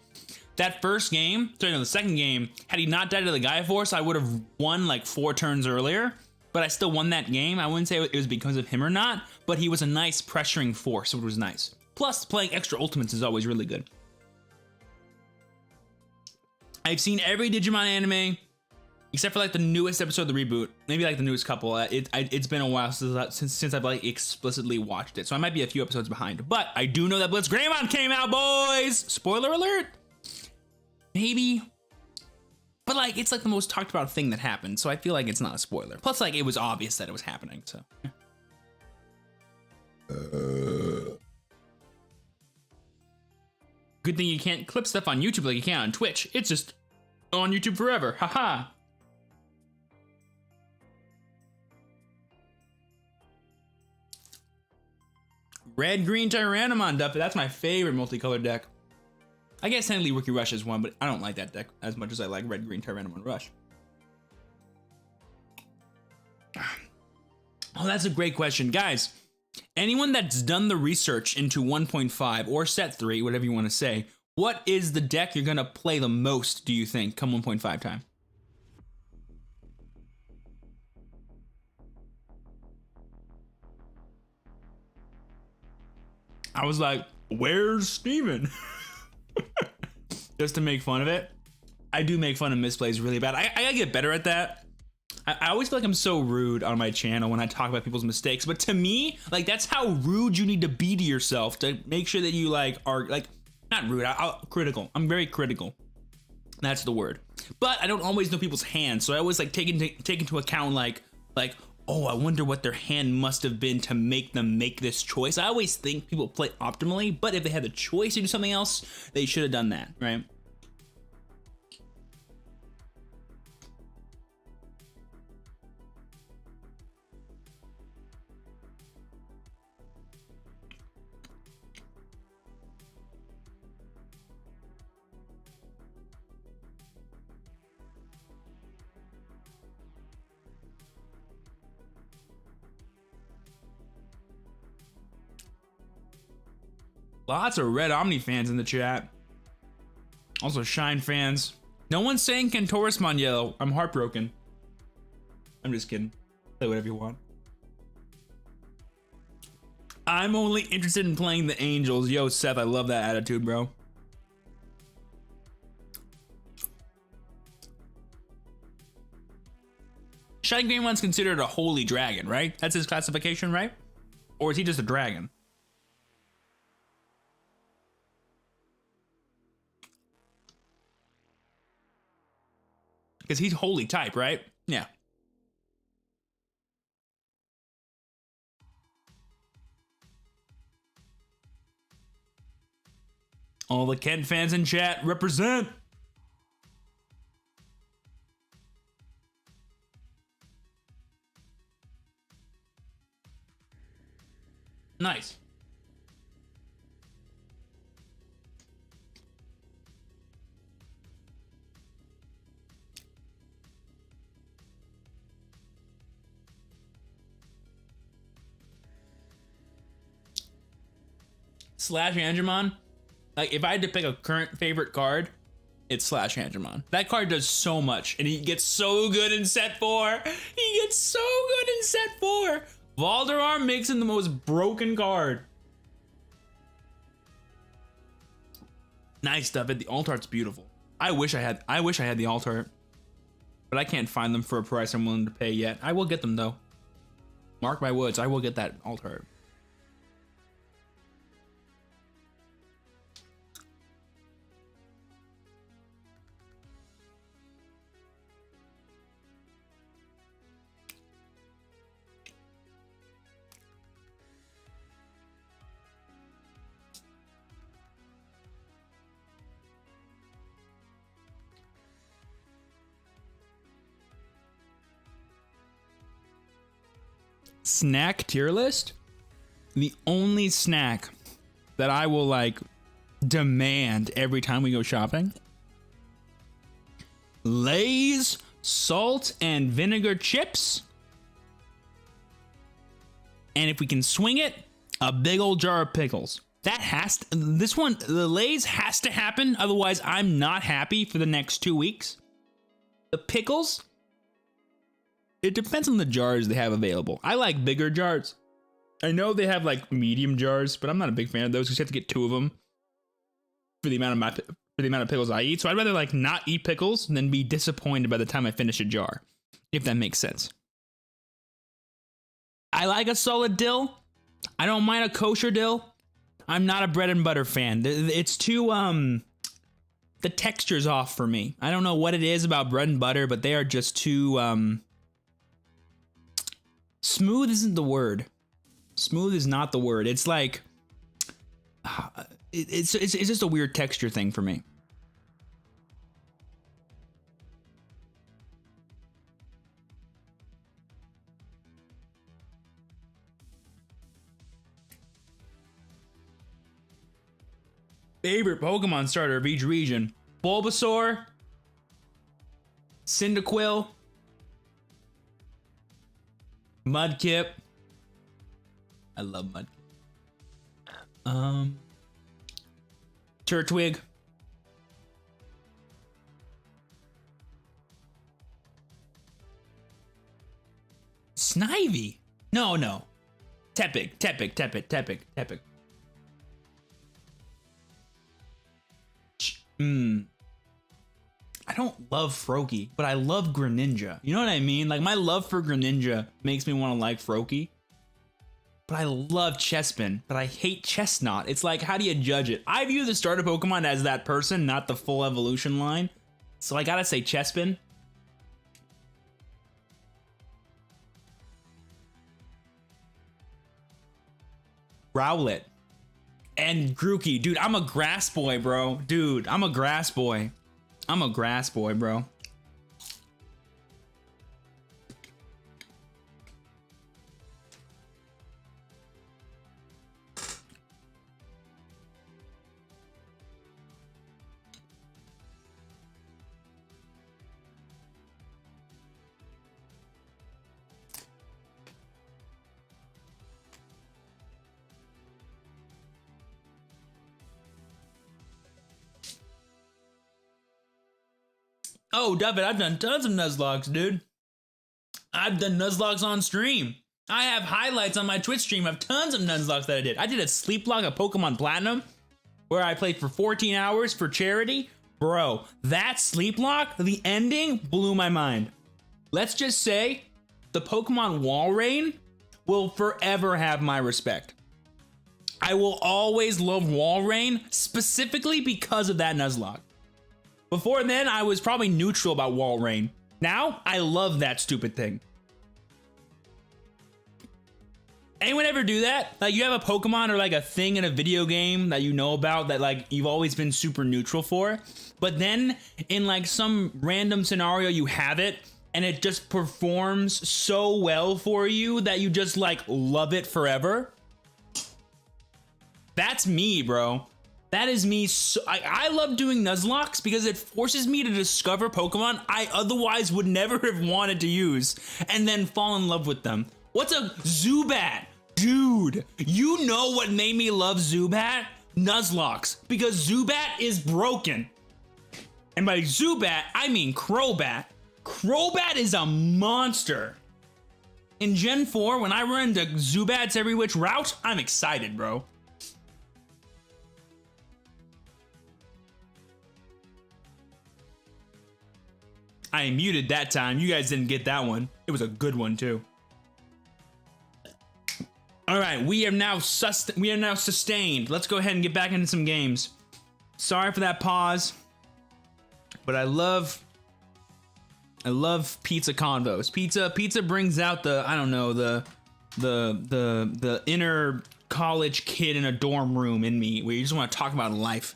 That first game, sorry, no, the second game, had he not died to the Gaia Force, I would have won like 4 turns earlier, but I still won that game. I wouldn't say it was because of him or not, but he was a nice pressuring force, which was nice. Plus, playing extra ultimates is always really good. I've seen every Digimon anime, except for like the newest episode of the reboot, maybe like the newest couple. It's been a while since I've like explicitly watched it, so I might be a few episodes behind. But I do know that Blitz Greymon came out, boys. Spoiler alert. Maybe, but like it's like the most talked about thing that happened, so I feel like it's not a spoiler. Plus, like it was obvious that it was happening. So. Good thing you can't clip stuff on YouTube like you can on Twitch. It's just on YouTube forever. Haha. Red Green Tyrannomon Duffy. That's my favorite multicolored deck. I guess technically Rookie Rush is one, but I don't like that deck as much as I like Red Green Tyrannomon Rush. Oh, that's a great question. Guys, anyone that's done the research into 1.5 or set 3, whatever you want to say, what is the deck you're going to play the most, do you think, come 1.5 time? I was like, where's Steven? Just to make fun of it. I do make fun of misplays really bad. I gotta get better at that. I always feel like I'm so rude on my channel when I talk about people's mistakes, but to me, like, that's how rude you need to be to yourself to make sure that you like are like, not rude, critical. I'm very critical. That's the word. But I don't always know people's hands, so I always like take into account like, oh, I wonder what their hand must have been to make them make this choice. I always think people play optimally, but if they had the choice to do something else, they should have done that, right? Lots of Red Omni fans in the chat. Also Shine fans. No one's saying Kentorismon yellow. I'm heartbroken. I'm just kidding. Play whatever you want. I'm only interested in playing the Angels. Yo, Seth, I love that attitude, bro. Shine Greenmon's considered a holy dragon, right? That's his classification, right? Or is he just a dragon? Because he's holy type, right? Yeah. All the Kent fans in chat, represent! Nice. Slash Angemon, like if I had to pick a current favorite card, it's Slash Angemon. That card does so much, and he gets so good in set 4. He gets so good in set 4. Valderarm makes him the most broken card. Nice stuff. The alt art's beautiful. I wish I had the alt art, but I can't find them for a price I'm willing to pay yet. I will get them though. Mark my words, I will get that alt art. Snack tier list? The only snack that I will like demand every time we go shopping? Lay's salt and vinegar chips. And if we can swing it, a big old jar of pickles. That has to, this one, the Lay's has to happen. Otherwise, I'm not happy for the next 2 weeks. The pickles, it depends on the jars they have available. I like bigger jars. I know they have like medium jars, but I'm not a big fan of those because you have to get 2 of them for the amount of pickles I eat. So I'd rather like not eat pickles than be disappointed by the time I finish a jar, if that makes sense. I like a solid dill. I don't mind a kosher dill. I'm not a bread and butter fan. It's too the texture's off for me. I don't know what it is about bread and butter, but they are just too smooth isn't the word. Smooth is not the word. It's like it's just a weird texture thing for me. Favorite Pokemon starter of each region: Bulbasaur, Cyndaquil, Mudkip. I love Mudkip. Turtwig. Snivy. No. Tepig. I don't love Froakie, but I love Greninja. You know what I mean? Like, my love for Greninja makes me want to like Froakie. But I love Chespin, but I hate Chestnut. It's like, how do you judge it? I view the starter Pokemon as that person, not the full evolution line. So I gotta say Chespin. Rowlet. And Grookey. Dude, I'm a grass boy, bro. Dude, I'm a grass boy. I'm a grass boy, bro. Oh, David, I've done tons of Nuzlockes, dude. I've done Nuzlockes on stream. I have highlights on my Twitch stream of tons of Nuzlockes that I did. I did a sleep log of Pokemon Platinum where I played for 14 hours for charity. Bro, that sleep log, the ending blew my mind. Let's just say the Pokemon Walrein will forever have my respect. I will always love Walrein specifically because of that Nuzlocke. Before then, I was probably neutral about Walrein. Now, I love that stupid thing. Anyone ever do that? Like, you have a Pokemon or like a thing in a video game that you know about that like you've always been super neutral for, but then in like some random scenario you have it and it just performs so well for you that you just like love it forever? That's me, bro. That is me. I love doing Nuzlocks because it forces me to discover Pokemon I otherwise would never have wanted to use and then fall in love with them. What's a Zubat? Dude, you know what made me love Zubat? Nuzlocks, because Zubat is broken. And by Zubat, I mean Crobat. Crobat is a monster. In Gen 4, when I run into Zubats every which route, I'm excited, bro. I muted that time. You guys didn't get that one. It was a good one too. All right, we are now sustained. Let's go ahead and get back into some games. Sorry for that pause, but I love pizza convos. Pizza brings out the, I don't know, the inner college kid in a dorm room in me where you just want to talk about life.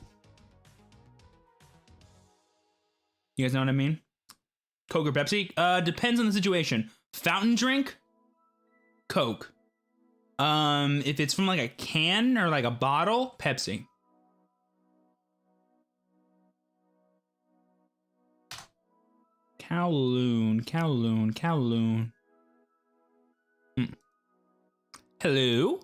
You guys know what I mean? Coke or Pepsi? Depends on the situation. Fountain drink? Coke. If it's from like a can or like a bottle, Pepsi. Kowloon. Hello?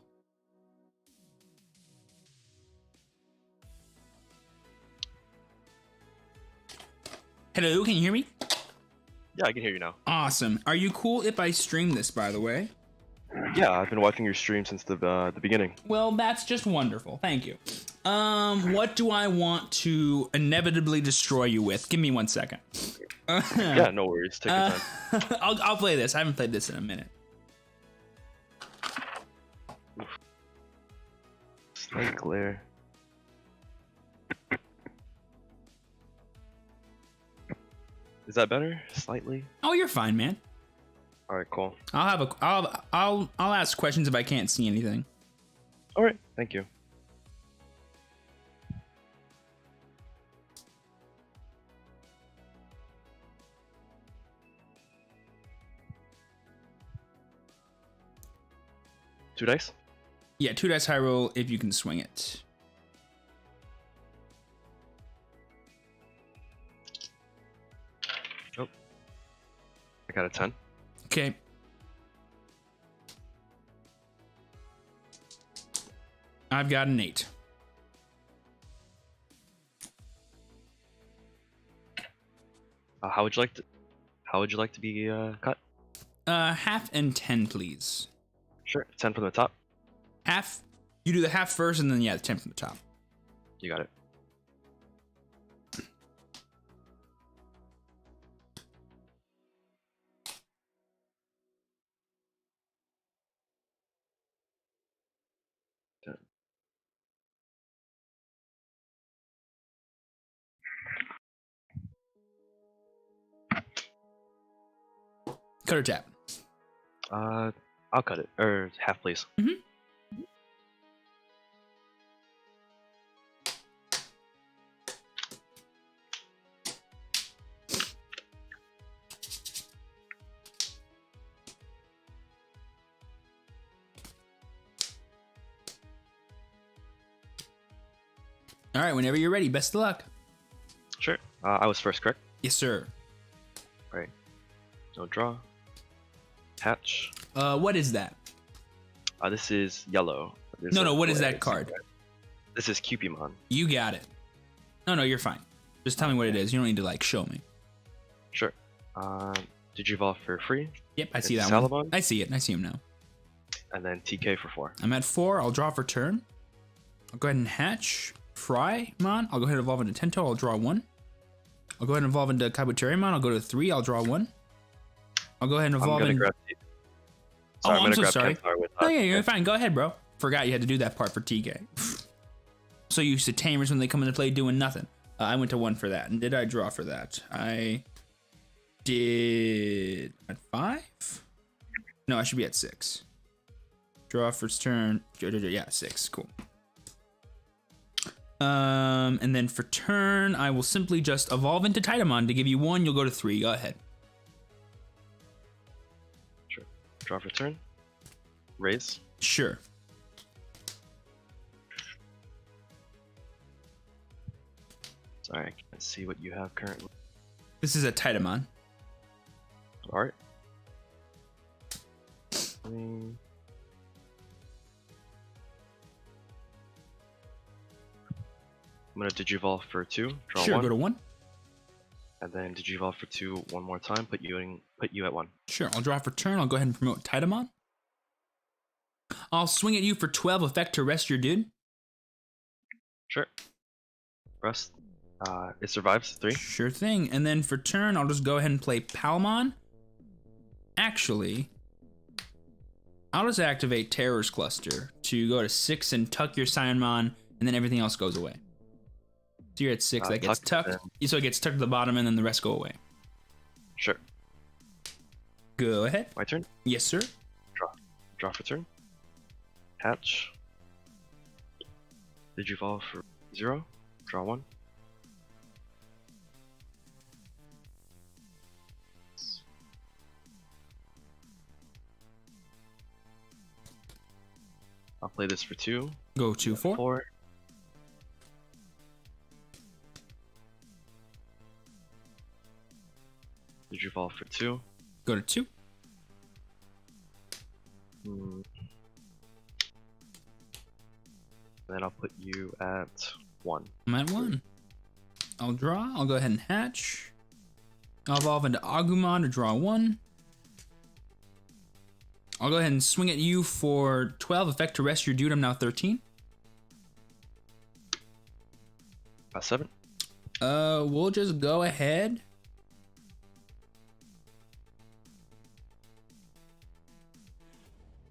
Hello, can you hear me? Yeah, I can hear you now. Awesome. Are you cool if I stream this, by the way? Yeah, I've been watching your stream since the beginning. Well, that's just wonderful. Thank you. What do I want to inevitably destroy you with? Give me 1 second. Yeah, no worries. Take your time. I'll play this. I haven't played this in a minute. Slight glare. Is that better? Slightly? Oh, you're fine, man. All right, cool. I'll ask questions if I can't see anything. All right, thank you. Two dice? Yeah, 2 dice high roll if you can swing it. Oh. I got a 10. Okay. I've got an 8. How would you like to be cut? Half and 10, please. Sure. 10 from the top. Half. You do the half first, and then yeah, the 10 from the top. You got it. Cut or tap? I'll cut it. Or half, please. All right, whenever you're ready. Best of luck. Sure. I was first, correct? Yes, sir. Right. No draw. Hatch. What is that? This is yellow. There's No, a what is gray. that card? This is Cupimon. You got it. No, you're fine. Just tell me what it is. You don't need to like show me. Sure. Did you evolve for free? Yep, I see It's that one. Zambomon. I see it. I see him now. And then TK for 4. I'm at 4. I'll draw for turn. I'll go ahead and hatch Frymon. I'll go ahead and evolve into Tento. I'll draw 1. I'll go ahead and evolve into Kabuterimon. I'll go to 3. I'll draw 1. I'll go ahead and evolve in. Grab Oh, I'm so sorry. Kentaro with No, yeah, you're fine. Go ahead, bro. Forgot you had to do that part for TK. So used to Tamers when they come into play doing nothing. I went to 1 for that. And did I draw for that? I did at 5? No, I should be at 6. Draw first turn. Yeah, 6. Cool. And then for turn, I will simply just evolve into Titamon to give you 1. You'll go to 3. Go ahead. Sure. Draw for turn. Raise. Sure. Sorry, I can't see what you have currently. This is a Titamon. Alright. I'm gonna Digivolve for 2, draw Sure, 1, go to 1. and then Digivolve for 2 one more time, put you at 1. Sure, I'll draw for turn. I'll go ahead and promote Titamon. I'll swing at you for 12 effect to rest your dude. Sure. Rest. It survives 3. Sure thing. And then for turn, I'll just go ahead and play Palmon. Actually, I'll just activate Terror's Cluster to go to 6 and tuck your Scionmon, and then everything else goes away. So you're at 6, that gets tucked. So it gets tucked to the bottom, and then the rest go away. Sure. Go ahead. My turn. Yes, sir. Draw for turn. Hatch. Digivolve for 0. Draw 1. I'll play this for 2. Go to 4. 4. Digivolve for 2. Go to 2. Then I'll put you at 1. I'm at 1. I'll draw. I'll go ahead and hatch. I'll evolve into Agumon to draw 1. I'll go ahead and swing at you for 12 effect to rest your dude. I'm now 13. 7. We'll just go ahead.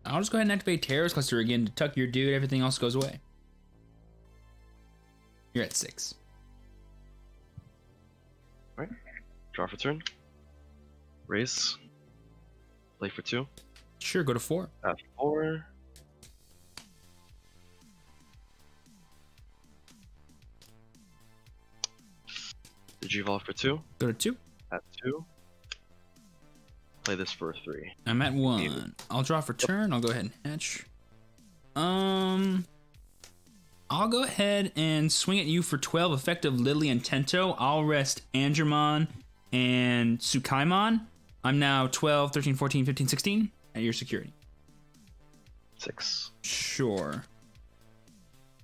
I'll just go ahead and activate Terror's Cluster again to tuck your dude. Everything else goes away. You're at 6. Alright. Draw for turn. Raise. Play for 2. Sure, go to 4. At 4. Digivolve for 2. Go to 2. At 2. Play this for 3. I'm at 1. I'll draw for turn. I'll go ahead and hatch. I'll go ahead and swing at you for 12 effective Lily and Tento. I'll rest Andromon and Tsukaimon. I'm now 12, 13, 14, 15, 16 at your security. 6. Sure.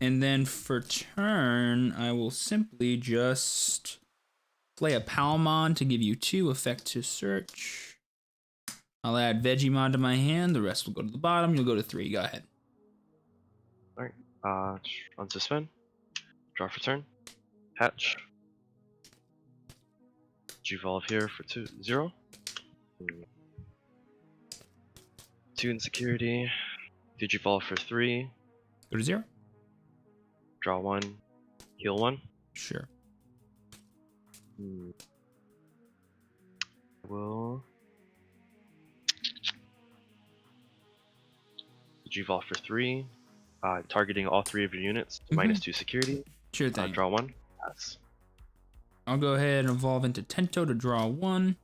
And then for turn, I will simply just play a Palmon to give you 2 effect to search. I'll add Vegemon to my hand. The rest will go to the bottom. You'll go to 3. Go ahead. Alright. Unsuspend. Draw for turn. Hatch. Digivolve here for 0. 2 insecurity. Digivolve for 3. Go to 0. Draw 1. Heal 1. Sure. Will Digivolve for 3, targeting all 3 of your units, -2 security. Sure thing. Draw 1. Pass. I'll go ahead and evolve into Tento to draw 1.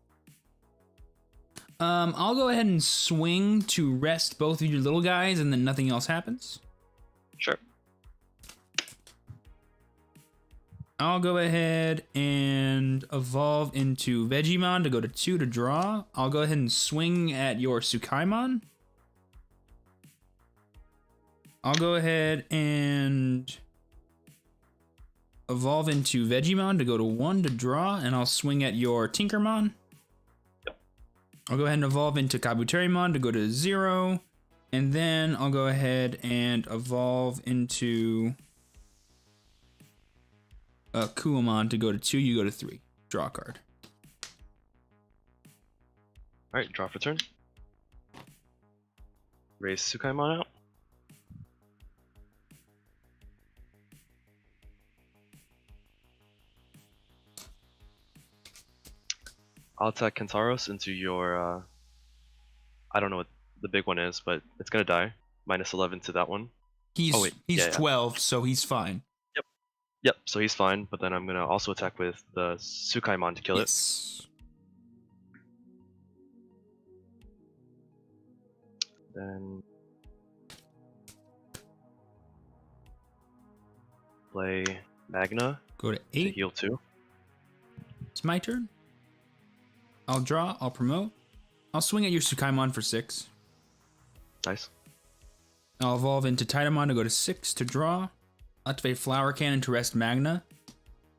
I'll go ahead and swing to rest both of your little guys, and then nothing else happens. Sure. I'll go ahead and evolve into Vegemon to go to 2 to draw. I'll go ahead and swing at your Tsukaimon. I'll go ahead and evolve into Vegemon to go to 1 to draw, and I'll swing at your Tinkermon. Yep. I'll go ahead and evolve into Kabuterimon to go to 0, and then I'll go ahead and evolve into Kuomon to go to 2, you go to 3. Draw a card. Alright, draw for turn. Raise Tsukaimon out. I'll attack Kentaros into your, I don't know what the big one is, but it's gonna die. -11 to that one. He's 12, yeah. so he's fine. Yep, so he's fine, but then I'm gonna also attack with the Tsukaimon to kill it. Then play Magna. Go to To 8. heal 2. It's my turn. I'll draw, I'll promote. I'll swing at your Tsukaimon for 6. Nice. I'll evolve into Titamon to go to 6 to draw. Activate Flower Cannon to rest Magna.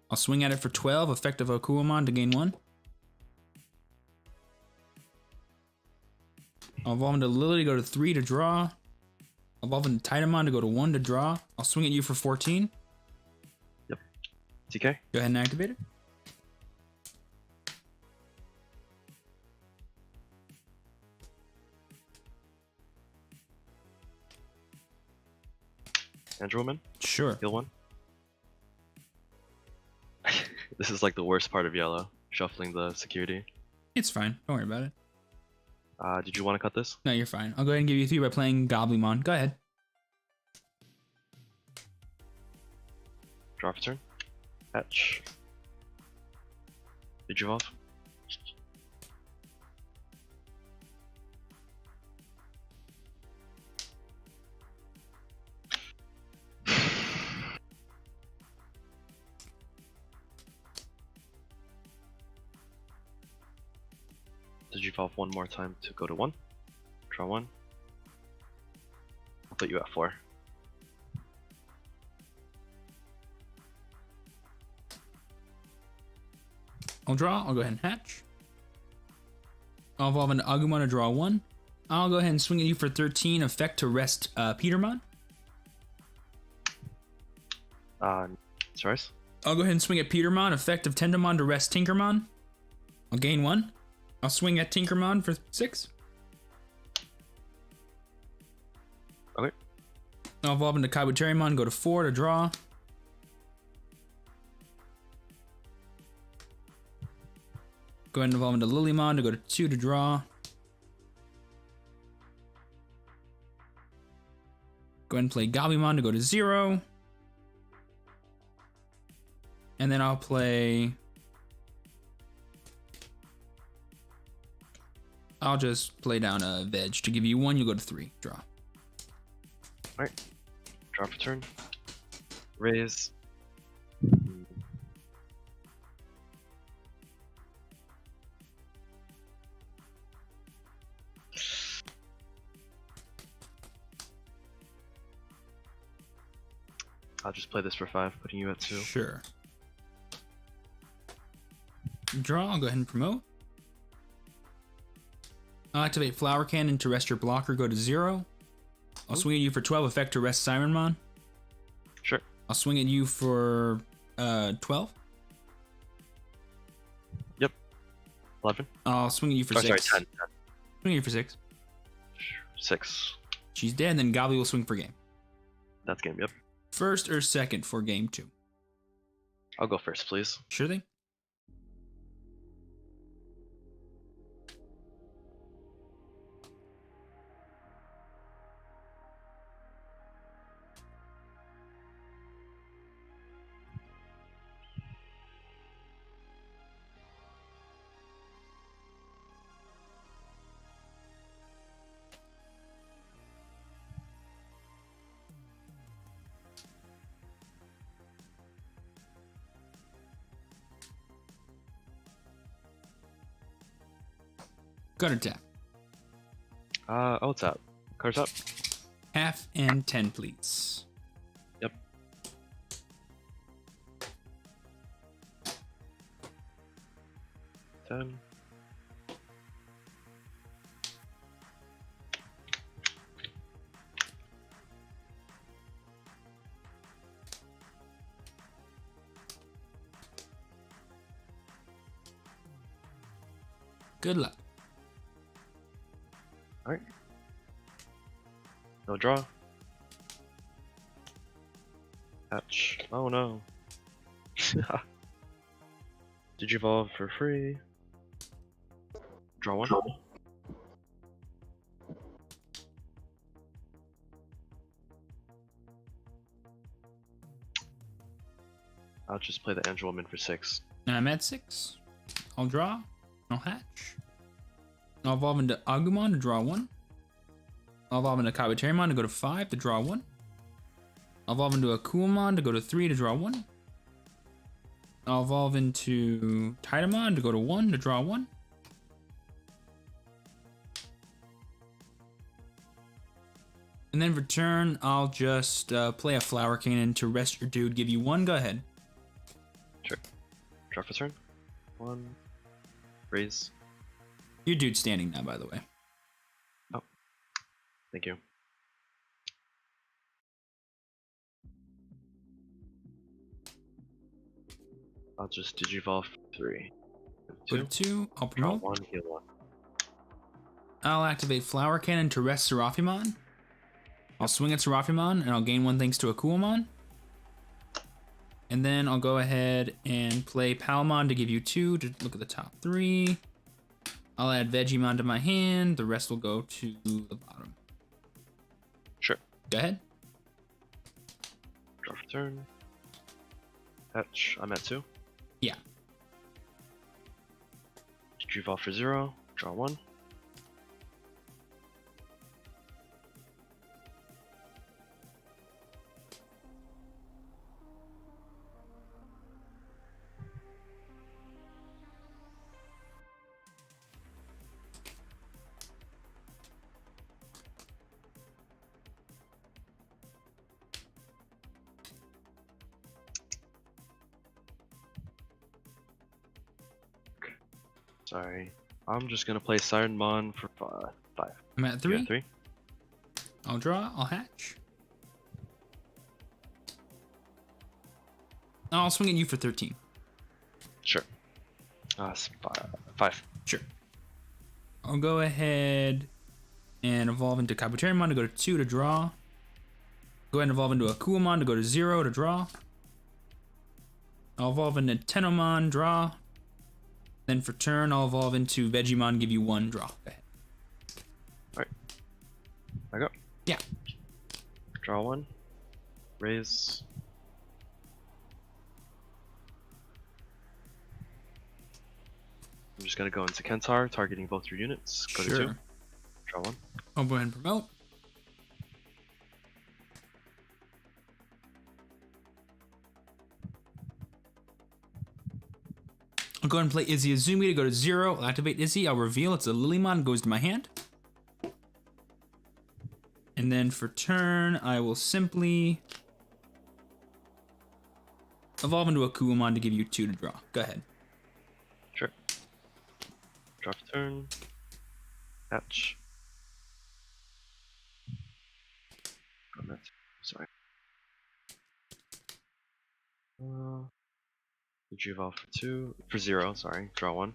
I'll swing at it for 12, effective Okuamon to gain 1. I'll evolve into Lily to go to 3 to draw. I'll evolve into Titamon to go to 1 to draw. I'll swing at you for 14. Yep. TK. Go ahead and activate it. Androman. Sure. Heal 1. This is like the worst part of yellow. Shuffling the security. It's fine. Don't worry about it. Did you want to cut this? No, you're fine. I'll go ahead and give you 3 by playing Goblymon. Go ahead. Draw for turn. Hatch. Digivolve. Digivolve one more time to go to 1. Draw 1. I'll put you at 4. I'll draw. I'll go ahead and hatch. I'll evolve into Agumon to draw 1. I'll go ahead and swing at you for 13. Effect to rest Petermon. Sorry. I'll go ahead and swing at Petermon. Effect of Tendamon to rest Tinkermon. I'll gain 1. I'll swing at Tinkermon for 6. Okay. I'll evolve into Kabuterimon, go to 4 to draw. Go ahead and evolve into Lilymon to go to 2 to draw. Go ahead and play Gabumon to go to 0. And then I'll play... I'll just play down a Veg to give you 1. You'll go to 3. Draw. Alright. Draw for turn. Raise. I'll just play this for 5, putting you at 2. Sure. Draw. I'll go ahead and promote. I'll activate Flower Cannon to rest your blocker, go to 0. I'll swing at you for 12, effect to rest Sirenmon. Sure. I'll swing at you for 12. Yep. 11. I'll swing at you for 6. Sorry, 10. Swing at you for 6. 6. She's dead, then Gobby will swing for game. That's game, yep. First or second for game 2? I'll go first, please. Sure thing. Gutter tap. I'll tap. Card tap. Half and 10, please. Yep. Ten. Good luck. Alright. No draw. Hatch. Oh no. Digivolve for free. Draw one. I'll just play the Angelwoman for 6. And I'm at 6. I'll draw. I'll hatch. I'll evolve into Agumon to draw 1. I'll evolve into Kabuterimon to go to 5 to draw 1. I'll evolve into Akuamon to go to 3 to draw 1. I'll evolve into Titamon to go to 1 to draw 1. And then for turn, I'll just play a Flower Cannon to rest your dude, give you 1. Go ahead. Sure. Draw for turn. 1. Raise. Your dude's standing now, by the way. Oh. Thank you. I'll just Digivolve 3. Go to 2. I'll Draw promote. 1, heal 1. I'll activate Flower Cannon to rest Seraphimon. I'll swing at Seraphimon, and I'll gain 1 thanks to Akuamon. And then I'll go ahead and play Palmon to give you 2 to look at the top 3. I'll add Vegemon to my hand. The rest will go to the bottom. Sure. Go ahead. Draw for turn. Hatch. I'm at 2. Yeah. Digivolve for 0. Draw 1. Sorry. I'm just gonna play Sirenmon for 5. I'm at You 3. at 3? I'll draw. I'll hatch. I'll swing at you for 13. Sure. 5. Sure. I'll go ahead and evolve into Kabuterimon to go to 2 to draw. Go ahead and evolve into Akuamon to go to 0 to draw. I'll evolve into Tenomon, draw. Then for turn, I'll evolve into Vegemon, give you 1 draw. Go ahead. Alright. I go. Yeah. Draw 1. Raise. I'm just gonna go into Kentaur, targeting both your units. Go to 2. Sure. Draw 1. I'll go ahead and promote. I'll go ahead and play Izzy Azumi to go to 0. I'll activate Izzy. I'll reveal it's a Lilymon, goes to my hand. And then for turn, I will simply evolve into a Kuamon to give you 2 to draw. Go ahead. Sure. Draw for turn. Hatch. Oh, that's, sorry. Did you evolve for 2? For 0, sorry. Draw 1.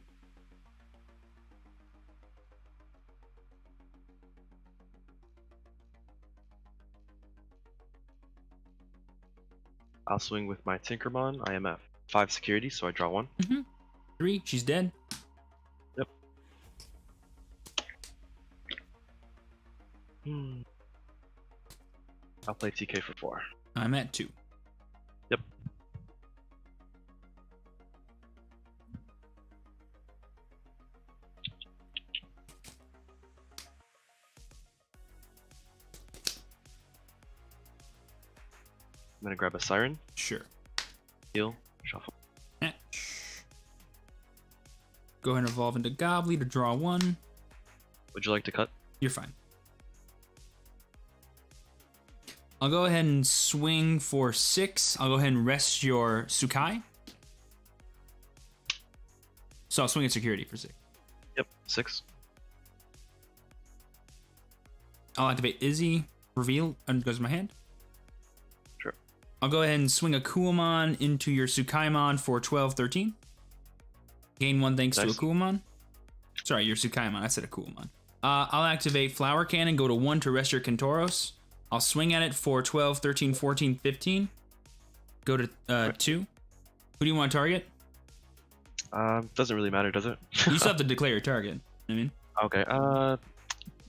I'll swing with my Tinkermon. I am at 5 security, so I draw 1. 3, she's dead. Yep. I'll play TK for 4. I'm at 2. Yep. I'm gonna grab a Siren, Sure. heal, shuffle. Hatch. Go ahead and evolve into Gobbly to draw 1. Would you like to cut? You're fine. I'll go ahead and swing for 6. I'll go ahead and rest your Sukai. So I'll swing at security for 6. Yep, 6. I'll activate Izzy, reveal, and goes to my hand. Sure. I'll go ahead and swing a Kuomon into your Sukaimon for 12, 13. Gain 1 thanks to a Kuomon. Sorry, your Sukaimon. I said a Kuomon. I'll activate Flower Cannon, go to 1 to rest your Kentoros. I'll swing at it for 12, 13, 14, 15. Go to 2. Who do you want to target? Doesn't really matter, does it? You still have to declare your target. I mean. Okay, the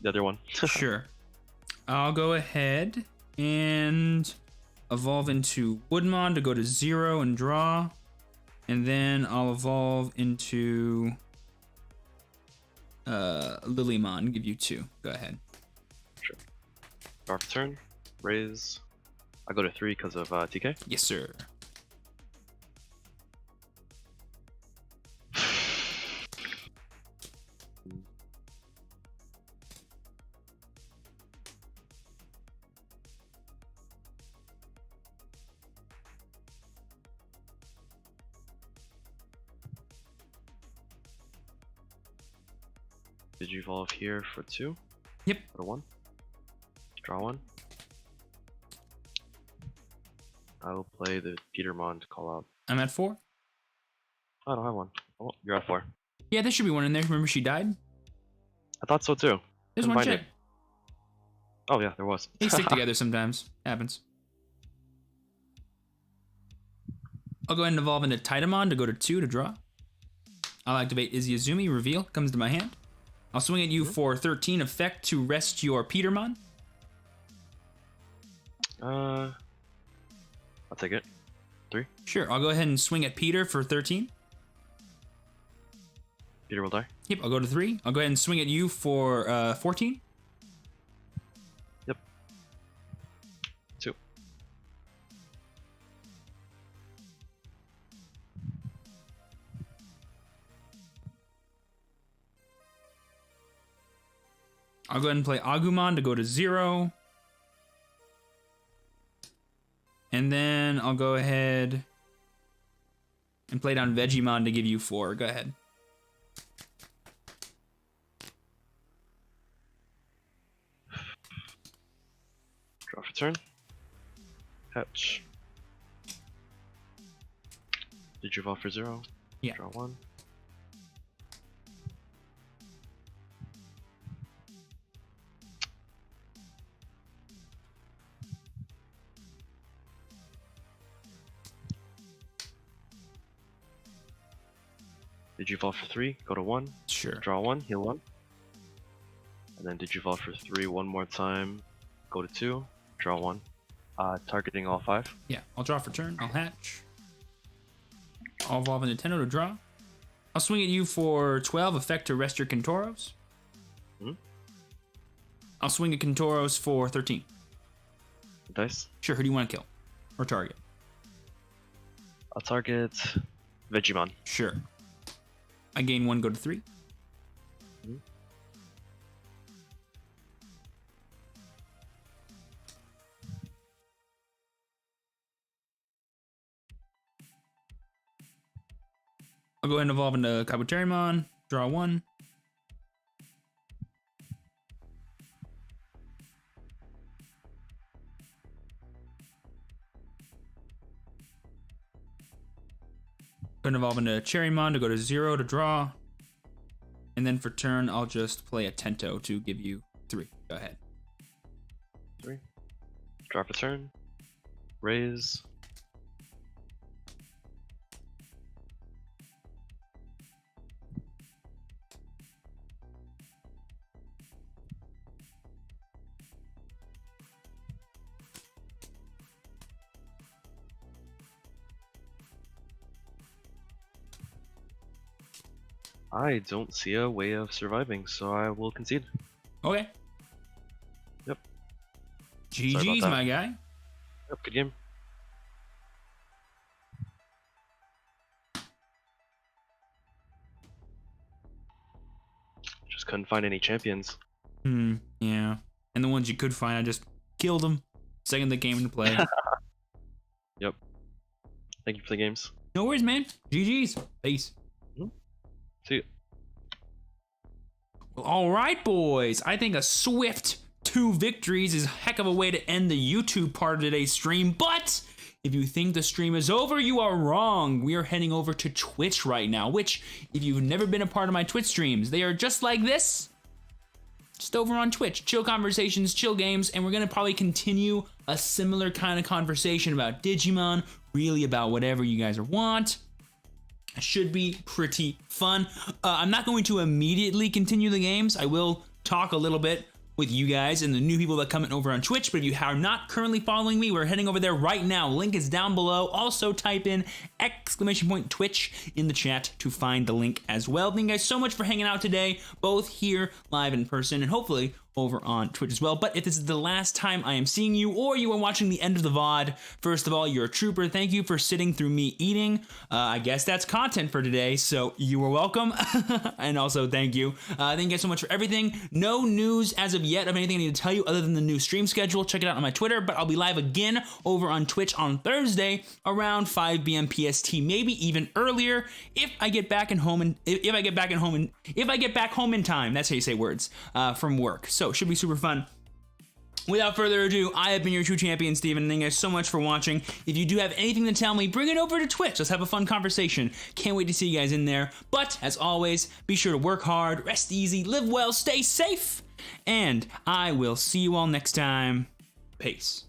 other one. Sure. I'll go ahead and evolve into Woodmon to go to 0 and draw. And then I'll evolve into Lilymon, give you 2. Go ahead. Sure. Draw for turn. Raise. I go to 3 because of TK. Yes, sir. Did you evolve here for 2? Yep. For 1. Draw 1. I will play the Petermon to call out. I'm at 4. I don't have one. Oh, you're at 4. Yeah, there should be one in there. Remember she died? I thought so too. There's Couldn't one find check. it. Oh yeah, there was. They stick together sometimes. Happens. I'll go ahead and evolve into Titamon to go to 2 to draw. I'll activate Izzy Azumi, reveal, comes to my hand. I'll swing at you for 13 effect to rest your Petermon. I'll take it. 3. Sure, I'll go ahead and swing at Peter for 13. Peter will die. Yep, I'll go to 3. I'll go ahead and swing at you for 14. Yep. 2. I'll go ahead and play Agumon to go to 0. And then I'll go ahead and play down Vegemon to give you 4. Go ahead. Draw for turn. Hatch. Did you evolve for 0? Yeah. Draw 1. Did you evolve for 3? Go to 1. Sure. Draw 1, heal 1. And then did you evolve for 3 one more time? Go to 2, draw 1. Targeting all 5. Yeah, I'll draw for turn. I'll hatch. I'll evolve into Nintendo to draw. I'll swing at you for 12, effect to rest your Kentoros. Hmm? I'll swing at Kentoros for 13. Dice. Sure, who do you want to kill? Or target? I'll target Vegemon. Sure. I gain 1, go to 3. Hmm? I'll go ahead and evolve into Kabuterimon, draw 1. Go ahead and evolve into Cherrymon to go to 0 to draw. And then for turn, I'll just play a Tento to give you 3. Go ahead. 3. Draw for turn. Raise. I don't see a way of surviving, so I will concede. Okay. Yep. GG's, about that. my guy. Yep, good game. Just couldn't find any champions. Yeah. And the ones you could find, I just killed them. Second the game into play. Yep. Thank you for the games. No worries, man. GG's. Peace. See you. Well, all right, boys. I think a swift 2 victories is a heck of a way to end the YouTube part of today's stream. But if you think the stream is over, you are wrong. We are heading over to Twitch right now, which, if you've never been a part of my Twitch streams, they are just like this. Just over on Twitch. Chill conversations, chill games, and we're going to probably continue a similar kind of conversation about Digimon, really about whatever you guys want. Should be pretty fun. I'm not going to immediately continue the games. I will talk a little bit with you guys and the new people that come in over on Twitch, but if you are not currently following me, we're heading over there right now. Link is down below. Also type in !Twitch in the chat to find the link as well. Thank you guys so much for hanging out today, both here live in person and hopefully over on Twitch as well. But if this is the last time I am seeing you or you are watching the end of the VOD, first of all, you're a trooper. Thank you for sitting through me eating. I guess that's content for today, so you are welcome. And also, thank you. Thank you guys so much for everything. No news as of yet of anything I need to tell you other than the new stream schedule. Check it out on my Twitter, but I'll be live again over on Twitch on Thursday around 5 p.m. PST, maybe even earlier if I get back home in time. That's how you say words from work. So should be super fun. Without further ado, I have been your true champion, Steven. Thank you guys so much for watching. If you do have anything to tell me, bring it over to Twitch. Let's have a fun conversation. Can't wait to see you guys in there. But as always, be sure to work hard, rest easy, live well, stay safe, and I will see you all next time. Peace.